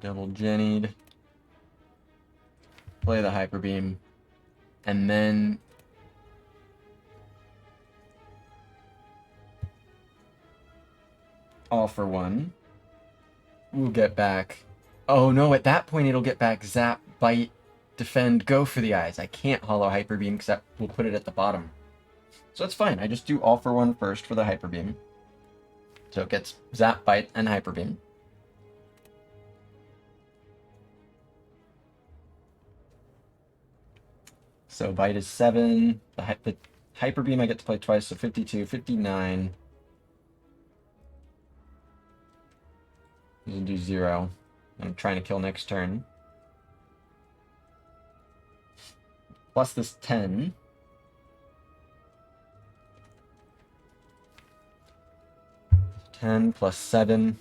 Double Jennied. Play the Hyper Beam. And then... All for one. We'll get back... Oh no, at that point it'll get back Zap, Bite, Defend, go for the eyes. I can't hollow Hyper Beam because that will put it at the bottom. So it's fine. I just do all for one first for the Hyper Beam. So it gets Zap, Bite, and Hyper Beam. So Bite is 7. The Hyper Beam I get to play twice, so 52, 59. Doesn't do 0. I'm trying to kill next turn. Plus this 10. Plus 7.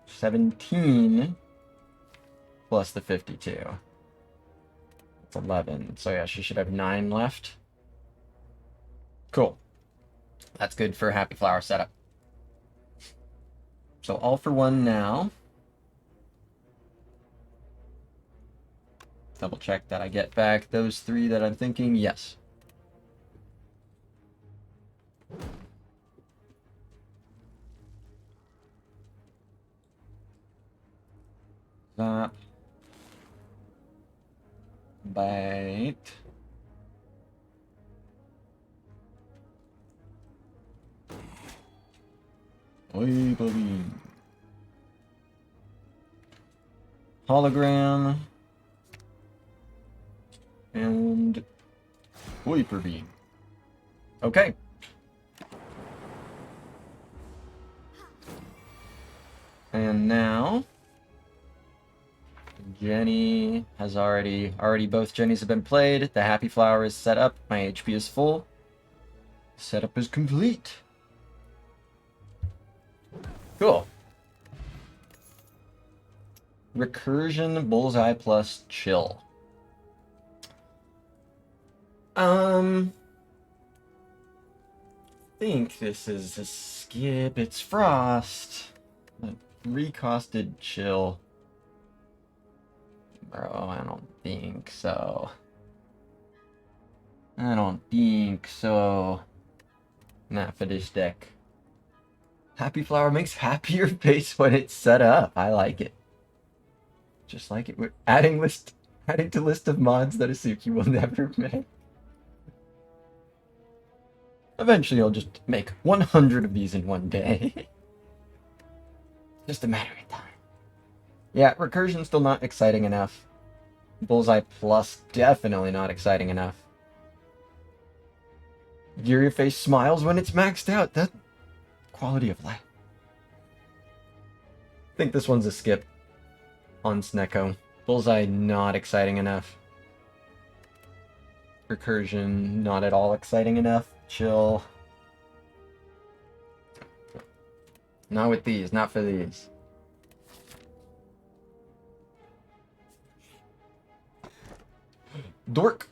17. Plus the 52. It's 11. So yeah, she should have 9 left. Cool. That's good for Happy Flower setup. So all for one now. Double check that I get back those 3 that I'm thinking. Yes. Zap. Bite. Oi, buddy. Hologram. And Hyper Beam. Okay. And now Jenny has already both Jennies have been played. The Happy Flower is set up. My HP is full. Setup is complete. Cool. Recursion, Bullseye plus Chill. I think this is a skip. It's Frost. Recosted Chill. Bro, I don't think so. I don't think so. Not for this deck. Happy Flower makes happier face when it's set up. I like it. Just like it. We're adding to list of mods that Asuki will never make. Eventually I'll just make 100 of these in one day. Just a matter of time. Yeah, recursion's still not exciting enough. Bullseye Plus, definitely not exciting enough. Your face smiles when it's maxed out. That quality of life. I think this one's a skip on Snecko. Bullseye, not exciting enough. Recursion, not at all exciting enough. Chill. Not with these, not for these. Dork.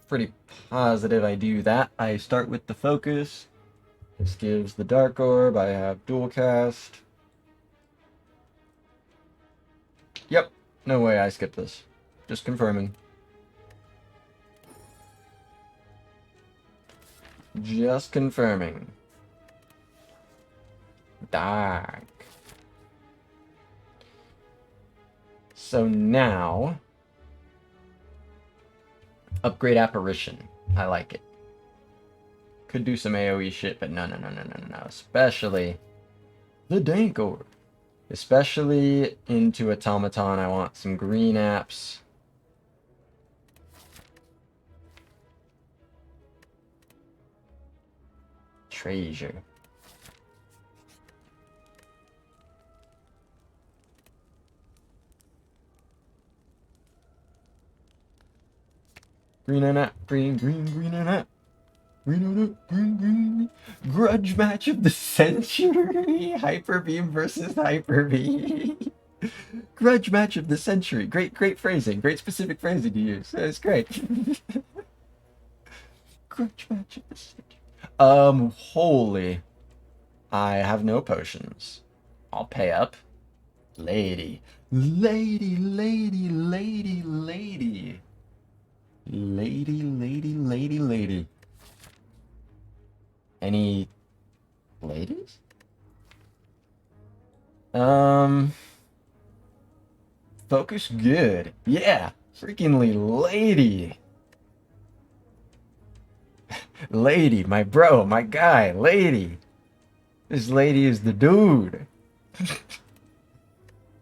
Pretty positive I do that. I start with the focus. This gives the Dark Orb. I have dual cast. Yep. No way I skipped this. Just confirming. Just confirming. Dark. So now... upgrade Apparition. I like it. Could do some AoE shit, but no. Especially the Dank Orb. Especially into Automaton, I want some green apps. Treasure. Green and app, green and app. Green. Grudge match of the century. Hyper Beam versus Hyper Beam. Grudge match of the century. Great phrasing. Great specific phrasing to use. That's great. Grudge match of the century. Holy. I have no potions. I'll pay up. Lady. Any ladies? Focus good. Yeah, freakingly lady. Lady, my bro, my guy, lady. This lady is the dude.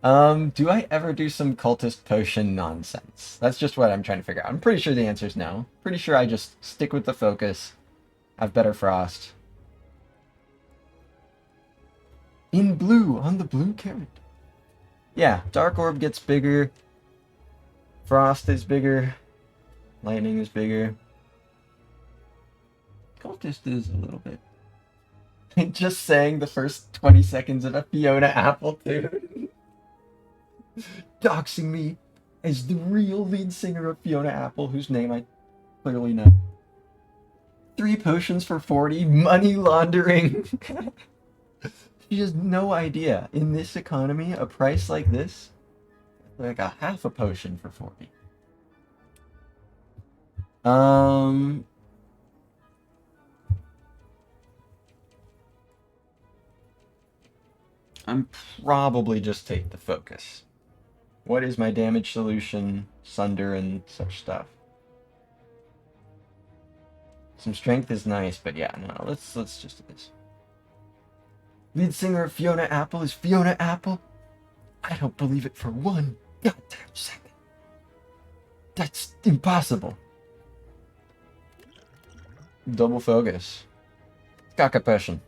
Do I ever do some cultist potion nonsense? That's just what I'm trying to figure out. I'm pretty sure the answer is no. Pretty sure I just stick with the focus. Have better frost. In blue, on the blue carrot. Yeah, Dark Orb gets bigger. Frost is bigger. Lightning is bigger. Cultist is a little bit. Just saying the first 20 seconds of a Fiona Apple, dude. Doxing me as the real lead singer of Fiona Apple, whose name I clearly know. 3 potions for 40, money laundering. She has no idea. In this economy, a price like this, like a half a potion for 40. I'm probably just take the focus. What is my damage solution? Sunder and such stuff. Some strength is nice, but yeah, no, let's just do this. Lead singer of Fiona Apple is Fiona Apple? I don't believe it for one goddamn second. That's impossible. Double focus. Caca potion.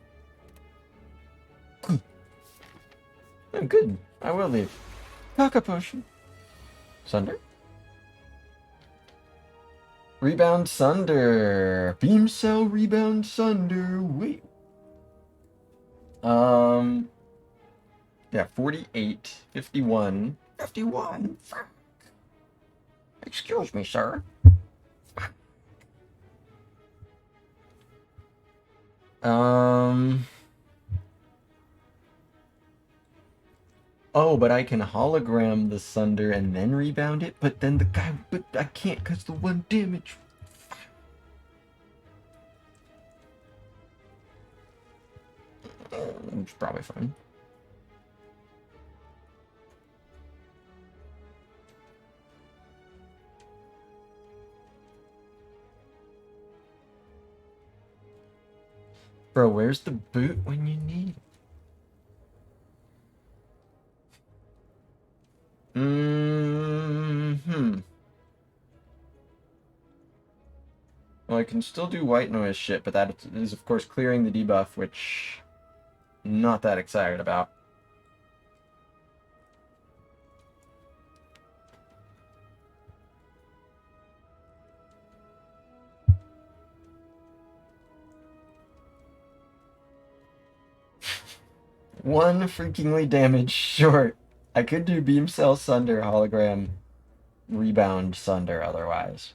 Oh, good. I will leave. Caca potion. Sunder? Rebound Sunder. Beam cell rebound Sunder. Wait. Yeah, 48, 51. 51? Fuck. Excuse me, sir. Oh, but I can hologram the Sunder and then rebound it? But then the guy... But I can't because the 1 damage... It's probably fine. Bro, where's the boot when you need it? Well, I can still do white noise shit, but that is, of course, clearing the debuff, which I'm not that excited about. One freakingly damage short. I could do Beam Cell Sunder, Hologram, Rebound Sunder otherwise.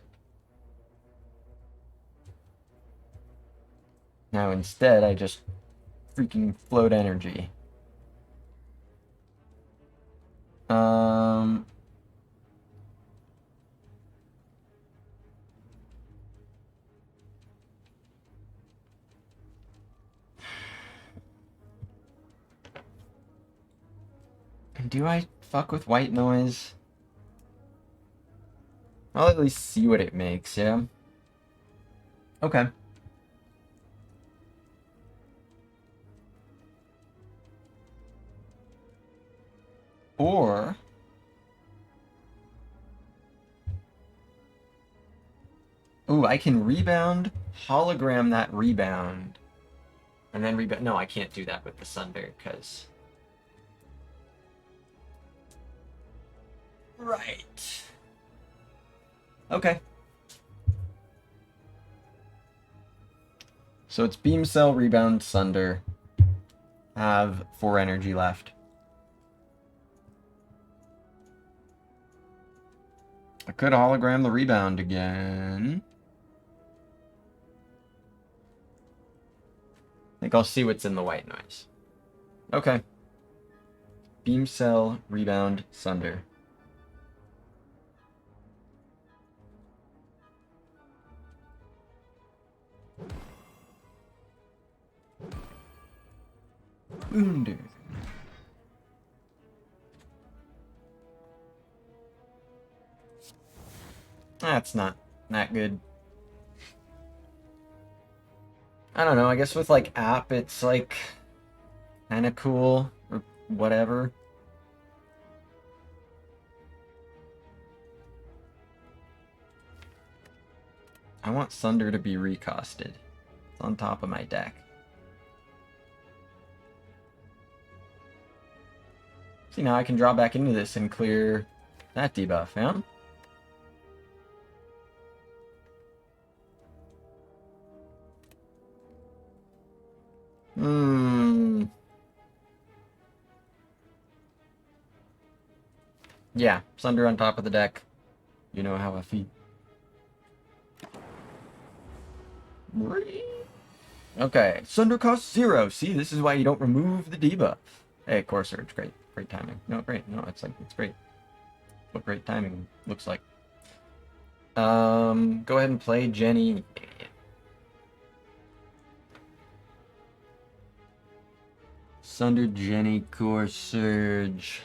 Now instead, I just freaking float energy. Do I fuck with white noise? I'll at least see what it makes, yeah? Okay. Or... ooh, I can rebound, hologram that rebound, and then rebound... no, I can't do that with the Sunder, because... right. Okay. So it's Beam Cell, Rebound, Sunder. Have 4 energy left. I could hologram the rebound again. I think I'll see what's in the white noise. Okay. Beam Cell, Rebound, Sunder. Undo. That's not that good. I don't know, I guess with like app it's like kinda cool or whatever. I want Sunder to be recosted. It's on top of my deck. See, now I can draw back into this and clear that debuff, yeah? Yeah, Sunder on top of the deck. You know how I feel. Okay, Sunder costs 0. See, this is why you don't remove the debuff. Hey, Core Surge, great. Great timing. No, great. No, it's great. What great timing looks like. Go ahead and play Jenny. Sunder, Jenny, Core Surge.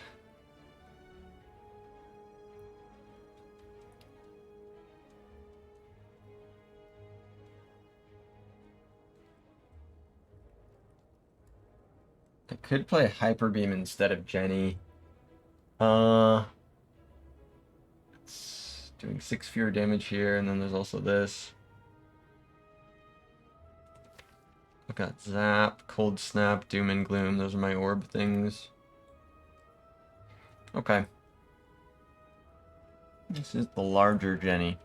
I could play Hyper Beam instead of Jenny. It's doing 6 fewer damage here, and then there's also this. I've got Zap, Cold Snap, Doom and Gloom. Those are my orb things. Okay. This is the larger Jenny.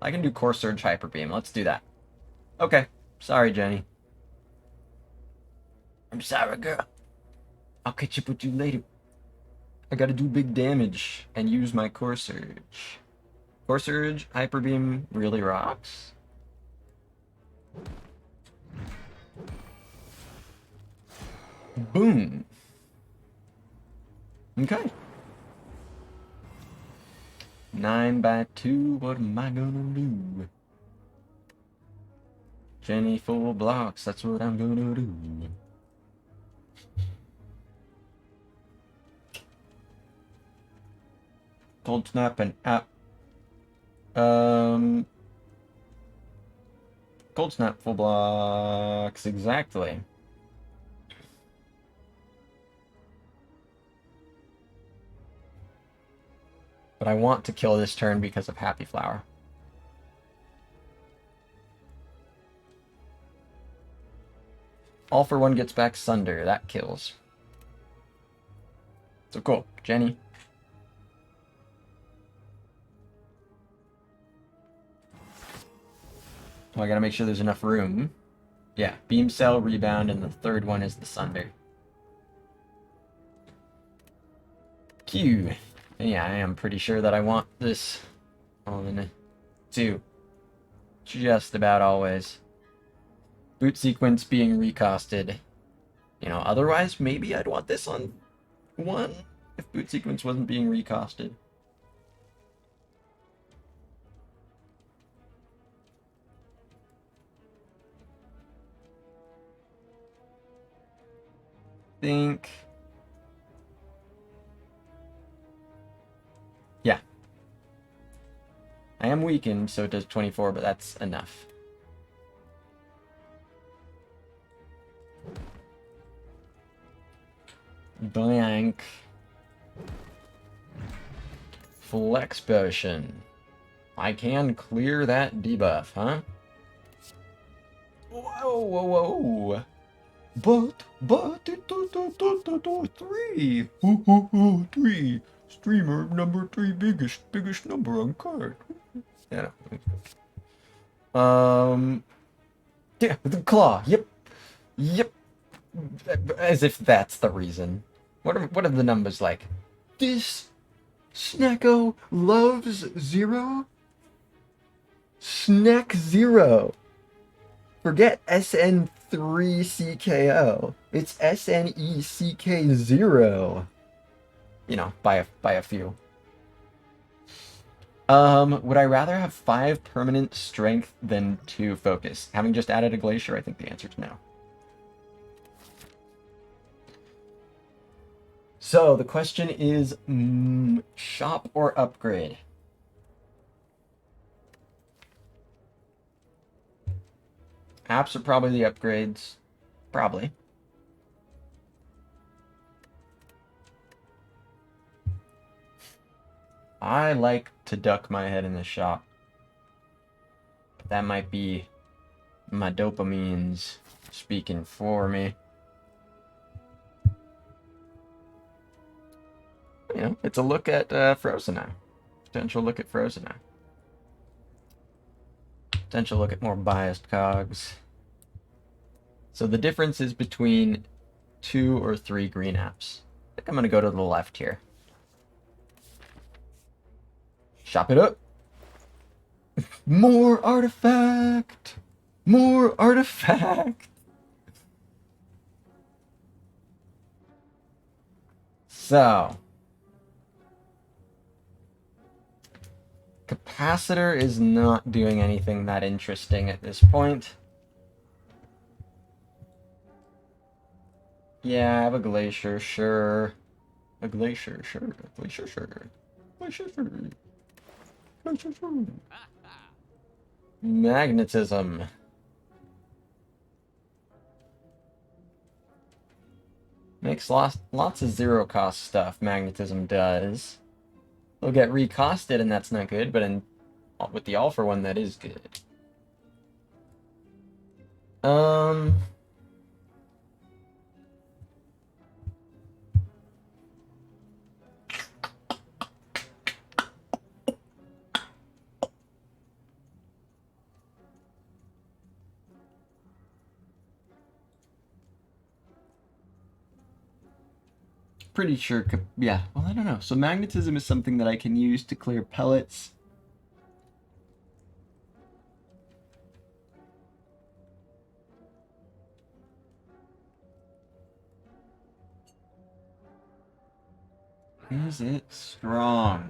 I can do Core Surge Hyper Beam. Let's do that. Okay. Sorry, Jenny. I'm sorry, girl. I'll catch up with you later. I gotta do big damage and use my Core Surge. Core Surge, Hyper Beam really rocks. Boom. Okay. 9/2, what am I gonna do? Jenny full blocks, that's what I'm gonna do. Cold Snap and app. Cold Snap full blocks, exactly. But But I want to kill this turn because of Happy Flower. All for One gets back Sunder. That kills. So cool. Jenny. Oh, I gotta make sure there's enough room. Yeah, Beam Cell, Rebound, and the third one is the Sunder. Q. Yeah, I am pretty sure that I want this on 2. Just about always. Boot sequence being recosted. You know, otherwise, maybe I'd want this on 1 if boot sequence wasn't being recosted. Think. Yeah. I am weakened, so it does 24, but that's enough. Blank. Flex Potion. I can clear that debuff, huh? Whoa, whoa, whoa. But, 3. 3. Streamer number 3, biggest number on card. Yeah. Yeah, the claw. Yep. As if that's the reason. What are the numbers like? This Snacko loves 0. Snack 0. Forget SN3CKO. It's SNECK0. You know, by a few. Would I rather have 5 permanent strength than 2 focus? Having just added a glacier, I think the answer is no. So the question is, shop or upgrade? Apps are probably the upgrades. Probably. I like to duck my head in the shop. That might be my dopamines speaking for me. You know, it's a look at Frozen. Potential look at Frozen. Potential look at more biased cogs. So the difference is between 2 or 3 green apps. I think I'm going to go to the left here. Shop it up. More artifact. More artifact. So. Capacitor is not doing anything that interesting at this point. Yeah, I have a glacier, sure. A glacier, sure. Glacier, sure. Glacier, sure. Glacier, sure. Magnetism. Makes lots of zero-cost stuff, magnetism does. They'll get recosted, and that's not good, but with the all for one, that is good. Pretty sure, yeah, well, I don't know. So magnetism is something that I can use to clear pellets. Is it strong?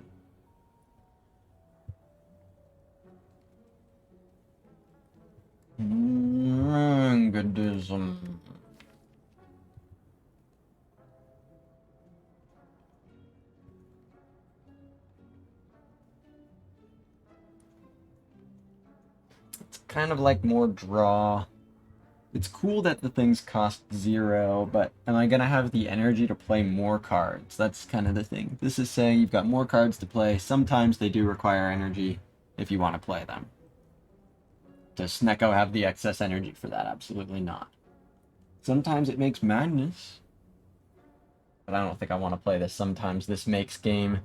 Magnetism. It's kind of like more draw It's cool that the things cost 0, but am I gonna have the energy to play more cards? That's kind of the thing. This is saying you've got more cards to play. Sometimes they do require energy if you want to play them. Does Snecko have the excess energy for that? Absolutely not. Sometimes it makes madness. But I don't think I want to play this sometimes this makes game.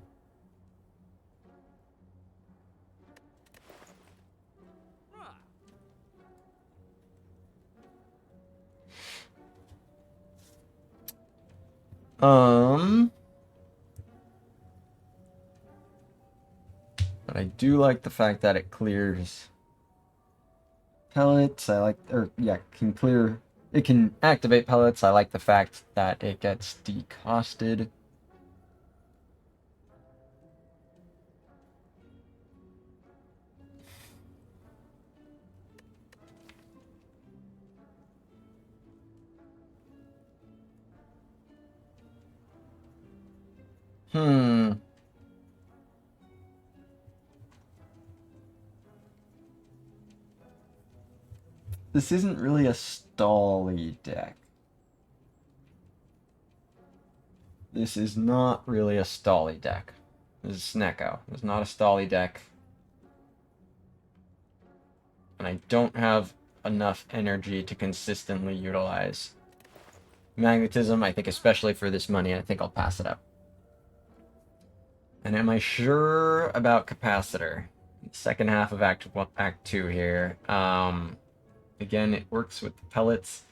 But I do like the fact that it clears pellets. I like, or yeah, can clear. It can activate pellets. I like the fact that it gets decosted. Hmm. This isn't really a stally deck. This is not really a stally deck. This is Snecko. It's not a stally deck. And I don't have enough energy to consistently utilize magnetism. I think especially for this money, I think I'll pass it up. And am I sure about capacitor? Second half of Act 2 here. Again, it works with the pellets.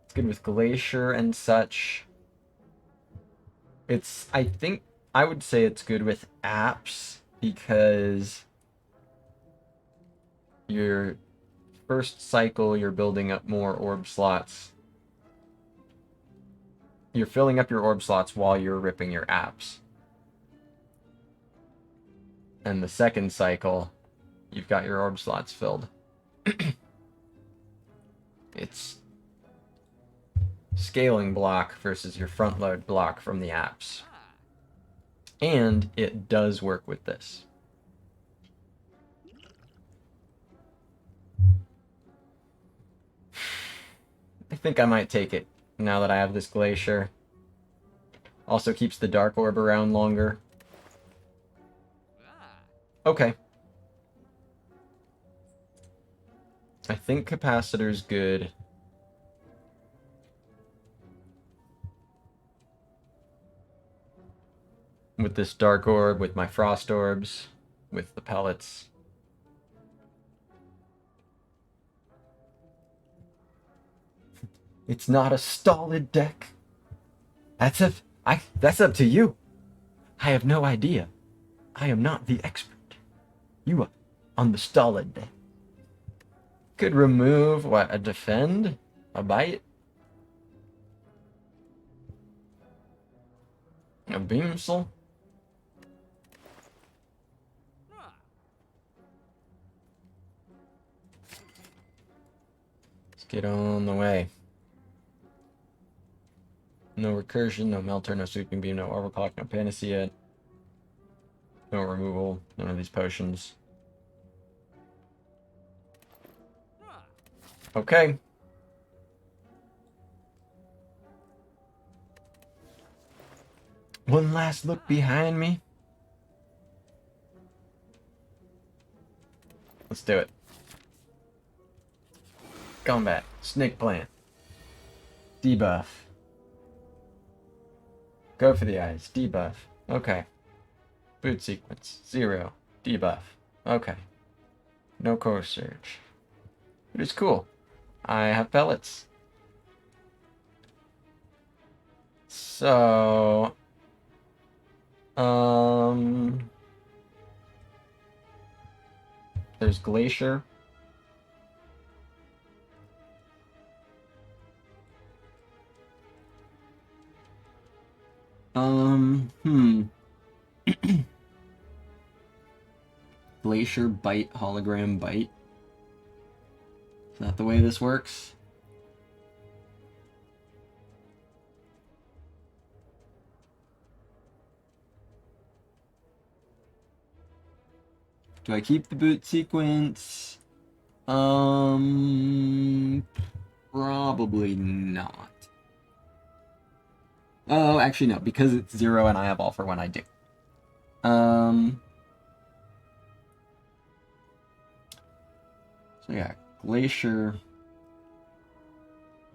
It's good with Glacier and such. I think, I would say it's good with apps because your first cycle, you're building up more orb slots. You're filling up your orb slots while you're ripping your apps. And the second cycle, you've got your orb slots filled. It's scaling block versus your front load block from the apps. And it does work with this. I think I might take it now that I have this Glacier. Also keeps the Dark Orb around longer. Okay. I think Capacitor's good. With this Dark Orb, with my Frost Orbs, with the pellets. It's not a stolid deck. That's up to you. I have no idea. I am not the expert. You are on the stolid deck. Could remove, what, a defend? A bite? A beamsel? Let's get on the way. No recursion, no melter, no sweeping beam, no overclock, no panacea. No removal, none of these potions. Okay. One last look behind me. Let's do it. Combat. Snake plant. Debuff. Go for the eyes. Debuff. Okay. Boot sequence. 0. Debuff. Okay. No core surge. It is cool. I have pellets. So... There's Glacier. Glacier Bite, Hologram Bite. Is that the way this works? Do I keep the boot sequence? Probably not. Oh, actually no, because it's 0 and I have all for when I do. So yeah, Glacier,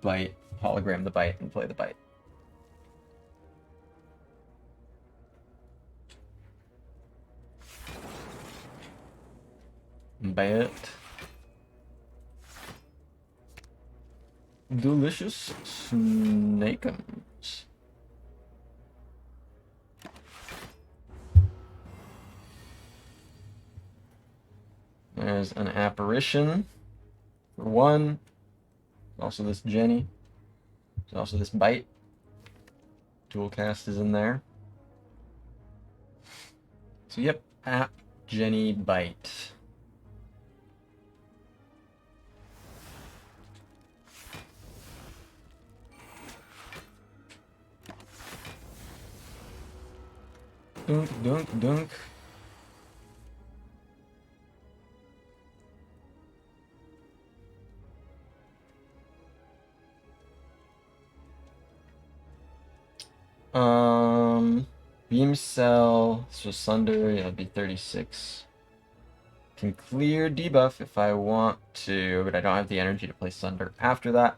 Bite, hologram the Bite, and play the Bite. Bite. Delicious Snakeums. There's an Apparition for 1. Also this Jenny. There's also this Bite. Dual cast is in there. So yep, App, Jenny, Bite. Dunk, dunk, dunk. Beam Cell, so Sunder, yeah, it'd be 36. Can clear debuff if I want to, but I don't have the energy to play Sunder after that.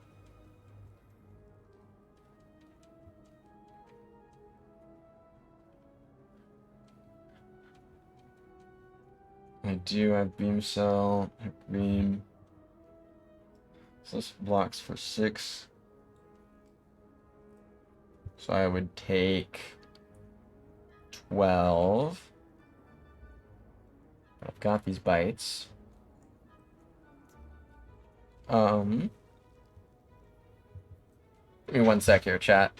I do have Beam Cell, Beam. So this blocks for 6. So I would take 12. I've got these bites. Give me 1 sec here, chat.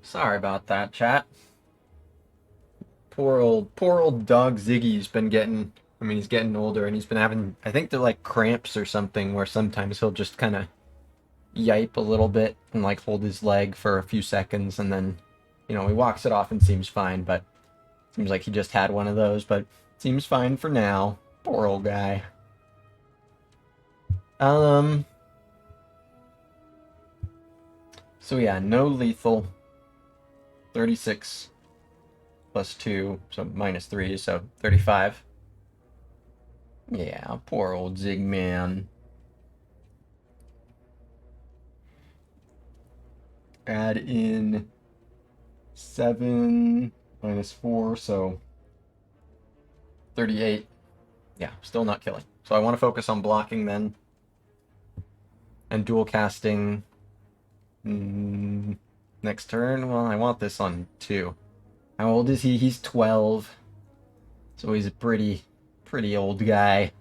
Sorry about that, chat. Poor old dog Ziggy's been getting, I mean, he's getting older and he's been having, I think they're like cramps or something, where sometimes he'll just kind of yipe a little bit and like hold his leg for a few seconds and then, he walks it off and seems fine, but seems like he just had one of those, but seems fine for now. Poor old guy. So yeah, no lethal. 36 plus 2, so minus 3, so 35. Yeah, poor old Zigman. Add in 7 minus 4, so 38. Yeah, still not killing. So I want to focus on blocking then. And dual casting next turn. Well, I want this on 2. How old is he? He's 12. So he's a pretty old guy.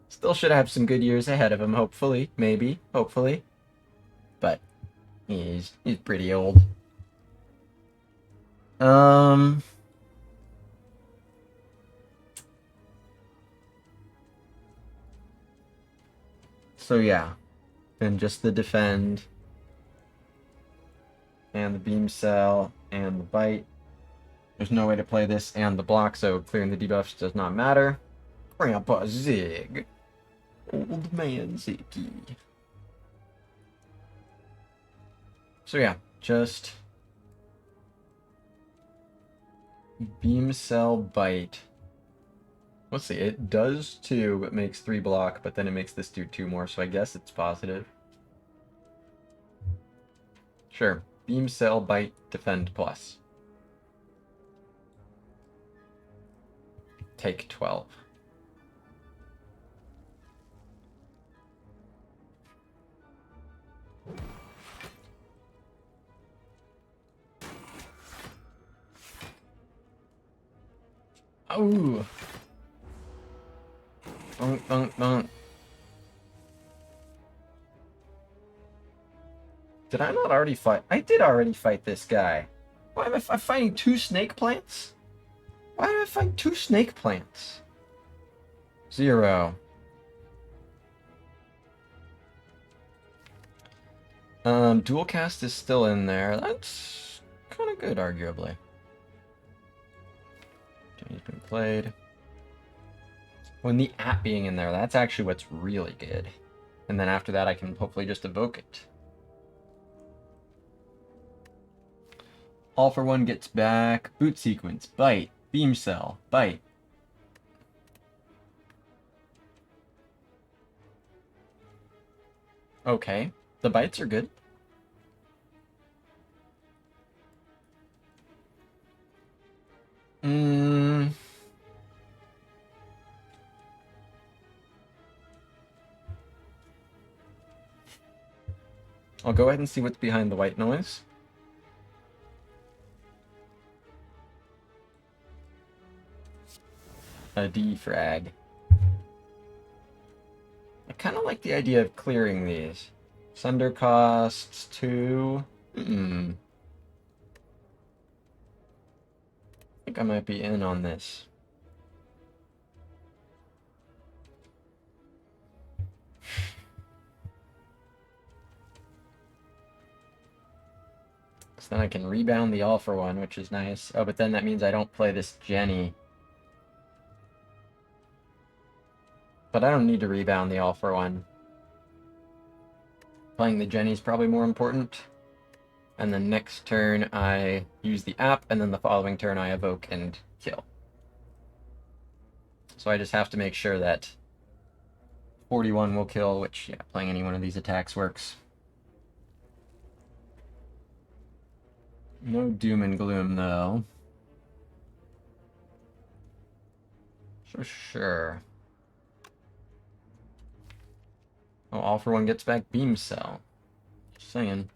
Still should have some good years ahead of him, hopefully. Maybe. Hopefully. But he's pretty old. So yeah. And just the defend. And the beam cell. and the bite. There's no way to play this and the block, so clearing the debuffs does not matter. Grandpa Zig. Old man Ziggy. So yeah, just beam cell bite. Let's see, it does 2, but makes 3 block, but then it makes this do 2 more, so I guess it's positive. Sure, beam cell bite defend plus. Take 12. Oh! Dunk, dunk, dunk. Did I not already fight? I did already fight this guy. Why am I fighting 2 snake plants? Why did I fight 2 snake plants? 0. Dual cast is still in there. That's kind of good, arguably. Jenny's been played. When the app being in there, that's actually what's really good. And then after that, I can hopefully just evoke it. All for One gets back. Boot sequence, bite. Beam cell, bite. Okay, the bites are good. I'll go ahead and see what's behind the white noise. A defrag. I kind of like the idea of clearing these. Sunder costs 2. I think I might be in on this. So then I can rebound the All for One, which is nice. Oh, but then that means I don't play this Jenny. But I don't need to rebound the All for One. Playing the Jenny is probably more important. And then next turn I use the app, and then the following turn I evoke and kill. So I just have to make sure that 41 will kill, which, yeah, playing any one of these attacks works. No doom and gloom, though. Sure. Oh, All for One gets back beam cell. Just saying.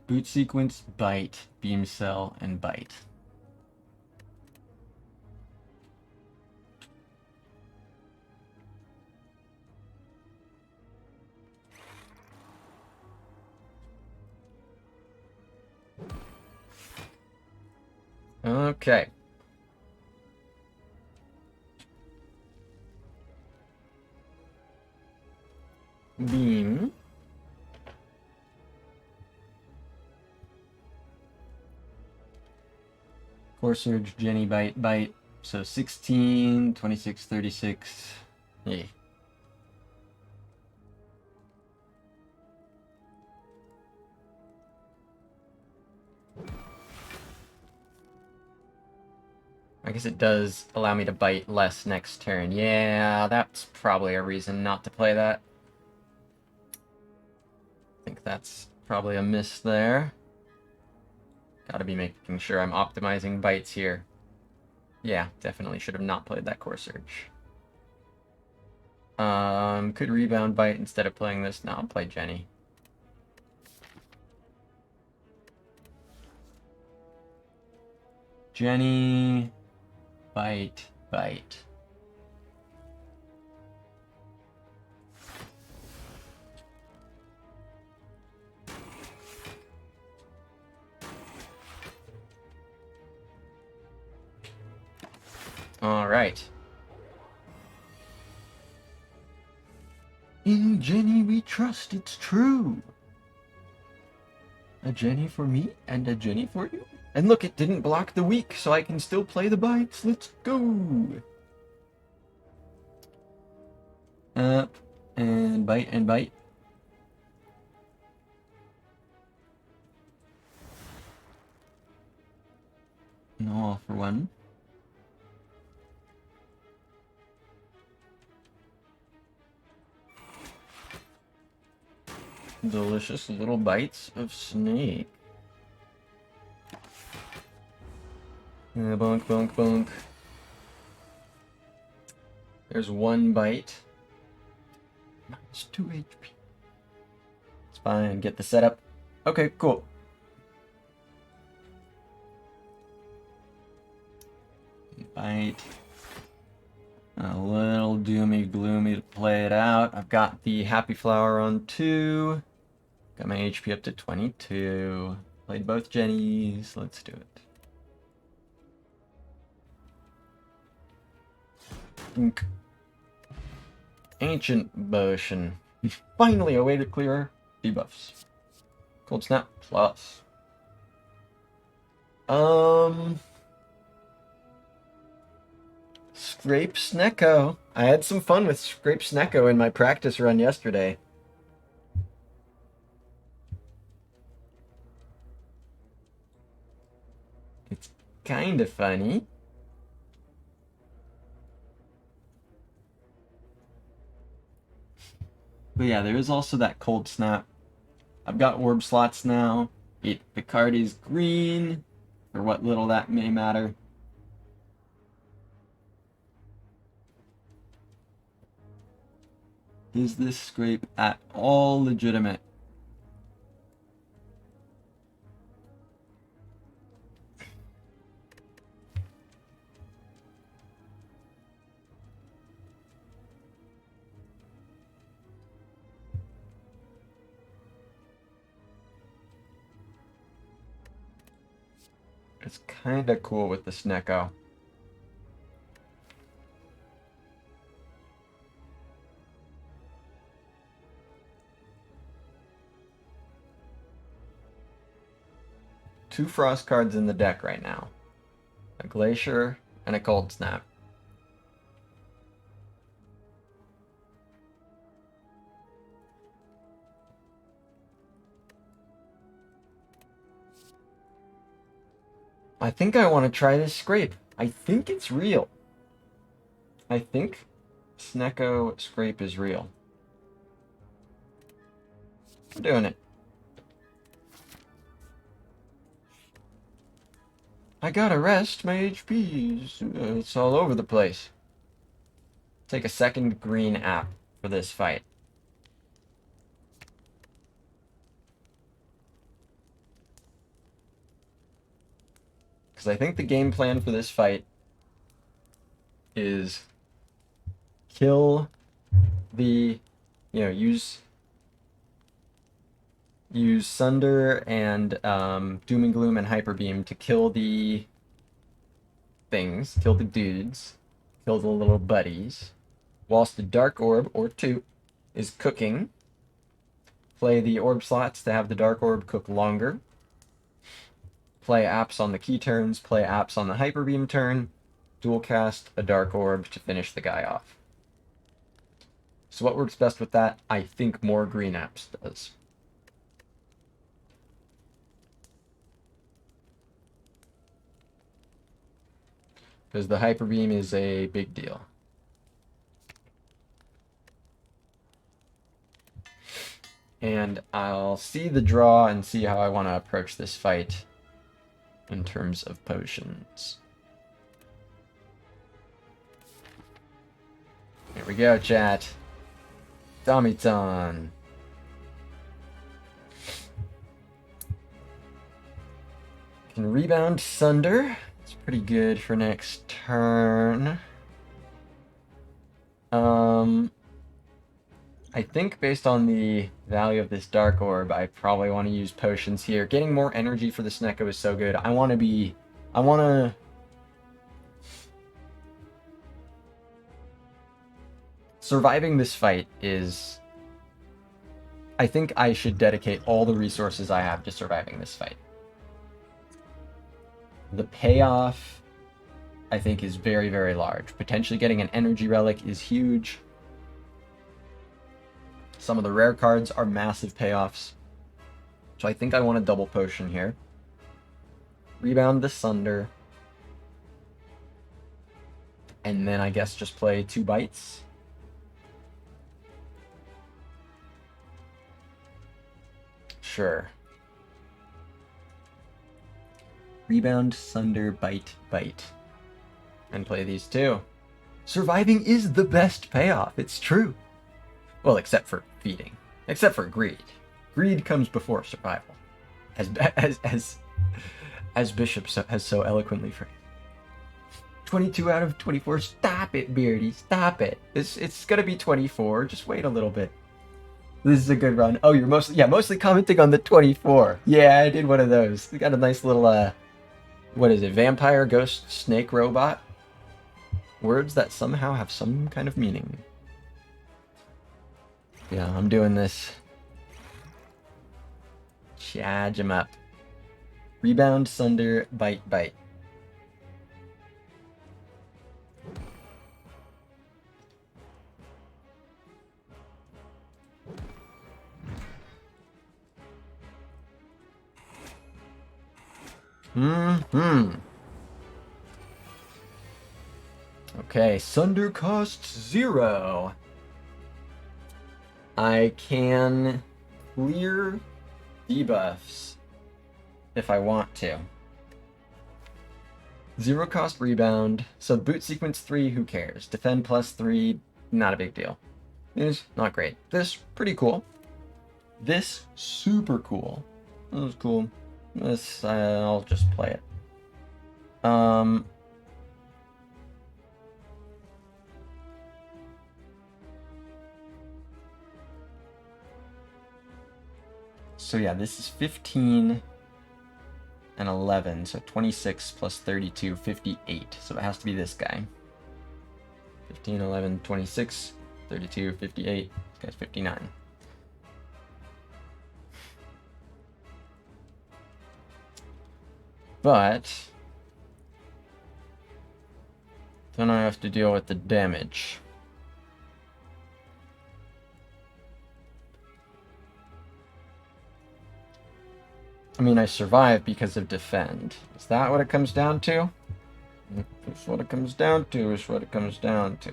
Boot sequence, bite, beam cell, and bite. Okay. Beam. Core Surge, Jenny, bite, bite. So 16, 26, 36. Yeah. I guess it does allow me to bite less next turn. Yeah, that's probably a reason not to play that. I think that's probably a miss there. Gotta be making sure I'm optimizing bites here. Yeah, definitely should have not played that Core Surge. Could rebound bite instead of playing this. No, I'll play Jenny. Jenny, bite, bite. All right. In Jenny we trust, it's true. A Jenny for me and a Jenny for you. And look, it didn't block the weak, so I can still play the bites. Let's go. Up and bite and bite. No all for one. Delicious little bites of snake. Bonk, bonk, bonk. There's one bite. Minus 2 HP. It's fine. Get the setup. Okay, cool. Bite. A little doomy gloomy to play it out. I've got the happy flower on 2. Got my HP up to 22. Played both Jennies. Let's do it. Ink. Ancient Potion. Finally, a way to clear debuffs. Cold Snap plus. Scrape Snecko. I had some fun with Scrape Snecko in my practice run yesterday. It's kind of funny. But yeah, there is also that Cold Snap. I've got orb slots now. Picardi's green, for what little that may matter. Is this scrape at all legitimate? It's kind of cool with the Snecko. Two Frost cards in the deck right now. A Glacier and a Cold Snap. I think I want to try this scrape. I think it's real. I think Snecko scrape is real. I'm doing it. I gotta rest. My HP it's all over the place. Take a second green app for this fight. Because I think the game plan for this fight is kill the, use Sunder and Doom and Gloom and Hyper Beam to kill the things, kill the dudes, kill the little buddies, whilst the Dark Orb, or 2, is cooking. Play the orb slots to have the Dark Orb cook longer. Play apps on the key turns, play apps on the Hyper Beam turn, dual cast a Dark Orb to finish the guy off. So what works best with that? I think more green apps does. Because the Hyper Beam is a big deal. And I'll see the draw and see how I want to approach this fight in terms of potions. Here we go, chat. Damitan. Can rebound Sunder. It's pretty good for next turn. I think based on the value of this Dark Orb, I probably want to use potions here. Getting more energy for the Snecko is so good. Surviving this fight is I think I should dedicate all the resources I have to surviving this fight. The payoff, I think, is very, very large. Potentially getting an energy relic is huge. Some of the rare cards are massive payoffs. So I think I want a double potion here. Rebound the Sunder. And then I guess just play 2 bites. Sure. Rebound, Sunder, bite, bite. And play these 2. Surviving is the best payoff. It's true. Well, except for feeding. Except for greed. Greed comes before survival. As Bishop has so eloquently phrased. 22 out of 24. Stop it, Beardy. Stop it. It's gonna be 24. Just wait a little bit. This is a good run. Oh, you're mostly commenting on the 24. Yeah, I did one of those. We got a nice little what is it? Vampire, ghost, snake, robot. Words that somehow have some kind of meaning. Yeah, I'm doing this. Charge him up. Rebound, Sunder, bite, bite. Okay, Sunder costs 0. I can clear debuffs if I want to. 0 cost rebound. So boot sequence 3, who cares? Defend plus 3, not a big deal. This, not great. This, pretty cool. This, super cool. That was cool. This, I'll just play it. So yeah, this is 15 and 11, so 26 plus 32, 58. So it has to be this guy. 15, 11, 26, 32, 58. This guy's 59. But then I have to deal with the damage. I mean, I survive because of defend. Is that what it comes down to? That's what it comes down to, is what it comes down to.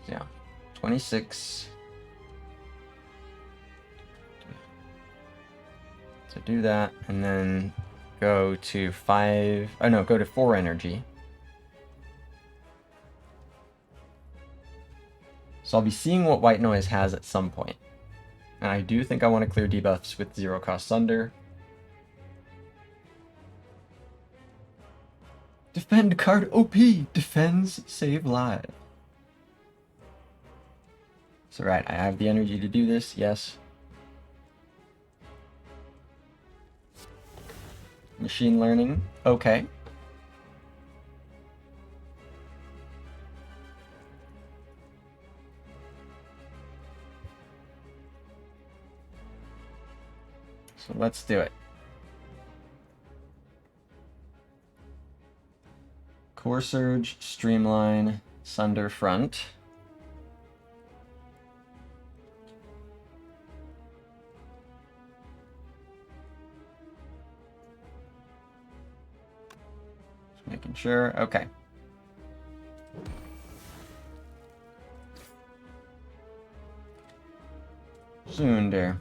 Yeah, 26. So do that, and then go to 5. Oh no, go to 4 energy. So I'll be seeing what White Noise has at some point. And I do think I want to clear debuffs with 0 cost Sunder. Defend card OP! Defends, save live. So right, I have the energy to do this, yes. Machine learning, okay. So let's do it. Core Surge, Streamline, Sunder Front. Just making sure, okay. Sunder.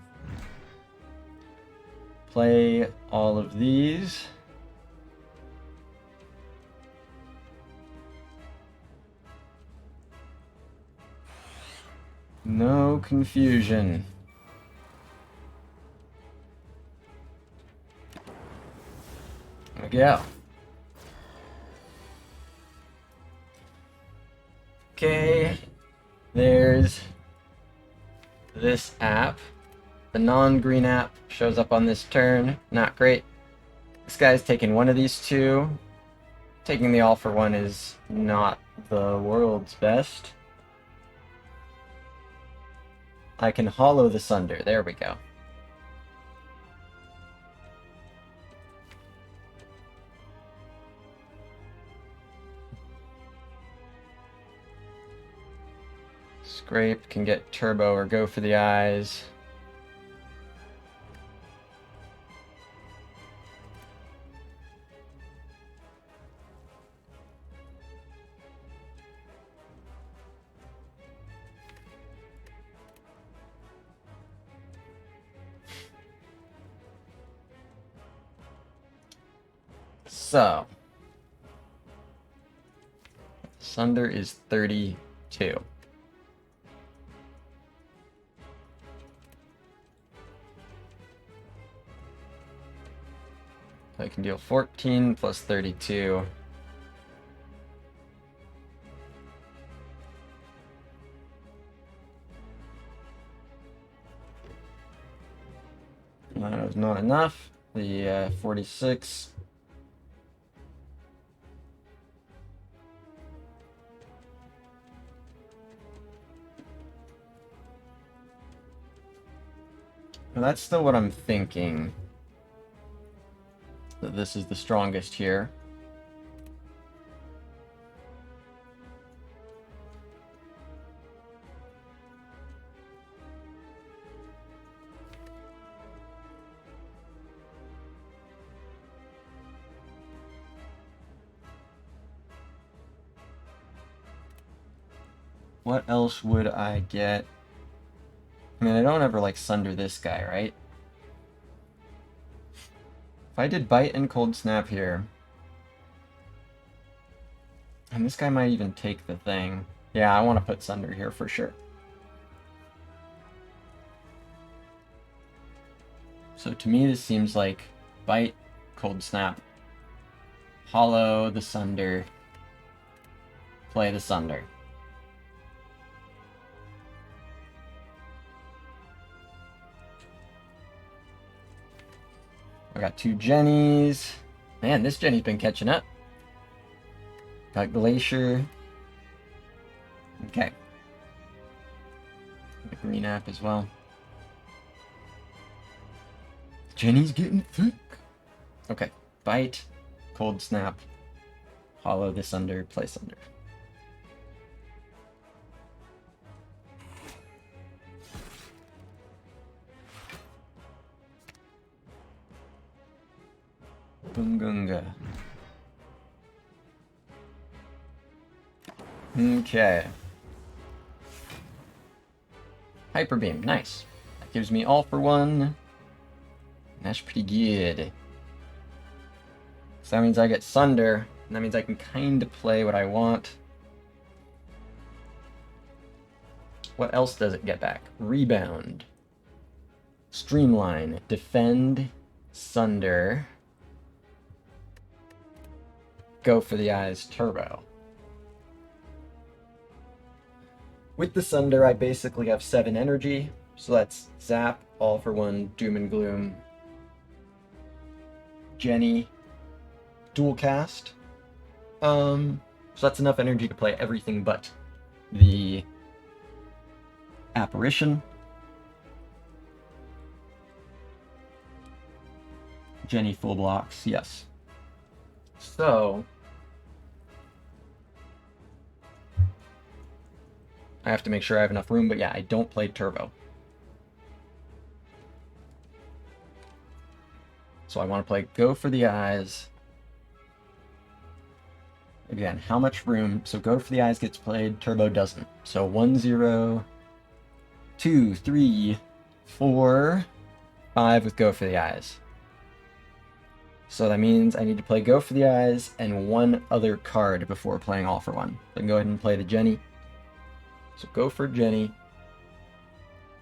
Play all of these. No confusion. There we go. Okay, there's this app. The non-green app shows up on this turn. Not great. This guy's taking one of these two. Taking the all for one is not the world's best. I can hollow the Sunder. There we go. Scrape can get turbo or go for the eyes. So, Sunder is 32. I can deal 14 plus 32. That was not enough. The 46. Well, that's still what I'm thinking. That this is the strongest here. What else would I get? I mean, I don't ever like Sunder this guy, right? If I did Bite and Cold Snap here, and this guy might even take the thing. Yeah, I want to put Sunder here for sure. So to me, this seems like Bite, Cold Snap, hollow the Sunder, play the Sunder. I got two Jennies. Man, this Jenny's been catching up. Got Glacier. Okay. The green app as well. Jenny's getting thick. Okay. Bite, Cold Snap, hollow this under, play Sunder. Bungunga. Okay. Hyper Beam, nice. That gives me all for one. That's pretty good. So that means I get Sunder, and that means I can kind of play what I want. What else does it get back? Rebound. Streamline. Defend. Sunder. Go for the eyes, turbo. With the Sunder, I basically have 7 energy, so that's Zap, All for One, Doom and Gloom, Jenny, Dual Cast. So that's enough energy to play everything but the Apparition. Jenny full blocks, yes. So I have to make sure I have enough room, but yeah, I don't play turbo. So I want to play Go for the Eyes. Again, how much room? So Go for the Eyes gets played, turbo doesn't. So 1, 0, 2, 3, 4, 5 with Go for the Eyes. So that means I need to play Go for the Eyes and one other card before playing All for One. So I can go ahead and play the Jenny. So go for Jenny.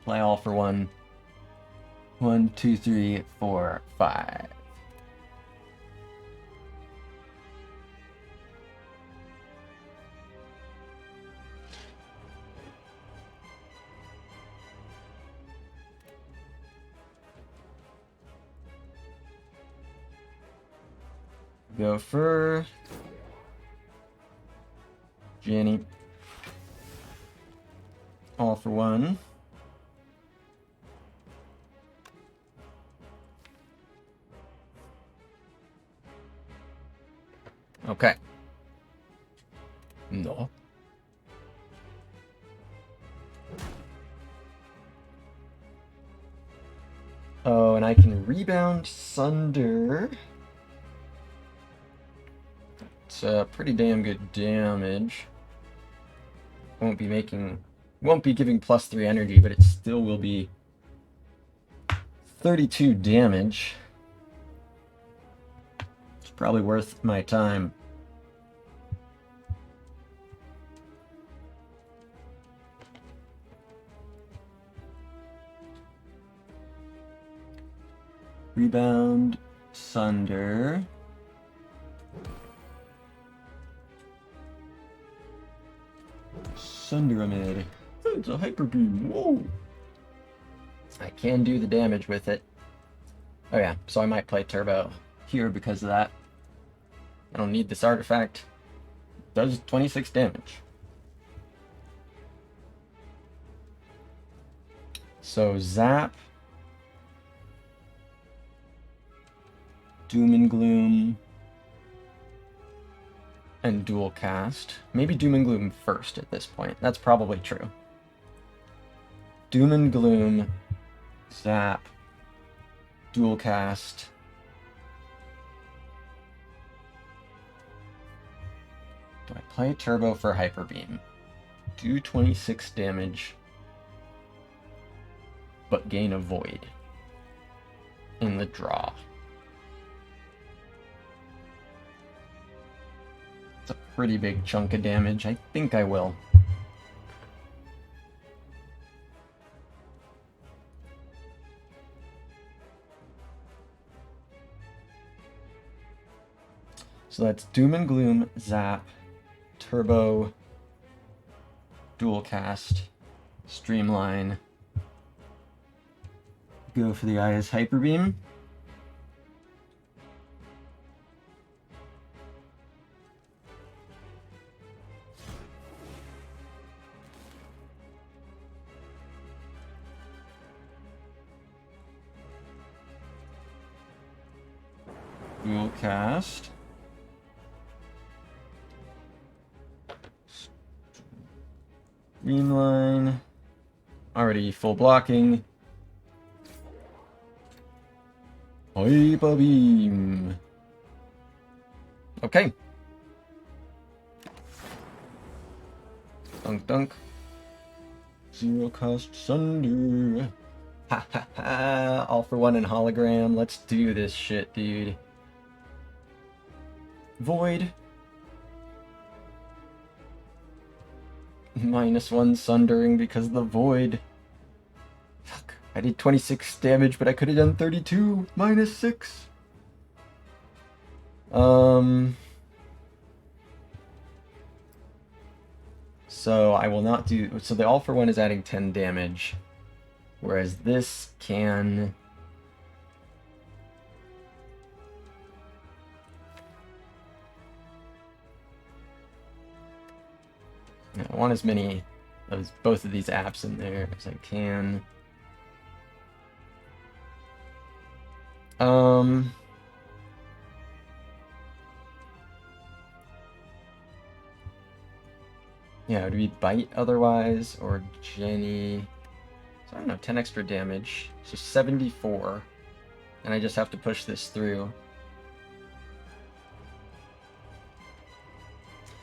Play All for One. 1, 2, 3, 4, 5. Go for Jenny. All for one. Okay. No. Oh, and I can rebound Sunder. It's pretty damn good damage. Won't be giving +3 energy, but it still will be 32 damage. It's probably worth my time. Rebound Sunder. Sunderamid. It's a hyper beam. Whoa. I can do the damage with it. Oh yeah, so I might play Turbo here because of that. I don't need this artifact. It does 26 damage. So Zap. Doom and Gloom. And Dual Cast. Maybe Doom and Gloom first at this point. That's probably true. Doom and Gloom. Zap. Dual Cast. Do I play Turbo for Hyper Beam? Do 26 damage, but gain a Void in the draw. It's a pretty big chunk of damage. I think I will. So that's Doom and Gloom, Zap, Turbo, Dual Cast, Streamline. Go for the Aya's Hyper Beam. Dual Cast. Streamline. Already full blocking. Hyper Beam. Okay. Dunk dunk. Zero cost Sunder. Ha ha ha. All for one in hologram. Let's do this shit, dude. Void. -1 sundering because of the Void. Fuck. I did 26 damage, but I could have done 32. -6. So I will not do... So the all for one is adding 10 damage. Whereas this can... I want as many of both of these apps in there as I can. Yeah, would we Bite otherwise, or Jenny? So I don't know, 10 extra damage, so 74. And I just have to push this through.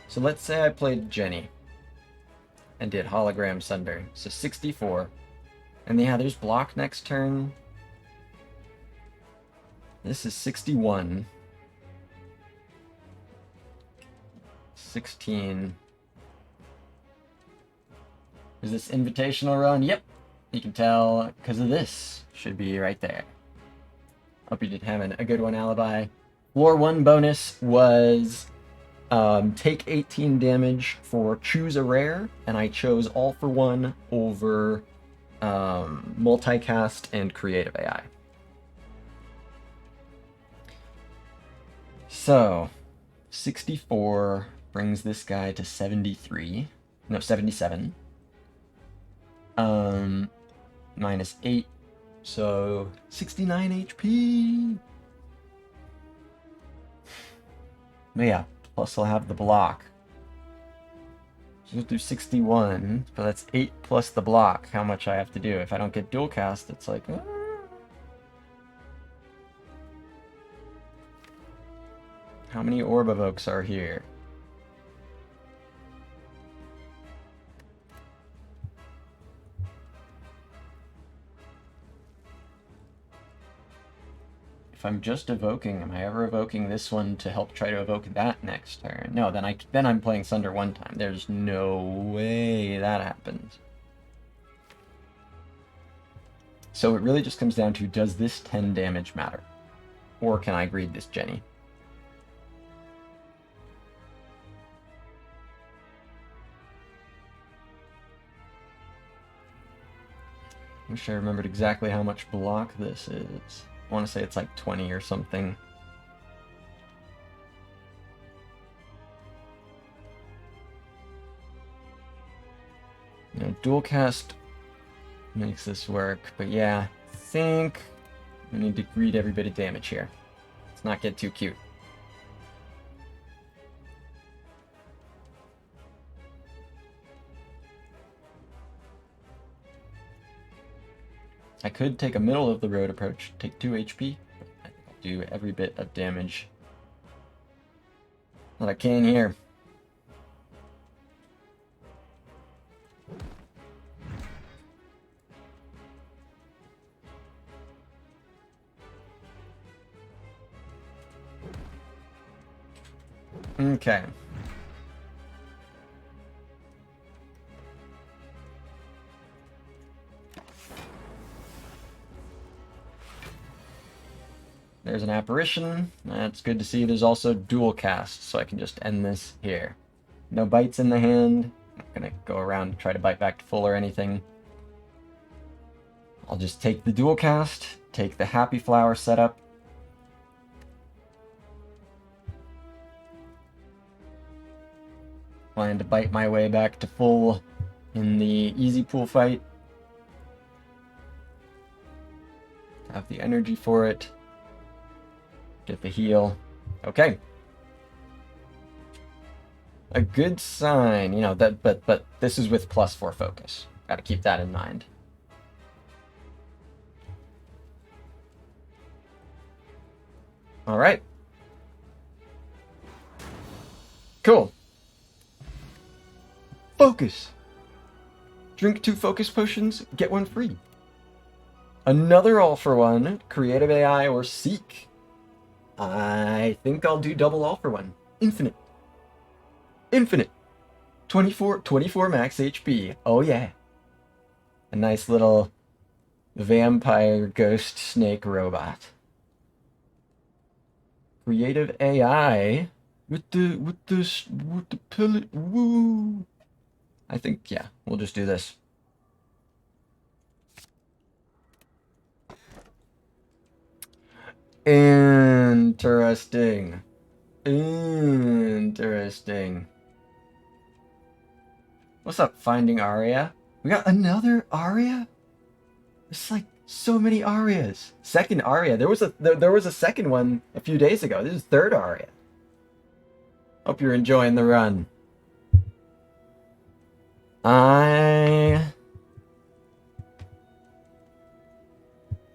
So let's say I played Jenny and did Hologram Sunder, so 64. And yeah, there's block next turn. This is 61. 16. Is this invitational run? Yep. You can tell because of this. Should be right there. Hope you did having a good one, Alibi. Floor 1 bonus was take 18 damage for choose a rare, and I chose all for one over multicast and creative AI. So, 64 brings this guy to 73. No, 77. Minus 8. So, 69 HP. But yeah, plus I'll have the block. So we'll do 61, but that's 8 plus the block, how much I have to do. If I don't get dual cast, it's like... How many Orb Evokes are here? If I'm just evoking, am I ever evoking this one to help try to evoke that next turn? No, then I'm playing Sunder one time. There's no way that happens. So it really just comes down to, does this 10 damage matter? Or can I greed this Jenny? Wish I remembered exactly how much block this is. I want to say it's like 20 or something. You know, dual cast makes this work, but yeah, I think we need to greed every bit of damage here. Let's not get too cute. I could take a middle of the road approach, take 2 HP, but I think I'll do every bit of damage that I can here. Okay. There's an apparition. That's good to see. There's also dual cast, so I can just end this here. No bites in the hand. I'm not gonna go around and try to bite back to full or anything. I'll just take the dual cast, take the Happy Flower setup. Plan to bite my way back to full in the easy pool fight. Have the energy for it. Get the heal. Okay. A good sign, you know, that but this is with +4 focus. Gotta keep that in mind. Alright. Cool. Focus! Drink 2 focus potions, get 1 free. Another all-for-one, creative AI or seek. I think I'll do double all-for-one. Infinite. Infinite. 24 max HP. Oh yeah. A nice little vampire ghost snake robot. Creative AI with the pillar. Woo. I think, yeah, we'll just do this. Interesting. Interesting. What's up, Finding Aria? We got another Aria? There's like so many Arias. Second Aria. There was a second one a few days ago. This is third Aria. Hope you're enjoying the run. I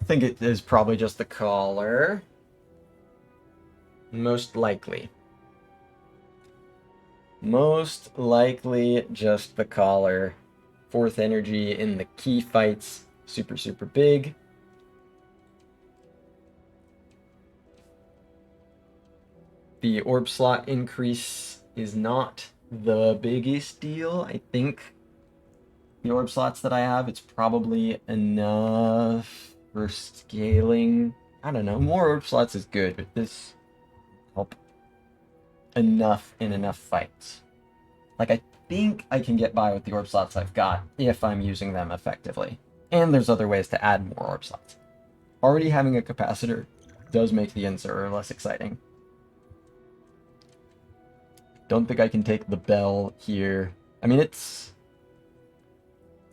think it is probably just the caller. Most likely. Most likely just the caller. 4th energy in the key fights. Super, super big. The orb slot increase is not the biggest deal. I think the orb slots that I have, it's probably enough for scaling. I don't know. More orb slots is good, but this help enough in enough fights. Like, I think I can get by with the orb slots I've got if I'm using them effectively. And there's other ways to add more orb slots. Already having a capacitor does make the insert less exciting. Don't think I can take the bell here. I mean, it's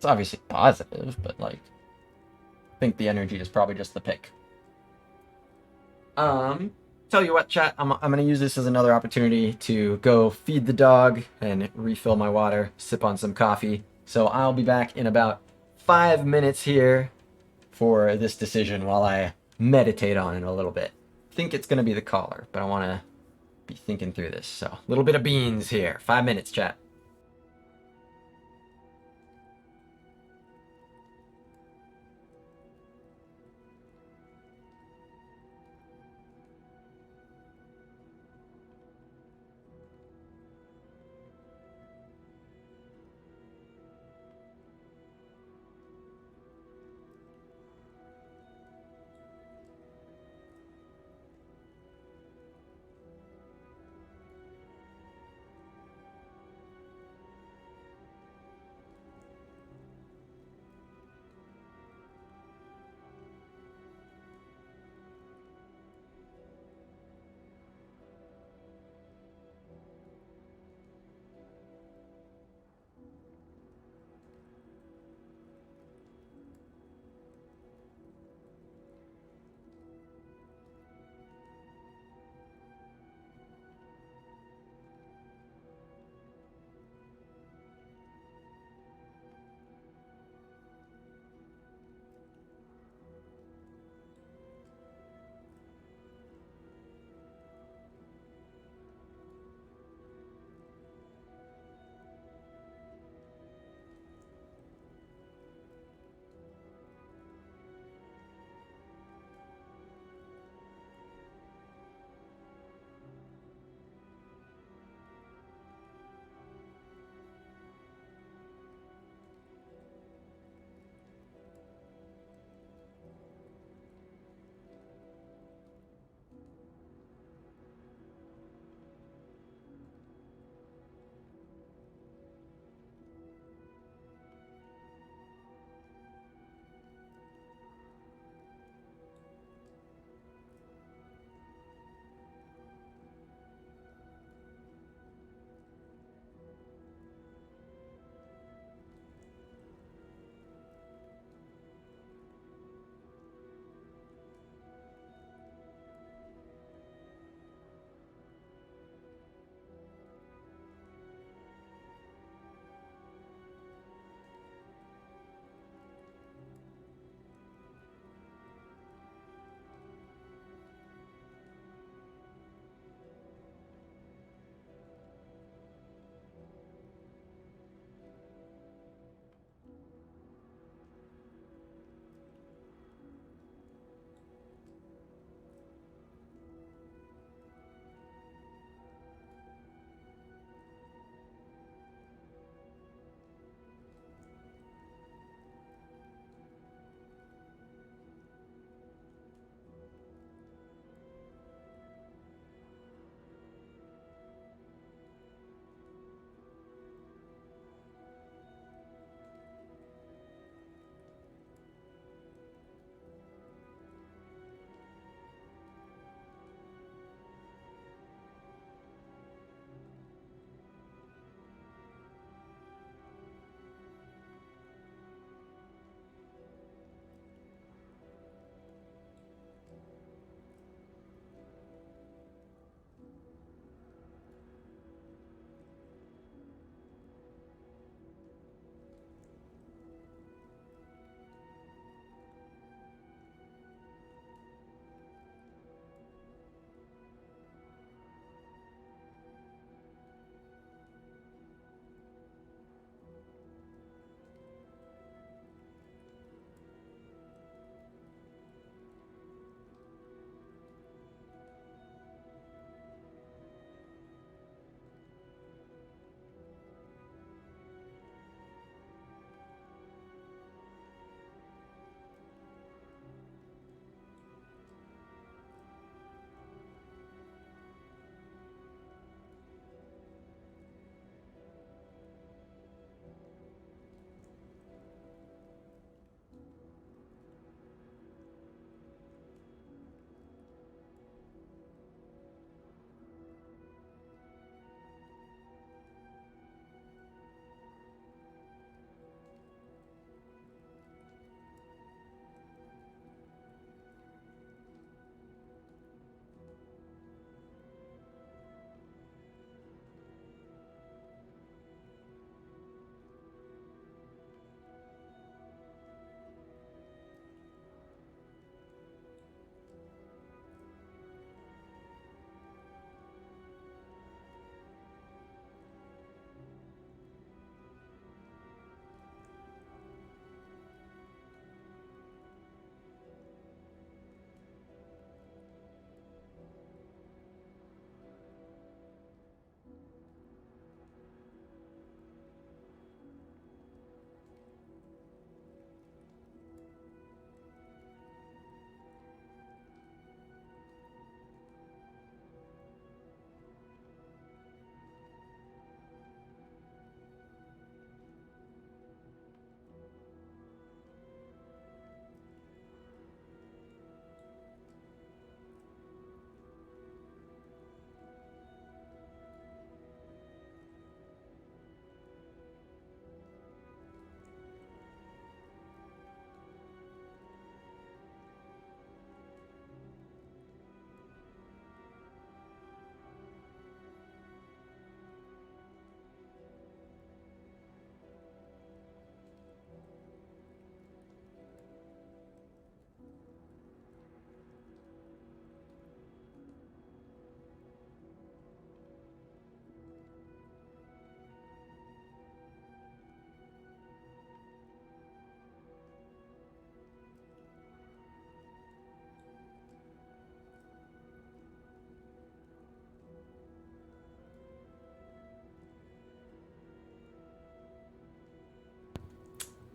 obviously positive, but like, I think the energy is probably just the pick. Tell you what, chat, I'm gonna use this as another opportunity to go feed the dog and refill my water, sip on some coffee. So I'll be back in about 5 minutes here for this decision while I meditate on it a little bit. I think it's gonna be the caller, but I wanna be thinking through this. So a little bit of beans here. 5 minutes, chat.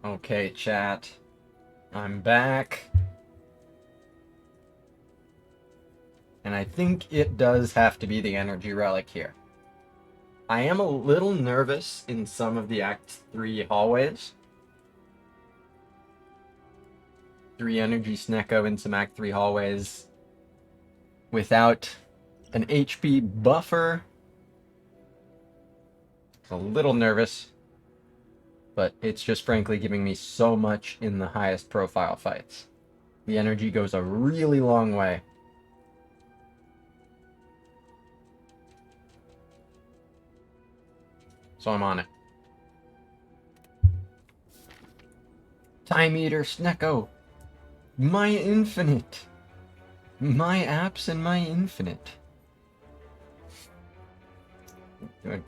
Okay, chat. I'm back. And I think it does have to be the energy relic here. I am a little nervous in some of the Act 3 hallways. 3 energy Snecko in some Act 3 hallways without an HP buffer. A little nervous, but it's just frankly giving me so much in the highest profile fights. The energy goes a really long way. So I'm on it. Time Eater Snecko. My infinite. My apps and my infinite.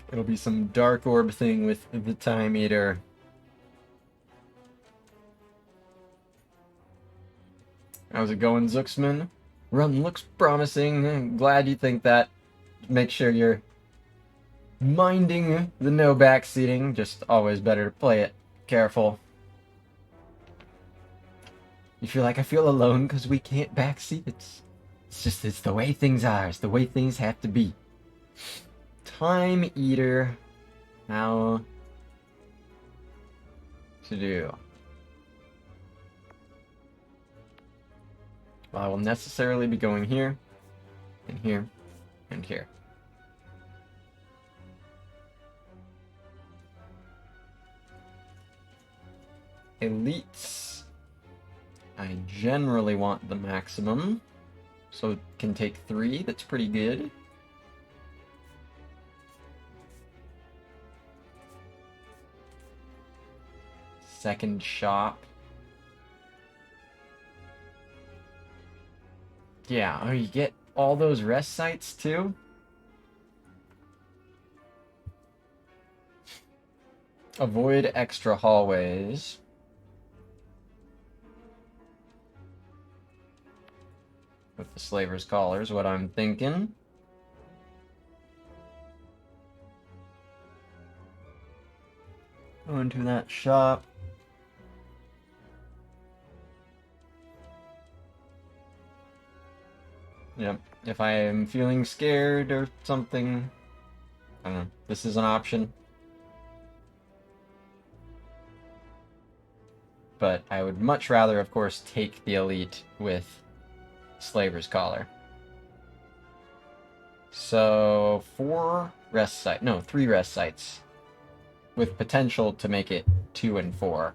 It'll be some dark orb thing with the Time Eater. How's it going, Zuxman? Run looks promising. I'm glad you think that. Make sure you're minding the no backseating. Just always better to play it careful. You feel like I feel alone because we can't backseat. It's the way things are. It's the way things have to be. Time Eater. How to do? Well, I will necessarily be going here, and here, and here. Elites. I generally want the maximum, so it can take 3. That's pretty good. Second shop. Yeah, oh, you get all those rest sites too? Avoid extra hallways. With the Slaver's Collars, what I'm thinking. Go into that shop. Yep, if I am feeling scared or something, I don't know, this is an option. But I would much rather, of course, take the Elite with Slaver's Collar. So 3 rest sites. With potential to make it 2 and 4.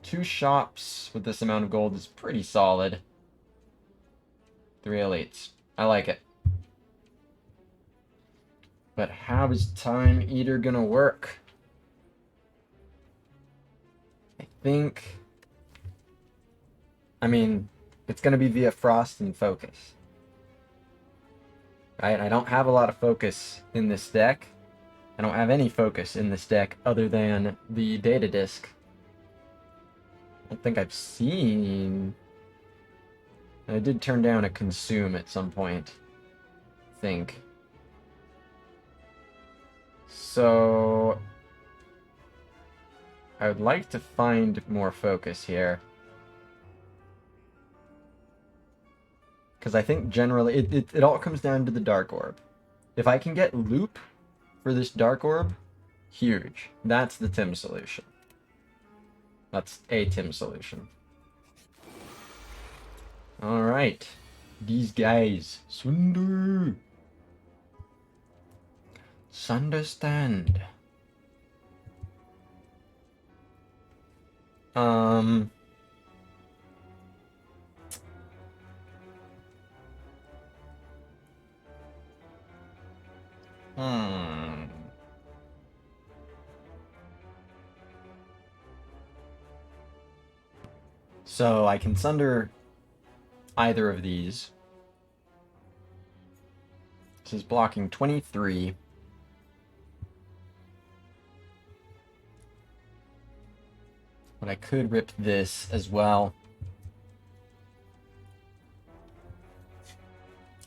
2 shops with this amount of gold is pretty solid. 3 elites. I like it. But how is Time Eater gonna work? I mean, it's gonna be via Frost and Focus. Right? I don't have a lot of focus in this deck. I don't have any focus in this deck other than the data disk. I don't think I've seen... I did turn down a consume at some point, I think. So... I would like to find more focus here. Because I think generally, it all comes down to the Dark Orb. If I can get loop for this Dark Orb, huge. That's the Tim solution. That's a Tim solution. Alright. These guys. Sunder. Sunderstand. Hmm. So I can sunder either of these. This is blocking 23. But I could rip this as well.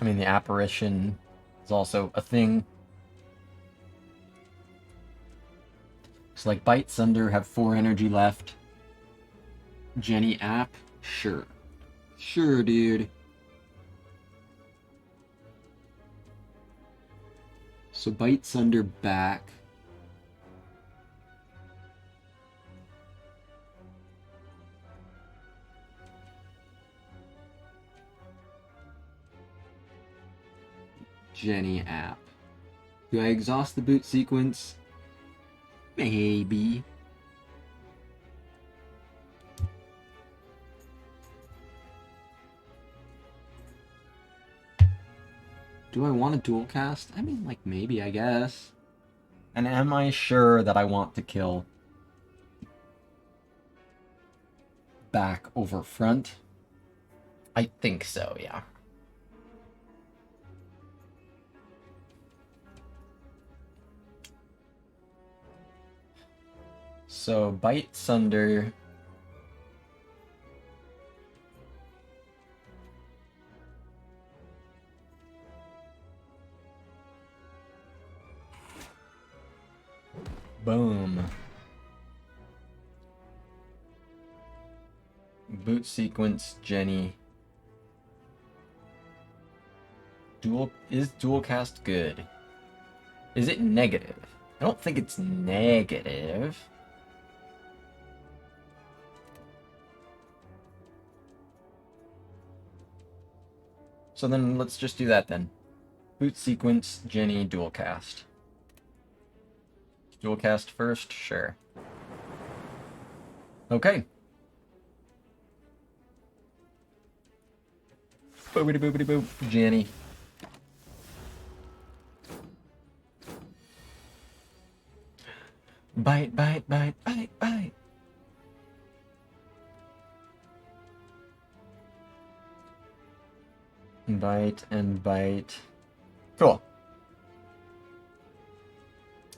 I mean, the apparition is also a thing. So like Bite Sunder have 4 energy left. Jenny App? Sure. Sure, dude. So Bite Sunder back. Jenny App. Do I exhaust the boot sequence? Maybe. Do I want a dual cast? I mean, like, maybe, I guess. And am I sure that I want to kill back over front? I think so, yeah. So, Bite Sunder. Boom. Boot sequence, Jenny. Is dual cast good? Is it negative? I don't think it's negative. So then let's just do that then. Boot sequence, Jenny, dual cast. Dual cast first? Sure. Okay. Boopity boopity boop, Jenny. Bite, bite, bite, bite, bite. Bite and bite. Cool.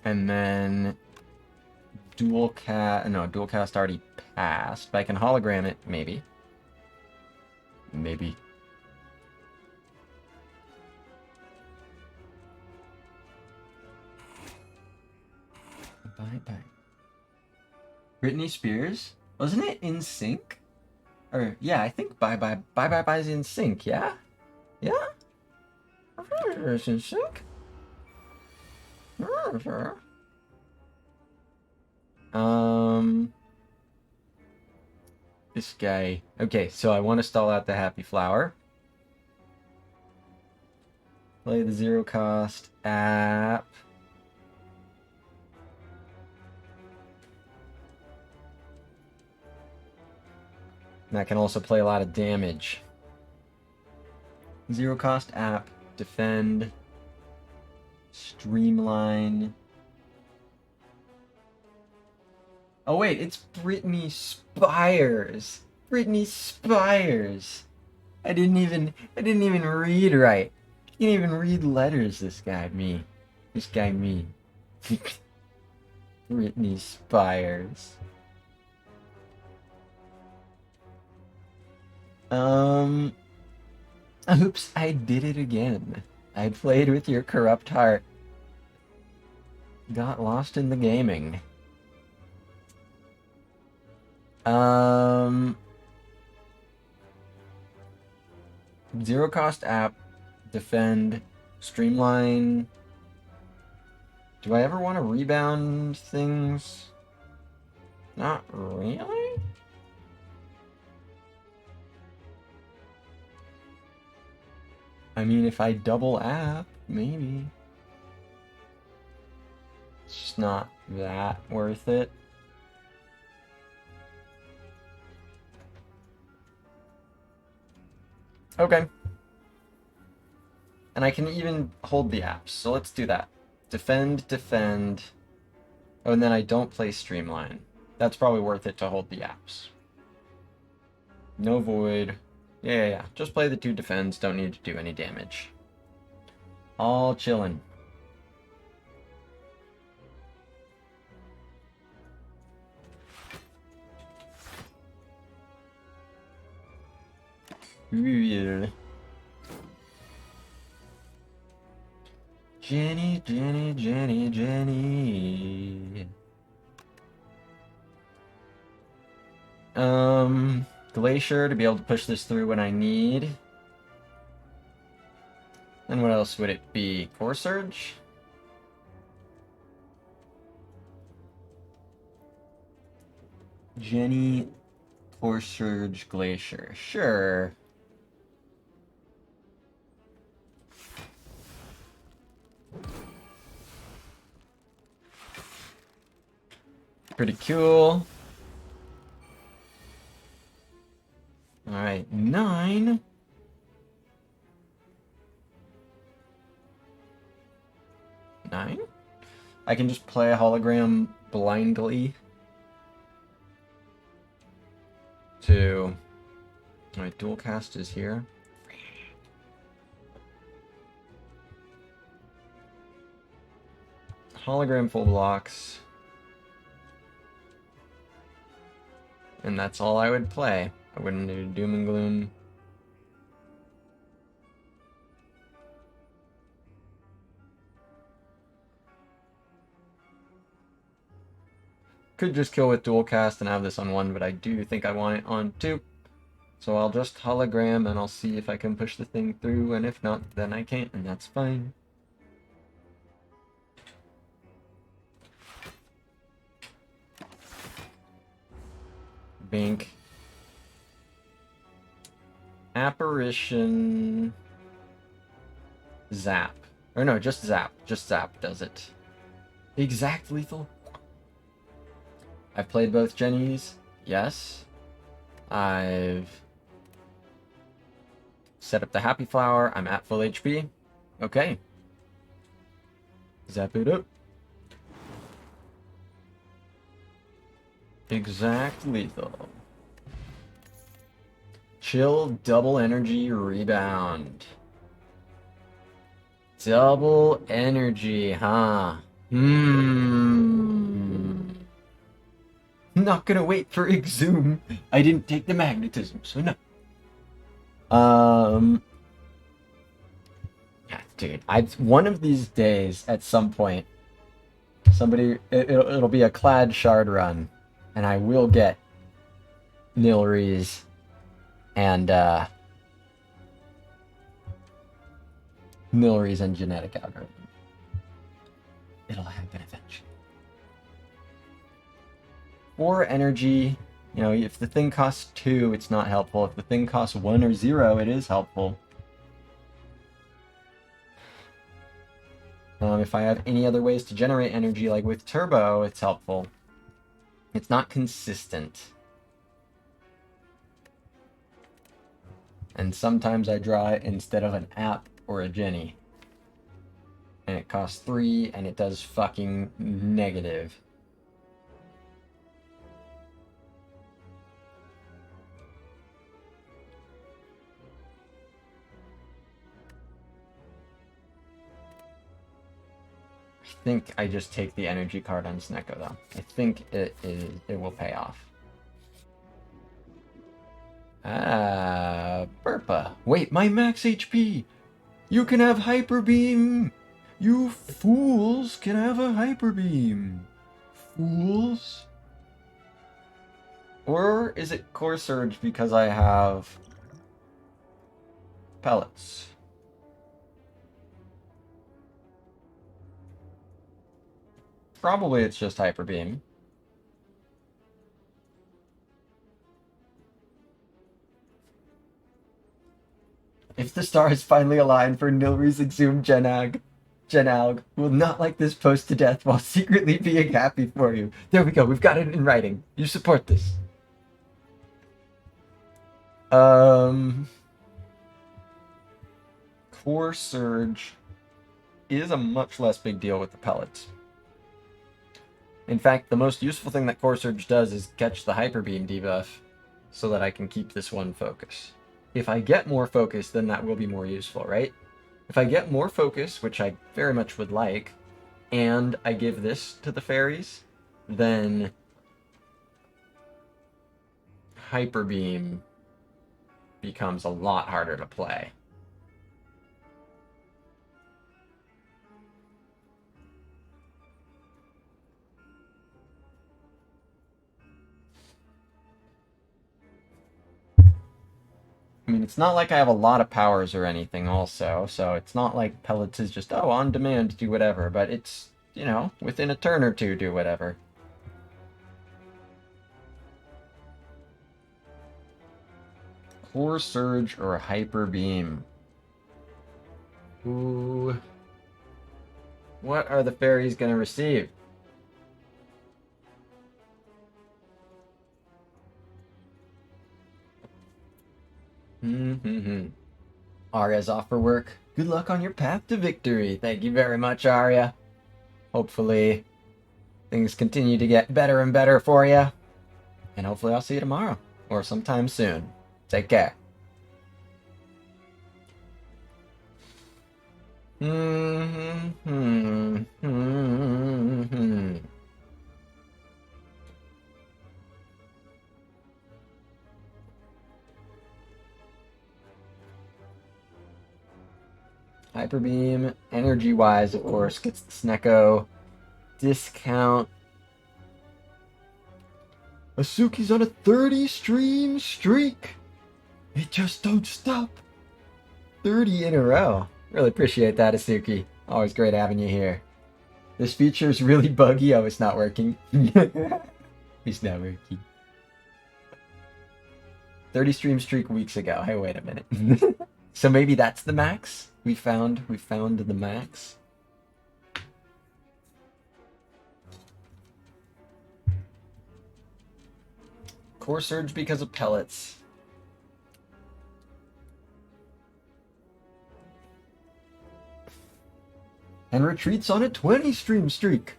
And then dual cast already passed, but I can hologram it, maybe. Maybe. Bye bye. Britney Spears? Wasn't it In Sync? Or yeah, I think Bye Bye Bye Bye Bye is In Sync, yeah? Yeah? It's In Sync? Sure. This guy. Okay, so I want to stall out the Happy Flower. Play the zero cost app. And that can also play a lot of damage. Zero cost app, defend, streamline. Oh wait, it's Britney Spires. Britney Spires. I didn't even read right. Can't even read letters, this guy, me. This guy, me. Britney Spires. Oops, I did it again. I played with your corrupt heart. Got lost in the gaming. Zero cost app, defend, streamline. Do I ever want to rebound things? Not really? I mean, if I double app, maybe. It's just not that worth it. Okay. And I can even hold the apps, so let's do that. Defend, defend. Oh, and then I don't play Streamline. That's probably worth it to hold the apps. No void. Yeah. Just play the 2 defends, don't need to do any damage. All chillin'. Weird. Jenny. Glacier to be able to push this through when I need. And what else would it be? Core Surge? Jenny, Core Surge, Glacier. Sure. Pretty cool. Alright, 9. I can just play a hologram blindly to... Alright, dual cast is here. Hologram full blocks. And that's all I would play. I wouldn't do Doom and Gloom. Could just kill with dual cast and have this on 1, but I do think I want it on 2. So I'll just hologram and I'll see if I can push the thing through, and if not, then I can't, and that's fine. Bink. Apparition. Zap. Or no, just Zap. Just Zap does it. Exact lethal? I've played both Jennies. Yes. I've set up the Happy Flower. I'm at full HP. Okay. Zap it up. Exact lethal. Chill double energy rebound. Double energy, huh? Not gonna wait for Exhume. I didn't take the magnetism, so no. Yeah, dude, one of these days at some point, it'll be a clad shard run, and I will get Nilries and genetic algorithm. It'll happen eventually. 4 energy, you know, if the thing costs 2, it's not helpful. If the thing costs 1 or 0, it is helpful. If I have any other ways to generate energy, like with Turbo, it's helpful. It's not consistent. And sometimes I draw it instead of an app or a Jenny. And it costs 3, and it does fucking negative. I think I just take the energy card on Snecko, though. I think it will pay off. Burpa. Wait, my max HP! You can have Hyper Beam! You fools can have a Hyper Beam! Fools? Or is it Core Surge because I have pellets? Probably it's just Hyper Beam. If the stars finally align for Nilri's Exhumed Genalg will not like this post to death while secretly being happy for you. There we go, we've got it in writing. You support this. Core Surge is a much less big deal with the pellets. In fact, the most useful thing that Core Surge does is catch the Hyper Beam debuff so that I can keep this one focus. If I get more focus, then that will be more useful, right? If I get more focus, which I very much would like, and I give this to the fairies, then Hyper Beam becomes a lot harder to play. it's not like I have a lot of powers or anything also, so it's not like pellets is just, oh, on demand, do whatever, but it's, you know, within a turn or two, do whatever. Core Surge or Hyper Beam? Ooh. What are the fairies gonna receive? Arya's off for work. Good luck on your path to victory. Thank you very much, Arya. Hopefully, things continue to get better and better for you. And hopefully I'll see you tomorrow. Or sometime soon. Take care. Hyper Beam, energy-wise, of course, gets the Snecko discount. Asuki's on a 30-stream streak. It just don't stop. 30 in a row. Really appreciate that, Asuki. Always great having you here. This feature is really buggy. Oh, it's not working. It's not working. 30 stream streak weeks ago. Hey, wait a minute. So maybe that's the max? We found the max. Core Surge because of pellets. And retreats on a 20 stream streak.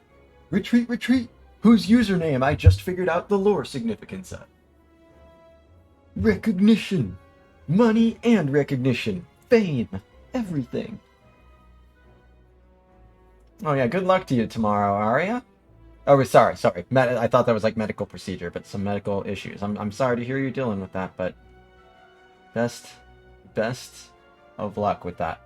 Retreat, retreat. Whose username I just figured out the lore significance of. Recognition. Money and recognition. Fame. Everything. Oh yeah, good luck to you tomorrow, Arya. Oh, sorry. I thought that was like medical procedure, but some medical issues. I'm sorry to hear you're dealing with that, but best of luck with that.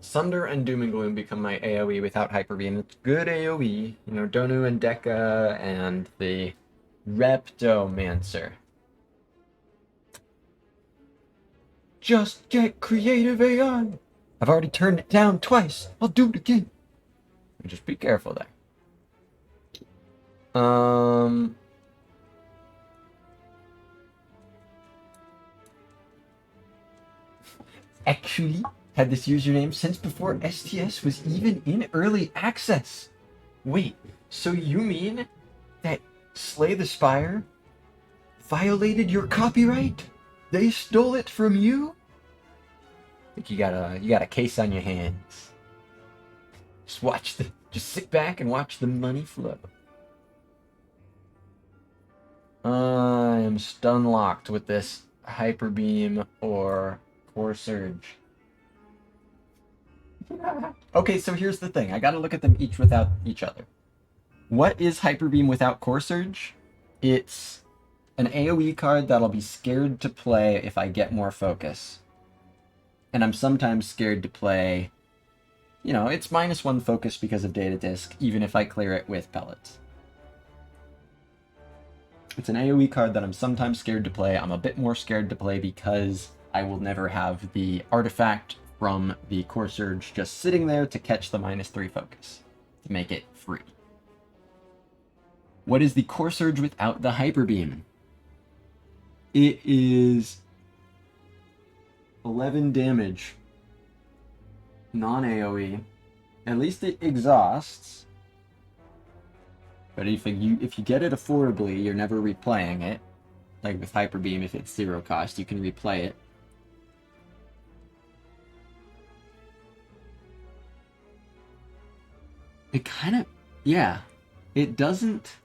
Sunder and Doom and Gloom become my AoE without Hyper Beam. It's good AoE. You know, Donu and Deka and the Reptomancer. Just get creative AI. I've already turned it down twice. I'll do it again. Just be careful there. Actually, had this username since before STS was even in early access. Wait, so you mean that Slay the Spire violated your copyright? They stole it from you? I think you got a case on your hands. Just sit back and watch the money flow. I am stun locked with this Hyper Beam or Core Surge. Okay, so here's the thing. I gotta look at them each without each other. What is Hyper Beam without Core Surge? It's an AoE card that I'll be scared to play if I get more focus. And I'm sometimes scared to play, you know, it's -1 focus because of Data Disc, even if I clear it with pellets. It's an AoE card that I'm sometimes scared to play. I'm a bit more scared to play because I will never have the artifact from the Core Surge just sitting there to catch the -3 focus, to make it free. What is the Core Surge without the Hyper Beam? It is 11 damage, non-AoE. At least it exhausts. But if you get it affordably, you're never replaying it. Like with Hyper Beam, if it's 0 cost, you can replay it. It kind of, yeah, it doesn't.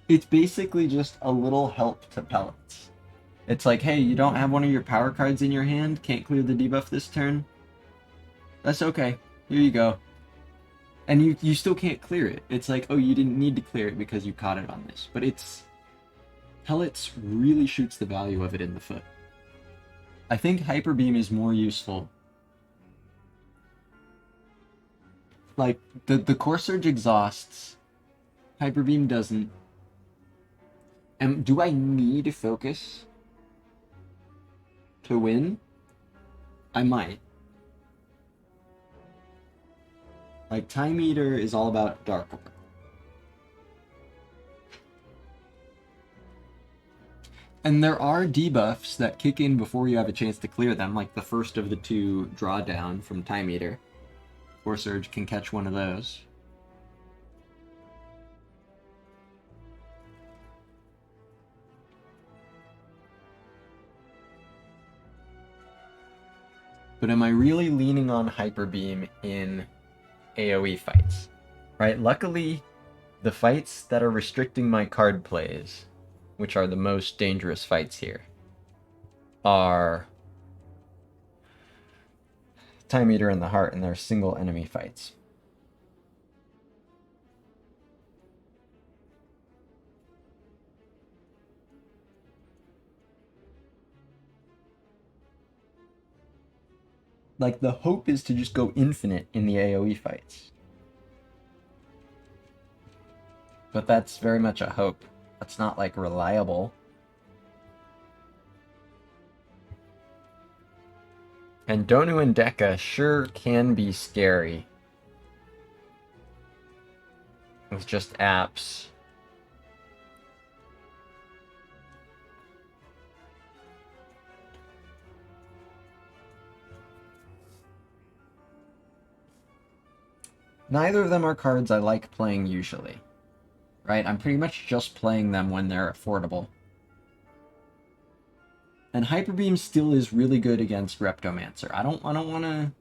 It's basically just a little help to pellets. It's like, hey, you don't have one of your power cards in your hand, can't clear the debuff this turn? That's okay. Here you go. And you still can't clear it. It's like, oh, you didn't need to clear it because you caught it on this. But it's... Pellets really shoots the value of it in the foot. I think Hyper Beam is more useful. Like, the Core Surge exhausts. Hyper Beam doesn't. And do I need focus to win? I might. Like, Time Eater is all about Dark Orb. And there are debuffs that kick in before you have a chance to clear them, like the first of the two drawdown from Time Eater. Core Surge can catch one of those. But am I really leaning on Hyper Beam in AoE fights? Right? Luckily, the fights that are restricting my card plays, which are the most dangerous fights here, are Time Eater and the Heart, and they're single enemy fights. Like, the hope is to just go infinite in the AoE fights. But that's very much a hope. That's not, like, reliable. And Donu and Deka sure can be scary. With just apps. Neither of them are cards I like playing usually. Right? I'm pretty much just playing them when they're affordable. And Hyper Beam still is really good against Reptomancer. I don't want to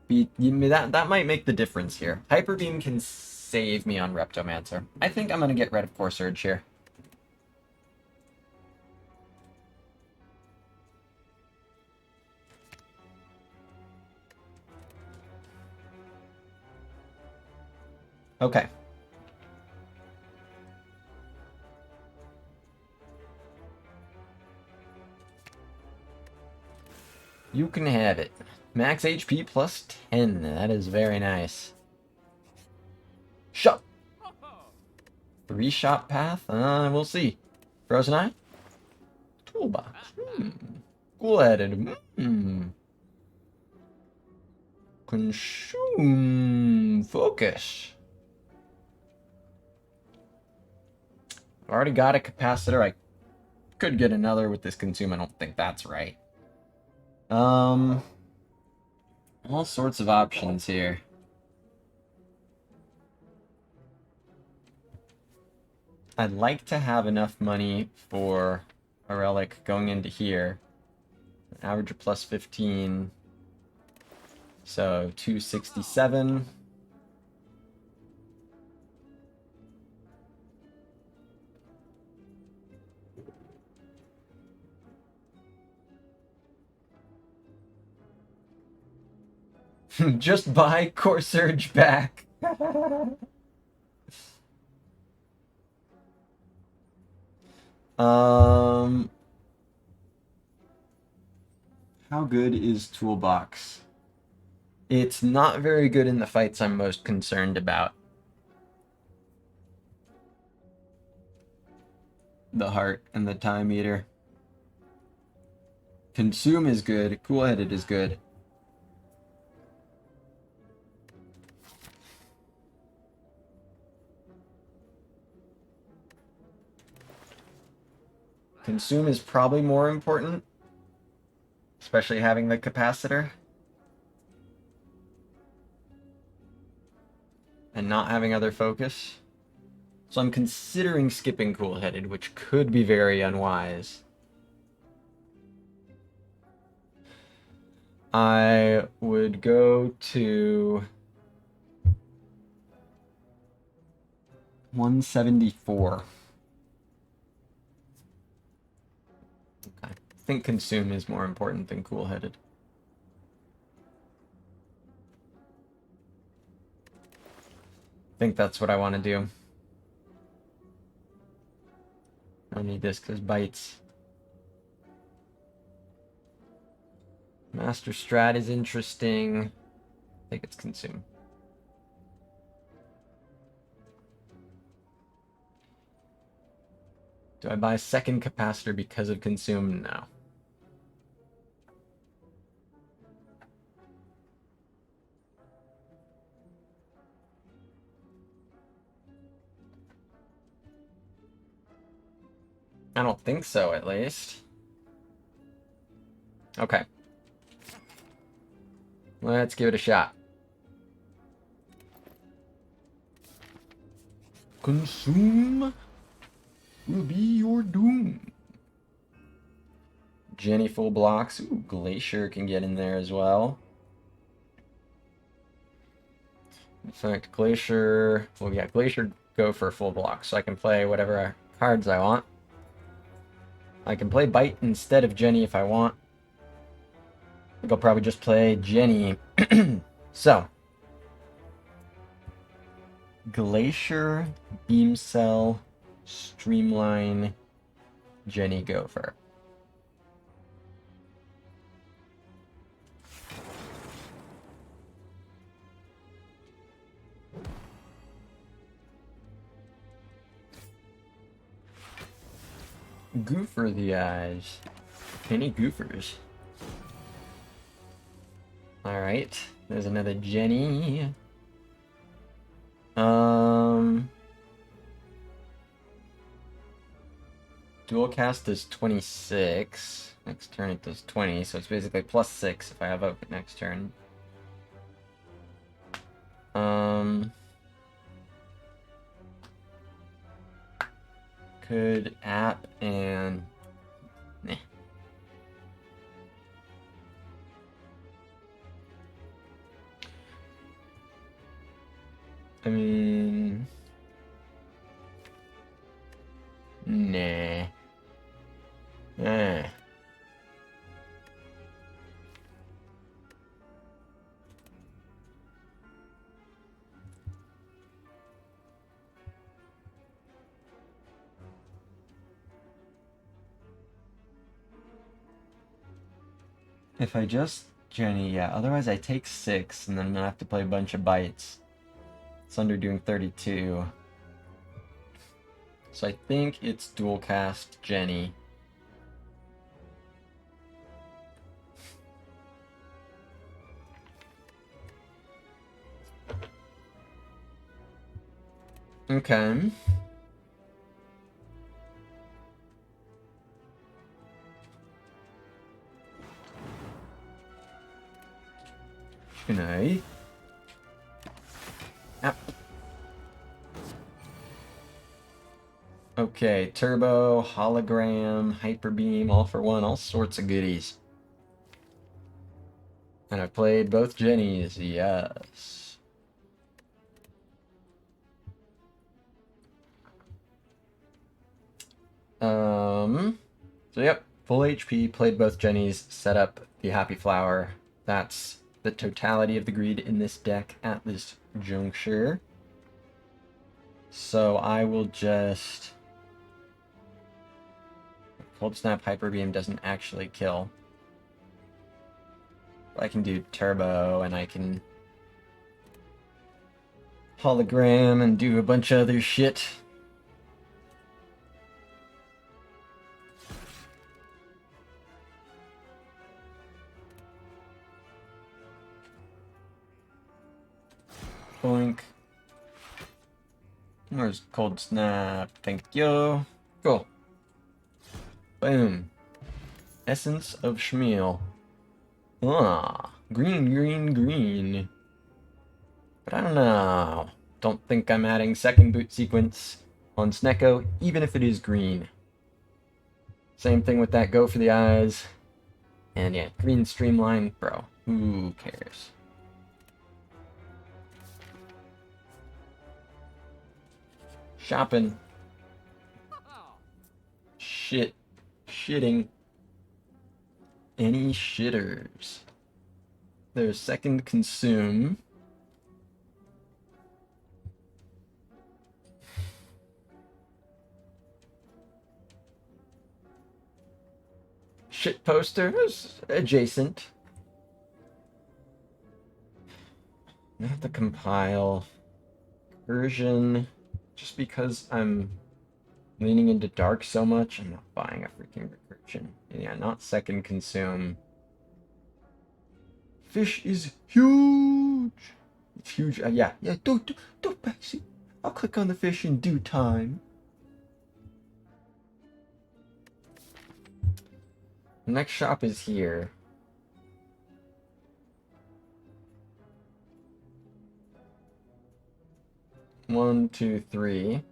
be... That might make the difference here. Hyper Beam can save me on Reptomancer. I think I'm going to get rid of Core Surge here. Okay. You can have it. Max HP plus 10. That is very nice. Shot. 3-shot path? We'll see. Frozen Eye? Toolbox. Cool-headed. Consume. Focus. I've already got a capacitor. I could get another with this consume. I don't think that's right. All sorts of options here. I'd like to have enough money for a relic going into here. Average of plus 15. So 267. Just buy Core Surge back. How good is Toolbox? It's not very good in the fights I'm most concerned about. The Heart and the Time Eater. Consume is good. Cool-headed is good. Consume is probably more important, especially having the capacitor. And not having other focus. So I'm considering skipping Cool-headed, which could be very unwise. I would go to 174. I think Consume is more important than Cool-headed. think that's what I want to do. I don't need this because bites. Master Strat is interesting. I think it's consume. Do I buy a second capacitor because of consume? No. I don't think so, at least. Okay. Let's give it a shot. Consume will be your doom. Jenny full blocks. Ooh, Glacier can get in there as well. In fact, Glacier... Well, yeah, Glacier go for full blocks, so I can play whatever cards I want. I can play Bite instead of Jenny if I want. I think I'll probably just play Jenny. So. Glacier, Beam Cell, Streamline, Jenny Gopher. Goofer the eyes. Any goofers? Alright, there's another Jenny. Dual cast is 26. Next turn it does 20, so it's basically plus 6 if I have Oak next turn. Could app and... Nah. I mean... Nah. Eh. If I just Jenny, yeah. Otherwise I take 6 and then I'm gonna have to play a bunch of bites. It's under doing 32. So I think it's dual cast Jenny. Okay. Good night. App. Okay, turbo, hologram, hyper beam, all for one, all sorts of goodies. And I played both Jennies, yes. So yep, full HP, played both Jennies, set up the Happy Flower. That's the totality of the greed in this deck at this juncture. So I will just... Cold Snap Hyper Beam doesn't actually kill. I can do Turbo, and I can Hologram and do a bunch of other shit. Boink. Where's Cold Snap? Thank you. Cool. Boom. Essence of Schmeal. Ah, green, green, green. But I don't know. Don't think I'm adding second boot sequence on Snecko, even if it is green. Same thing with that Go for the Eyes. And yeah, green Streamline, bro. Who cares? Shopping. Shit. Shitting. Any shitters? There's second consume. Shit posters adjacent. I have to compile version just because I'm leaning into dark so much. I'm not buying a freaking recursion. Yeah, not second consume. Fish is huge. It's huge. Yeah. Don't Bexy. I'll click on the fish in due time. The next shop is here. One, two, three.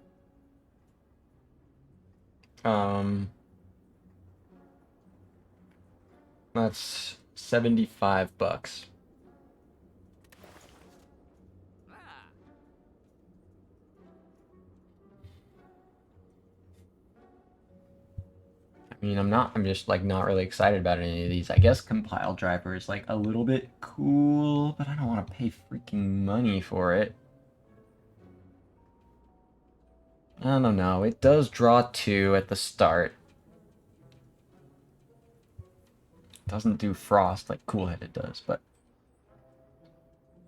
That's $75. I mean, I'm just like not really excited about any of these. I guess compile driver is like a little bit cool, but I don't want to pay freaking money for it. I don't know. It does draw 2 at the start. Doesn't do frost like Cool-Headed does, but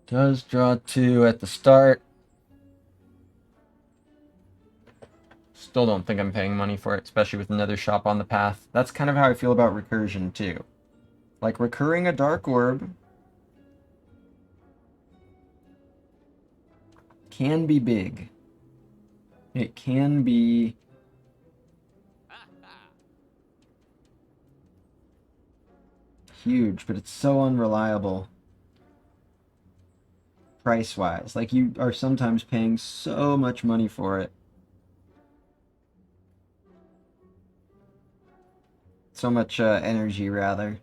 does draw 2 at the start. Still don't think I'm paying money for it, especially with another shop on the path. That's kind of how I feel about recursion too. Like recurring a dark orb can be big. It can be huge, but it's so unreliable price-wise. Like you are sometimes paying so much money for it. So much energy, rather.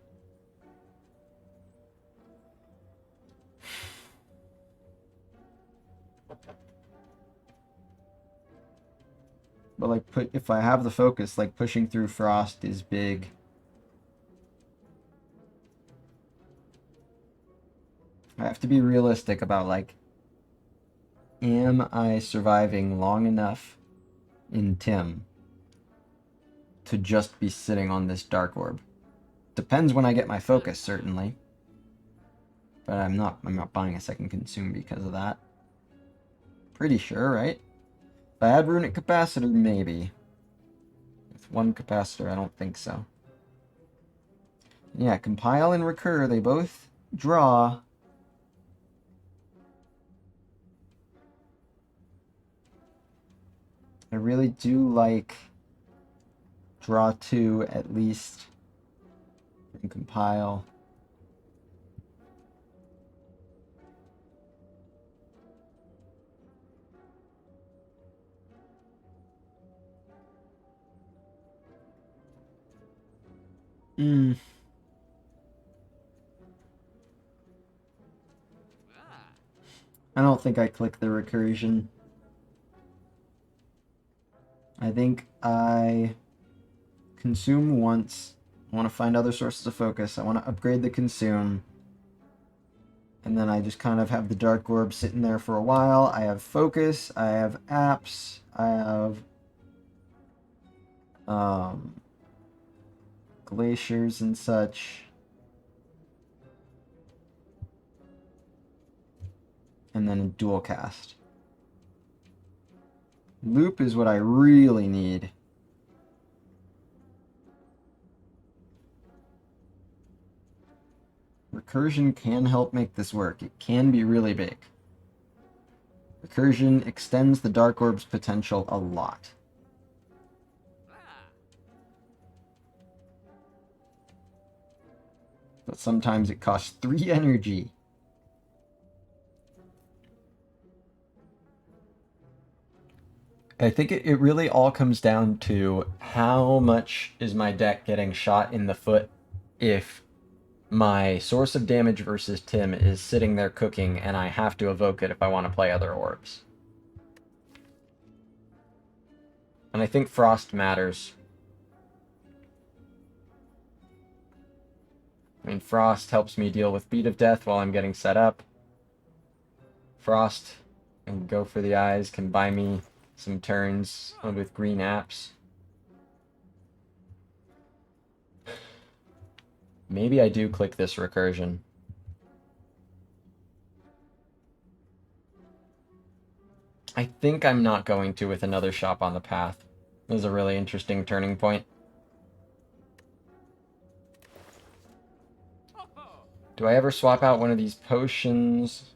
But like, if I have the focus, like pushing through frost is big. I have to be realistic about like, am I surviving long enough in Tim to just be sitting on this dark orb? Depends when I get my focus, certainly. But I'm not buying a second consume because of that. Pretty sure, right? If I had runic capacitor, maybe. With one capacitor, I don't think so. Yeah, compile and recur, they both draw. I really do like draw 2 at least and compile. I don't think I click the recursion. I think I consume once. I want to find other sources of focus. I want to upgrade the consume. And then I just kind of have the dark orb sitting there for a while. I have focus. I have apps. I have glaciers and such. And then a dual cast. Loop is what I really need. Recursion can help make this work. It can be really big. Recursion extends the Dark Orb's potential a lot. But sometimes it costs 3 energy. I think it really all comes down to how much is my deck getting shot in the foot if my source of damage versus Tim is sitting there cooking and I have to evoke it if I want to play other orbs. And I think Frost matters. I mean, Frost helps me deal with Beat of Death while I'm getting set up. Frost and Go for the Eyes can buy me some turns with green apps. Maybe I do click this recursion. I think I'm not going to with another shop on the path. This is a really interesting turning point. Do I ever swap out one of these potions?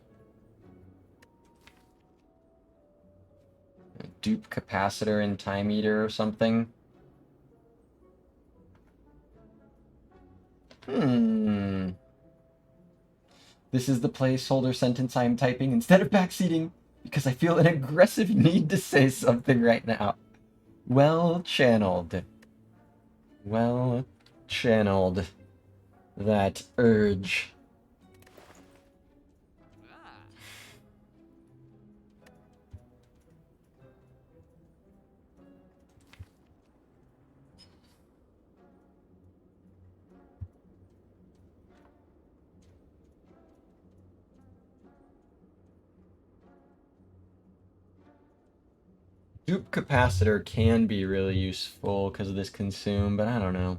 A dupe capacitor and time eater or something? This is the placeholder sentence I am typing instead of backseating because I feel an aggressive need to say something right now. Well channeled. Well channeled. That urge. Dupe capacitor can be really useful because of this consume, but I don't know.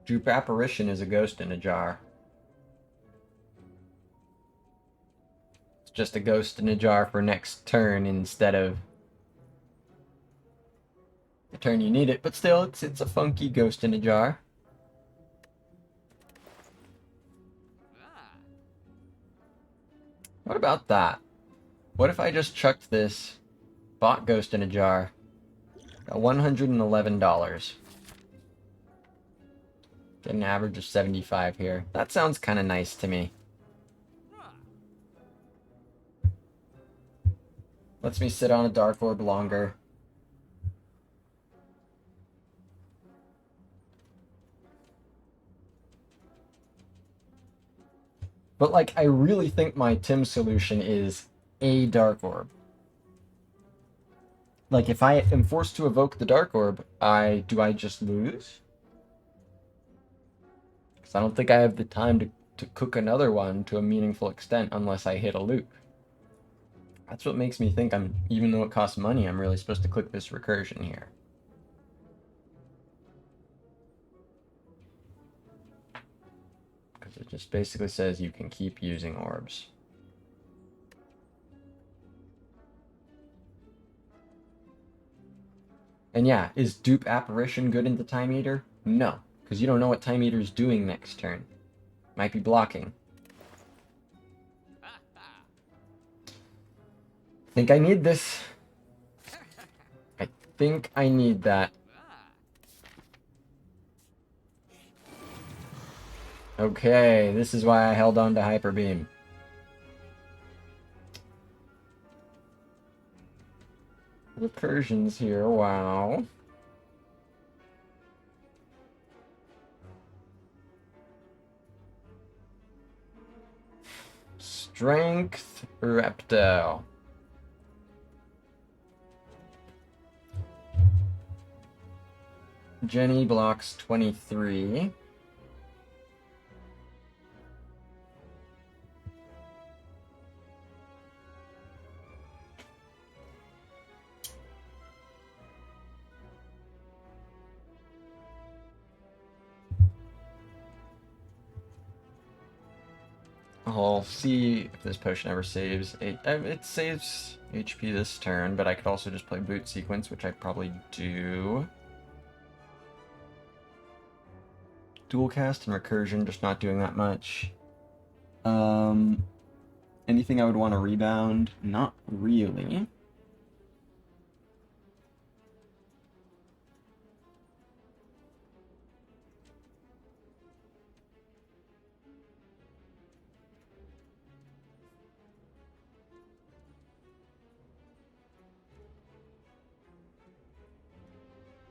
Dupe apparition is a ghost in a jar. It's just a ghost in a jar for next turn instead of the turn you need it, but still, it's a funky ghost in a jar. What about that? What if I just chucked this bot ghost in a jar at $111? Get an average of 75 here. That sounds kind of nice to me. Lets me sit on a dark orb longer. But, like, I really think my Tim solution is a Dark Orb. Like, if I am forced to evoke the Dark Orb, do I just lose? Because I don't think I have the time to cook another one to a meaningful extent unless I hit a loop. That's what makes me think even though it costs money, I'm really supposed to click this recursion here. It just basically says you can keep using orbs. And yeah, is dupe apparition good in the time eater? No, because you don't know what time eater is doing next turn. Might be blocking. Think I need this. I think I need that. Okay, this is why I held on to Hyper Beam. Recursions here, wow. Strength Reptile. Jenny blocks 23. I'll see if this potion ever saves. It saves HP this turn, but I could also just play boot sequence, which I probably do. Dual cast and recursion, just not doing that much. Anything I would want to rebound? Not really.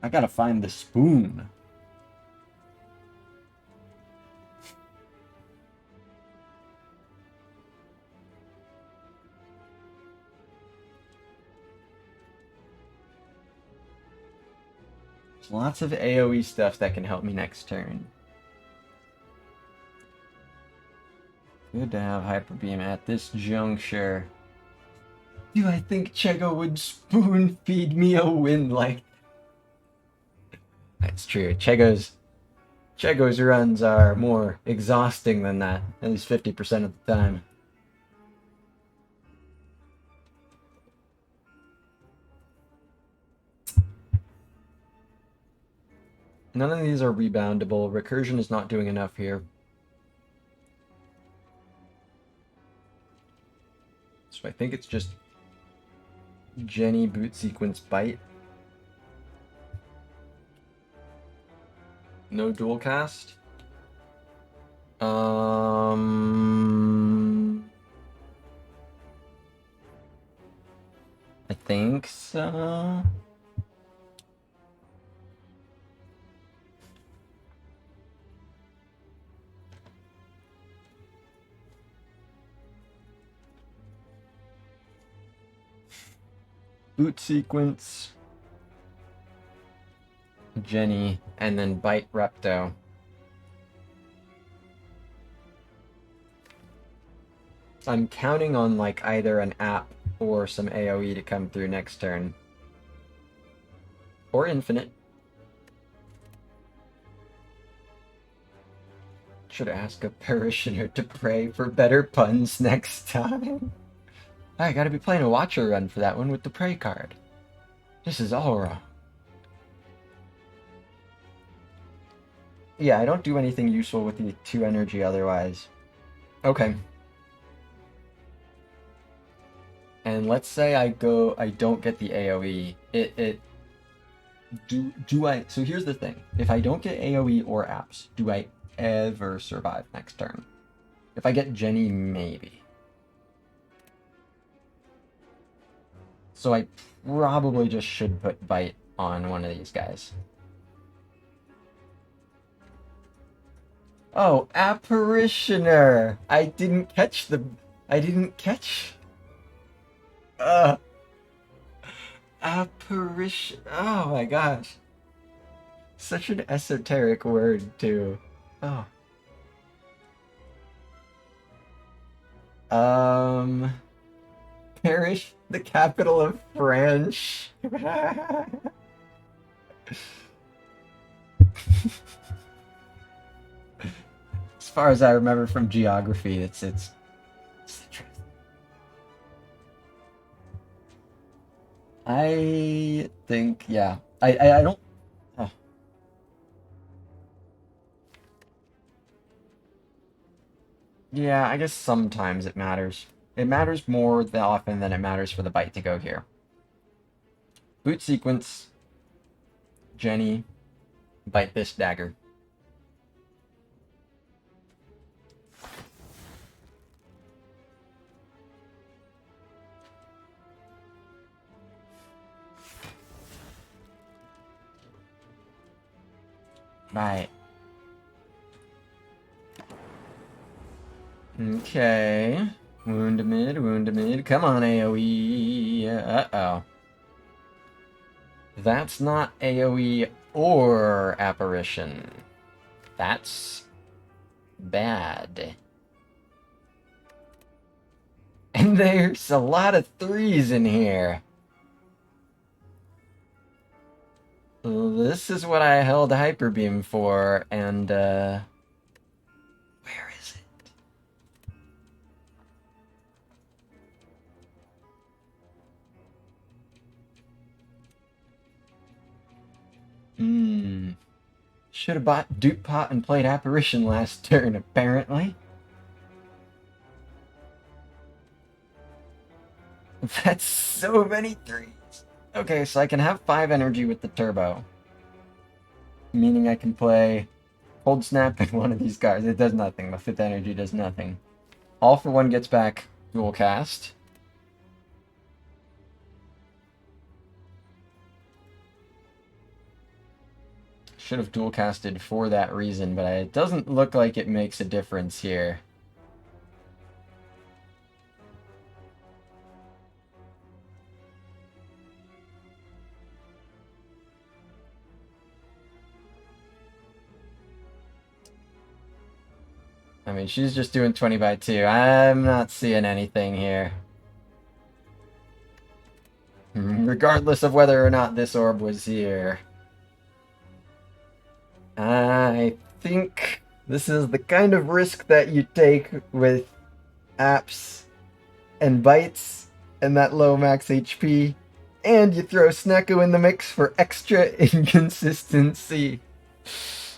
I gotta find the spoon. There's lots of AoE stuff that can help me next turn. Good to have Hyper Beam at this juncture. Do I think Chego would spoon feed me a win like? That's true. Chego's runs are more exhausting than that, at least 50% of the time. None of these are reboundable. Recursion is not doing enough here. So I think it's just Jenny, boot sequence, bite. No dual cast. I think so. Boot sequence, Jenny, and then bite Repto. I'm counting on like either an app or some AoE to come through next turn. Or infinite. Should ask a parishioner to pray for better puns next time. I gotta be playing a Watcher run for that one with the pray card. This is all wrong. Yeah, I don't do anything useful with the 2 energy otherwise. Okay. And let's say I don't get the AoE. So here's the thing. If I don't get AoE or apps, do I ever survive next turn? If I get Jenny, maybe. So I probably just should put bite on one of these guys. Oh, apparitioner! I didn't catch. Apparition. Oh my gosh. Such an esoteric word, too. Oh. Paris, the capital of French. As far as I remember from geography, it's the truth. I think, yeah. I don't. Oh. Yeah, I guess sometimes it matters. It matters more often than it matters for the bite to go here. Boot sequence, Jenny, bite this dagger. Right. Okay. Wound mid. Come on, AoE. Uh-oh. That's not AoE or apparition. That's bad. And there's a lot of 3s in here. This is what I held Hyper Beam for, and, where is it? Should have bought Duke Pot and played Apparition last turn, apparently. That's so many 3s. Okay, so I can have 5 energy with the turbo. Meaning I can play Cold Snap and one of these cards. It does nothing. The 5th energy does nothing. All for One gets back dual cast. Should have dual casted for that reason, but it doesn't look like it makes a difference here. I mean, she's just doing 20 by 2. I'm not seeing anything here. regardless of whether or not this orb was here. I think this is the kind of risk that you take with apps and bites and that low max HP, and you throw Snecko in the mix for extra inconsistency.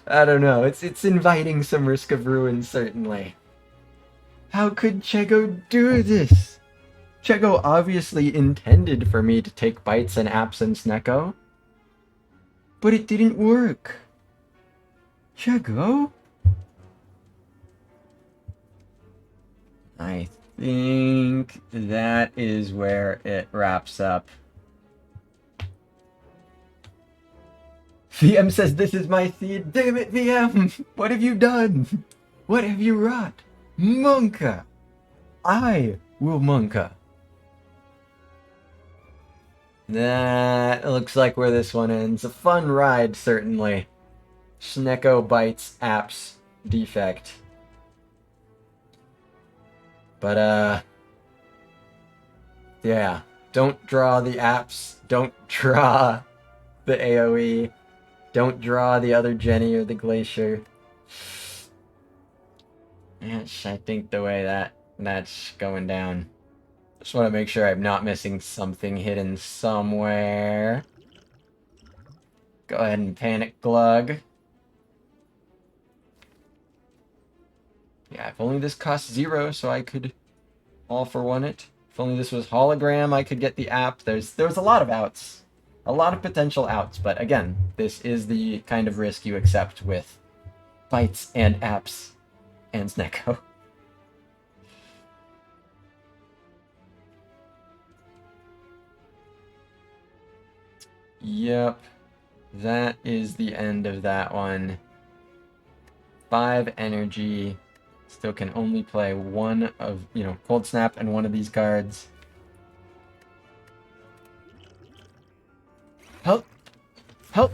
I don't know, it's inviting some risk of ruin, certainly. How could Chego do this? Chego obviously intended for me to take bites and apps and Snecko, but it didn't work. Chego? I think that is where it wraps up. VM says this is my seed. Damn it, VM! What have you done? What have you wrought? Monka! I will Monka. That looks like where this one ends. A fun ride, certainly. Snecko bites apps defect. But, yeah. Don't draw the apps. Don't draw the AoE. Don't draw the other Jenny or the Glacier. That's, I think, the way that's going down. Just want to make sure I'm not missing something hidden somewhere. Go ahead and Panic Glug. Yeah, if only this cost 0, so I could all for one it. If only this was hologram, I could get the app. There's a lot of outs. A lot of potential outs, but again, this is the kind of risk you accept with bites and apps and Snecko. Yep, that is the end of that one. 5 energy. Still can only play one of, Cold Snap and one of these cards. Help! Help!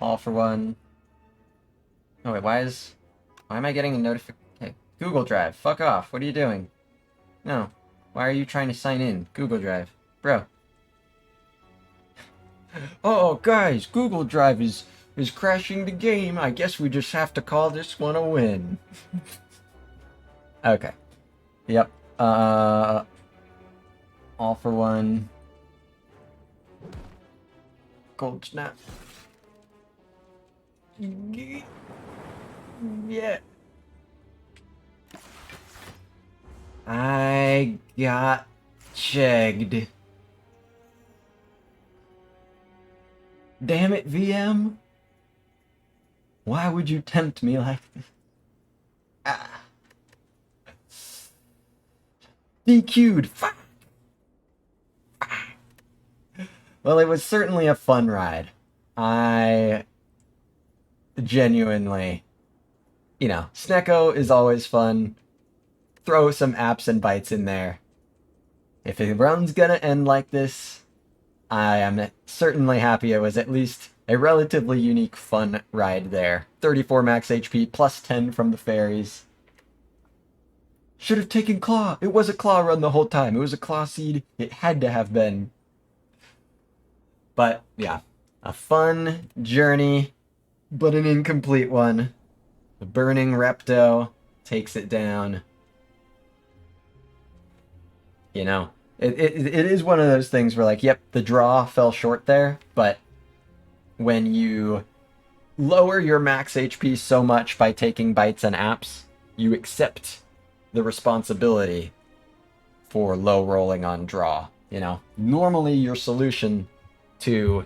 All for one. Oh wait, why am I getting a notification? Hey, Google Drive, fuck off. What are you doing? No. Why are you trying to sign in? Google Drive. Bro. Oh, guys, Google Drive is crashing the game. I guess we just have to call this one a win. Okay. Yep. All for one. Cold Snap. Yeah. I got chegged. Damn it, VM. Why would you tempt me like this? Ah. DQ'd. Fuck. Well, it was certainly a fun ride. I genuinely, Snecko is always fun. Throw some apps and bites in there. If a run's gonna end like this, I am certainly happy it was at least a relatively unique, fun ride there. 34 max HP, plus 10 from the fairies. Should have taken Claw. It was a Claw run the whole time. It was a Claw seed. It had to have been. But, yeah. A fun journey, but an incomplete one. The Burning Repto takes it down. It is one of those things where, like, yep, the draw fell short there, but when you lower your max HP so much by taking bites and apps, you accept the responsibility for low rolling on draw. Normally your solution to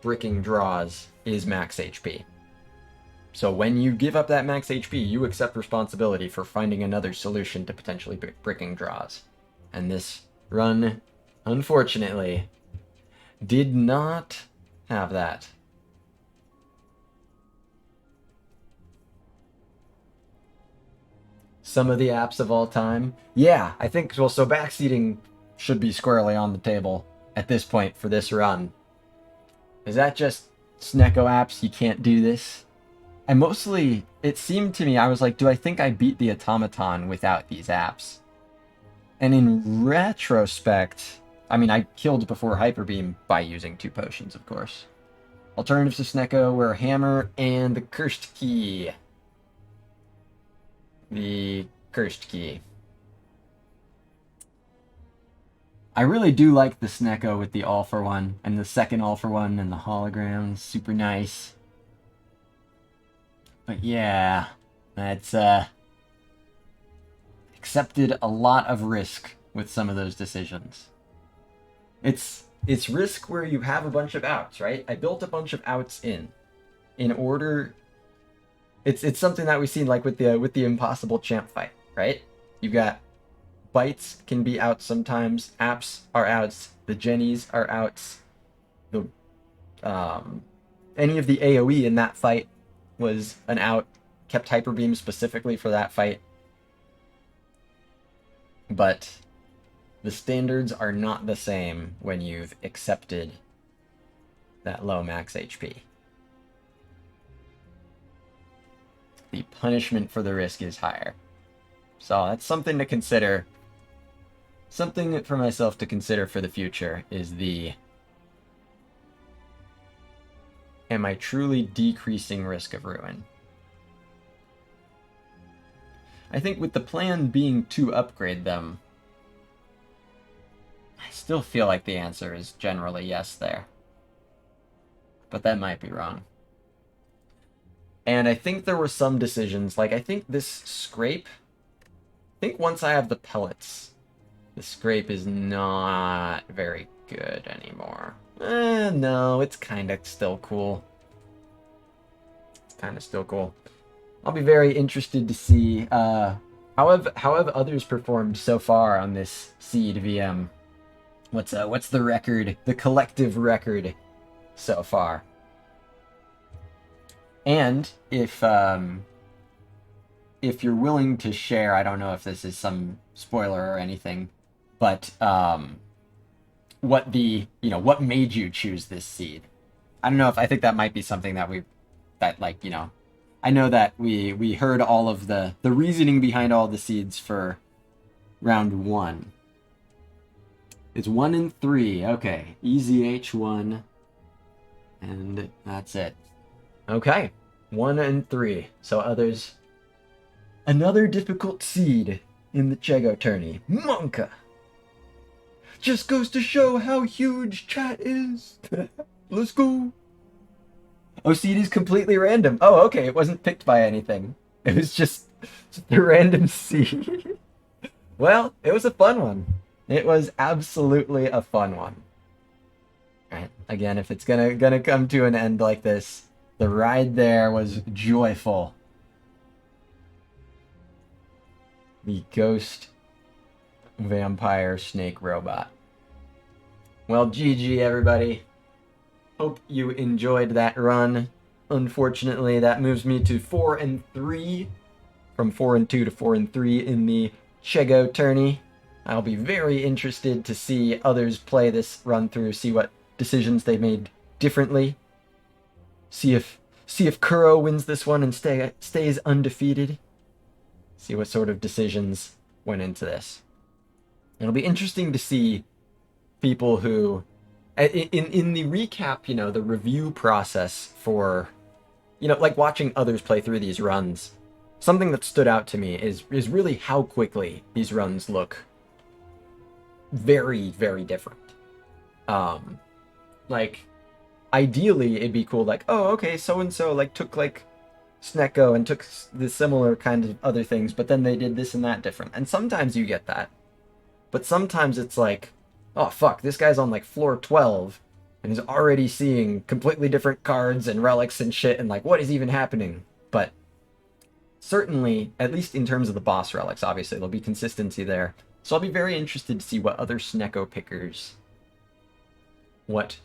bricking draws is max HP. So when you give up that max HP, you accept responsibility for finding another solution to potentially bricking draws. And this run, unfortunately, did not have that. Some of the apps of all time. Yeah, I think, well, so backseating should be squarely on the table. at this point for this run. Is that just Snecko apps? You can't do this? And mostly, it seemed to me, I was like, do I think I beat the automaton without these apps? And in retrospect, I mean, I killed before Hyper Beam by using 2 potions, of course. Alternatives to Snecko were Hammer and the Cursed Key. The Cursed Key. I really do like the Snecko with the all-for-one, and the second all-for-one, and the holograms. Super nice. But yeah, that's, accepted a lot of risk with some of those decisions. It's risk where you have a bunch of outs, right? I built a bunch of outs in order. It's something that we've seen like with the impossible champ fight, right? You've got bites can be outs sometimes, apps are outs, the jennies are outs, the any of the AoE in that fight was an out, kept Hyper Beam specifically for that fight. But the standards are not the same when you've accepted that low max HP. The punishment for the risk is higher. So that's something to consider. Something for myself to consider for the future is am I truly decreasing risk of ruin? I think with the plan being to upgrade them, I still feel like the answer is generally yes there. But that might be wrong. And I think there were some decisions, like I think this scrape, I think once I have the pellets, the scrape is not very good anymore. No, it's kind of still cool. It's kind of still cool. I'll be very interested to see how have others performed so far on this seed VM. What's the record, the collective record so far? And if you're willing to share, I don't know if this is some spoiler or anything, but what made you choose this seed? I don't know if I think that might be something that I know that we heard all of the reasoning behind all the seeds for round 1. It's 1 and 3. Okay, easy H1, and that's it. Okay, 1 and 3. So others. Another difficult seed in the Chego tourney. Monka. Just goes to show how huge chat is. Let's go. Oh, seed is completely random. Oh, okay, it wasn't picked by anything. It was just a random seed. Well, it was a fun one. It was absolutely a fun one. Alright, again, if it's gonna come to an end like this, the ride there was joyful. The ghost vampire snake robot. Well, GG everybody. Hope you enjoyed that run. Unfortunately, that moves me to 4 and 3. From 4 and 2 to 4 and 3 in the Chego tourney. I'll be very interested to see others play this run through, see what decisions they made differently. See if Kuro wins this one and stays undefeated. See what sort of decisions went into this. It'll be interesting to see people who, in the recap, the review process for, like watching others play through these runs, something that stood out to me is really how quickly these runs look very, very different. Like, ideally, it'd be cool, like, oh, okay, so-and-so, like, took, like, Snecko and took the similar kind of other things, but then they did this and that different. And sometimes you get that. But sometimes it's like, oh, fuck, this guy's on, like, floor 12, and is already seeing completely different cards and relics and shit, and, like, what is even happening? But certainly, at least in terms of the boss relics, obviously, there'll be consistency there. So I'll be very interested to see what other Snecko pickers, what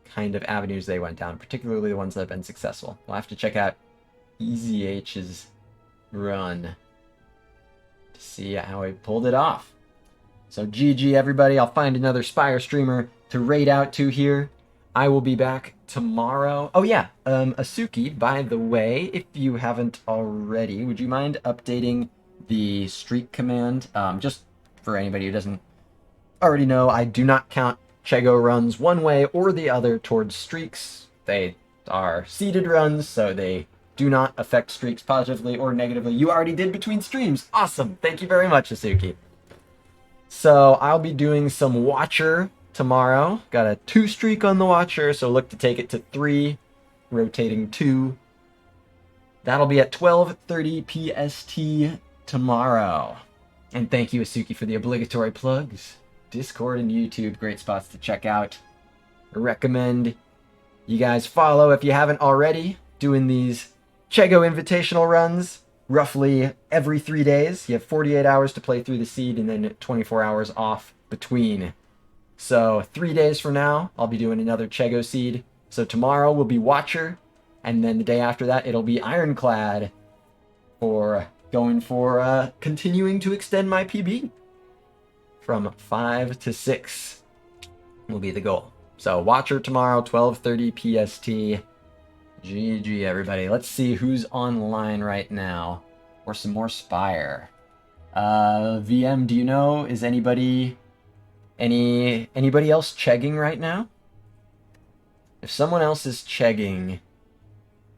kind of avenues they went down, particularly the ones that have been successful. We'll have to check out Easy H's run to see how he pulled it off. So GG everybody, I'll find another Spire streamer to raid out to here. I will be back tomorrow. Oh yeah, Asuki, by the way, if you haven't already, would you mind updating the streak command? Just for anybody who doesn't already know, I do not count Chego runs one way or the other towards streaks. They are seeded runs, so they do not affect streaks positively or negatively. You already did between streams. Awesome. Thank you very much, Asuki. So I'll be doing some Watcher tomorrow. Got a 2 streak on the Watcher, so look to take it to 3, rotating 2. That'll be at 12:30 PST tomorrow. And thank you, Asuki, for the obligatory plugs. Discord and YouTube, great spots to check out. I recommend you guys follow if you haven't already. Doing these Chego Invitational runs roughly every 3 days. You have 48 hours to play through the seed and then 24 hours off between. So 3 days from now, I'll be doing another Chego seed. So tomorrow will be Watcher, and then the day after that, it'll be Ironclad for going for continuing to extend my PB. From 5 to 6 will be the goal. So Watcher tomorrow, 12:30 PST. GG, everybody. Let's see who's online right now. Or some more Spire. VM, do you know, is anybody else chegging right now? If someone else is chegging,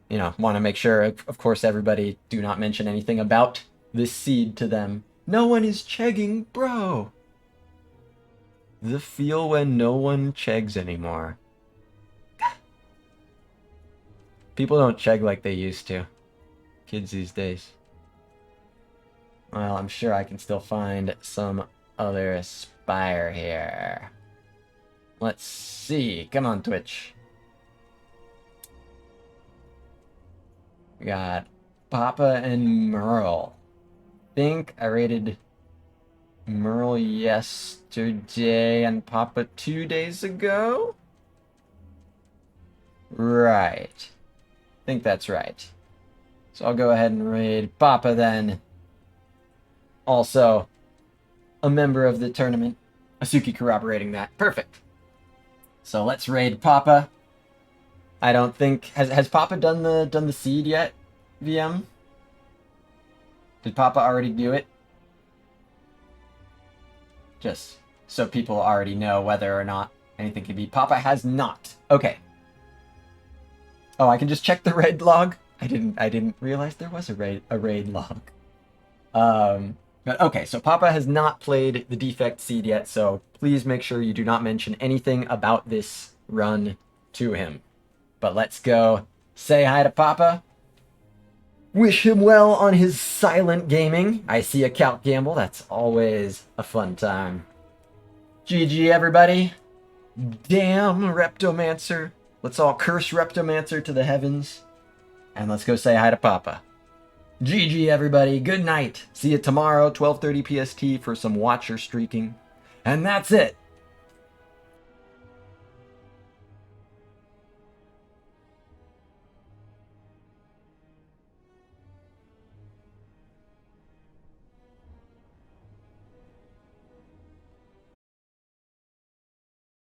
you know, want to make sure, of course, everybody do not mention anything about this seed to them. No one is chegging, bro. The feel when no one chegs anymore. People don't cheg like they used to. Kids these days. Well, I'm sure I can still find some other Spire here. Let's see. Come on, Twitch. We got Papa and Merle. Think I rated Merle yesterday and Papa 2 days ago? Right. Think that's right. So I'll go ahead and raid Papa then. Also, a member of the tournament. Asuki corroborating that. Perfect. So let's raid Papa. I don't think has Papa done the seed yet, VM? Did Papa already do it? Just so people already know whether or not anything can be. Papa has not. Okay. Oh, I can just check the raid log. I didn't realize there was a raid log. But okay, so Papa has not played the Defect seed yet, so please make sure you do not mention anything about this run to him. But let's go say hi to Papa. Wish him well on his silent gaming. I see a Calc Gamble. That's always a fun time. GG, everybody. Damn, Reptomancer. Let's all curse Reptomancer to the heavens. And let's go say hi to Papa. GG, everybody. Good night. See you tomorrow, 12:30 PST for some Watcher streaking. And that's it.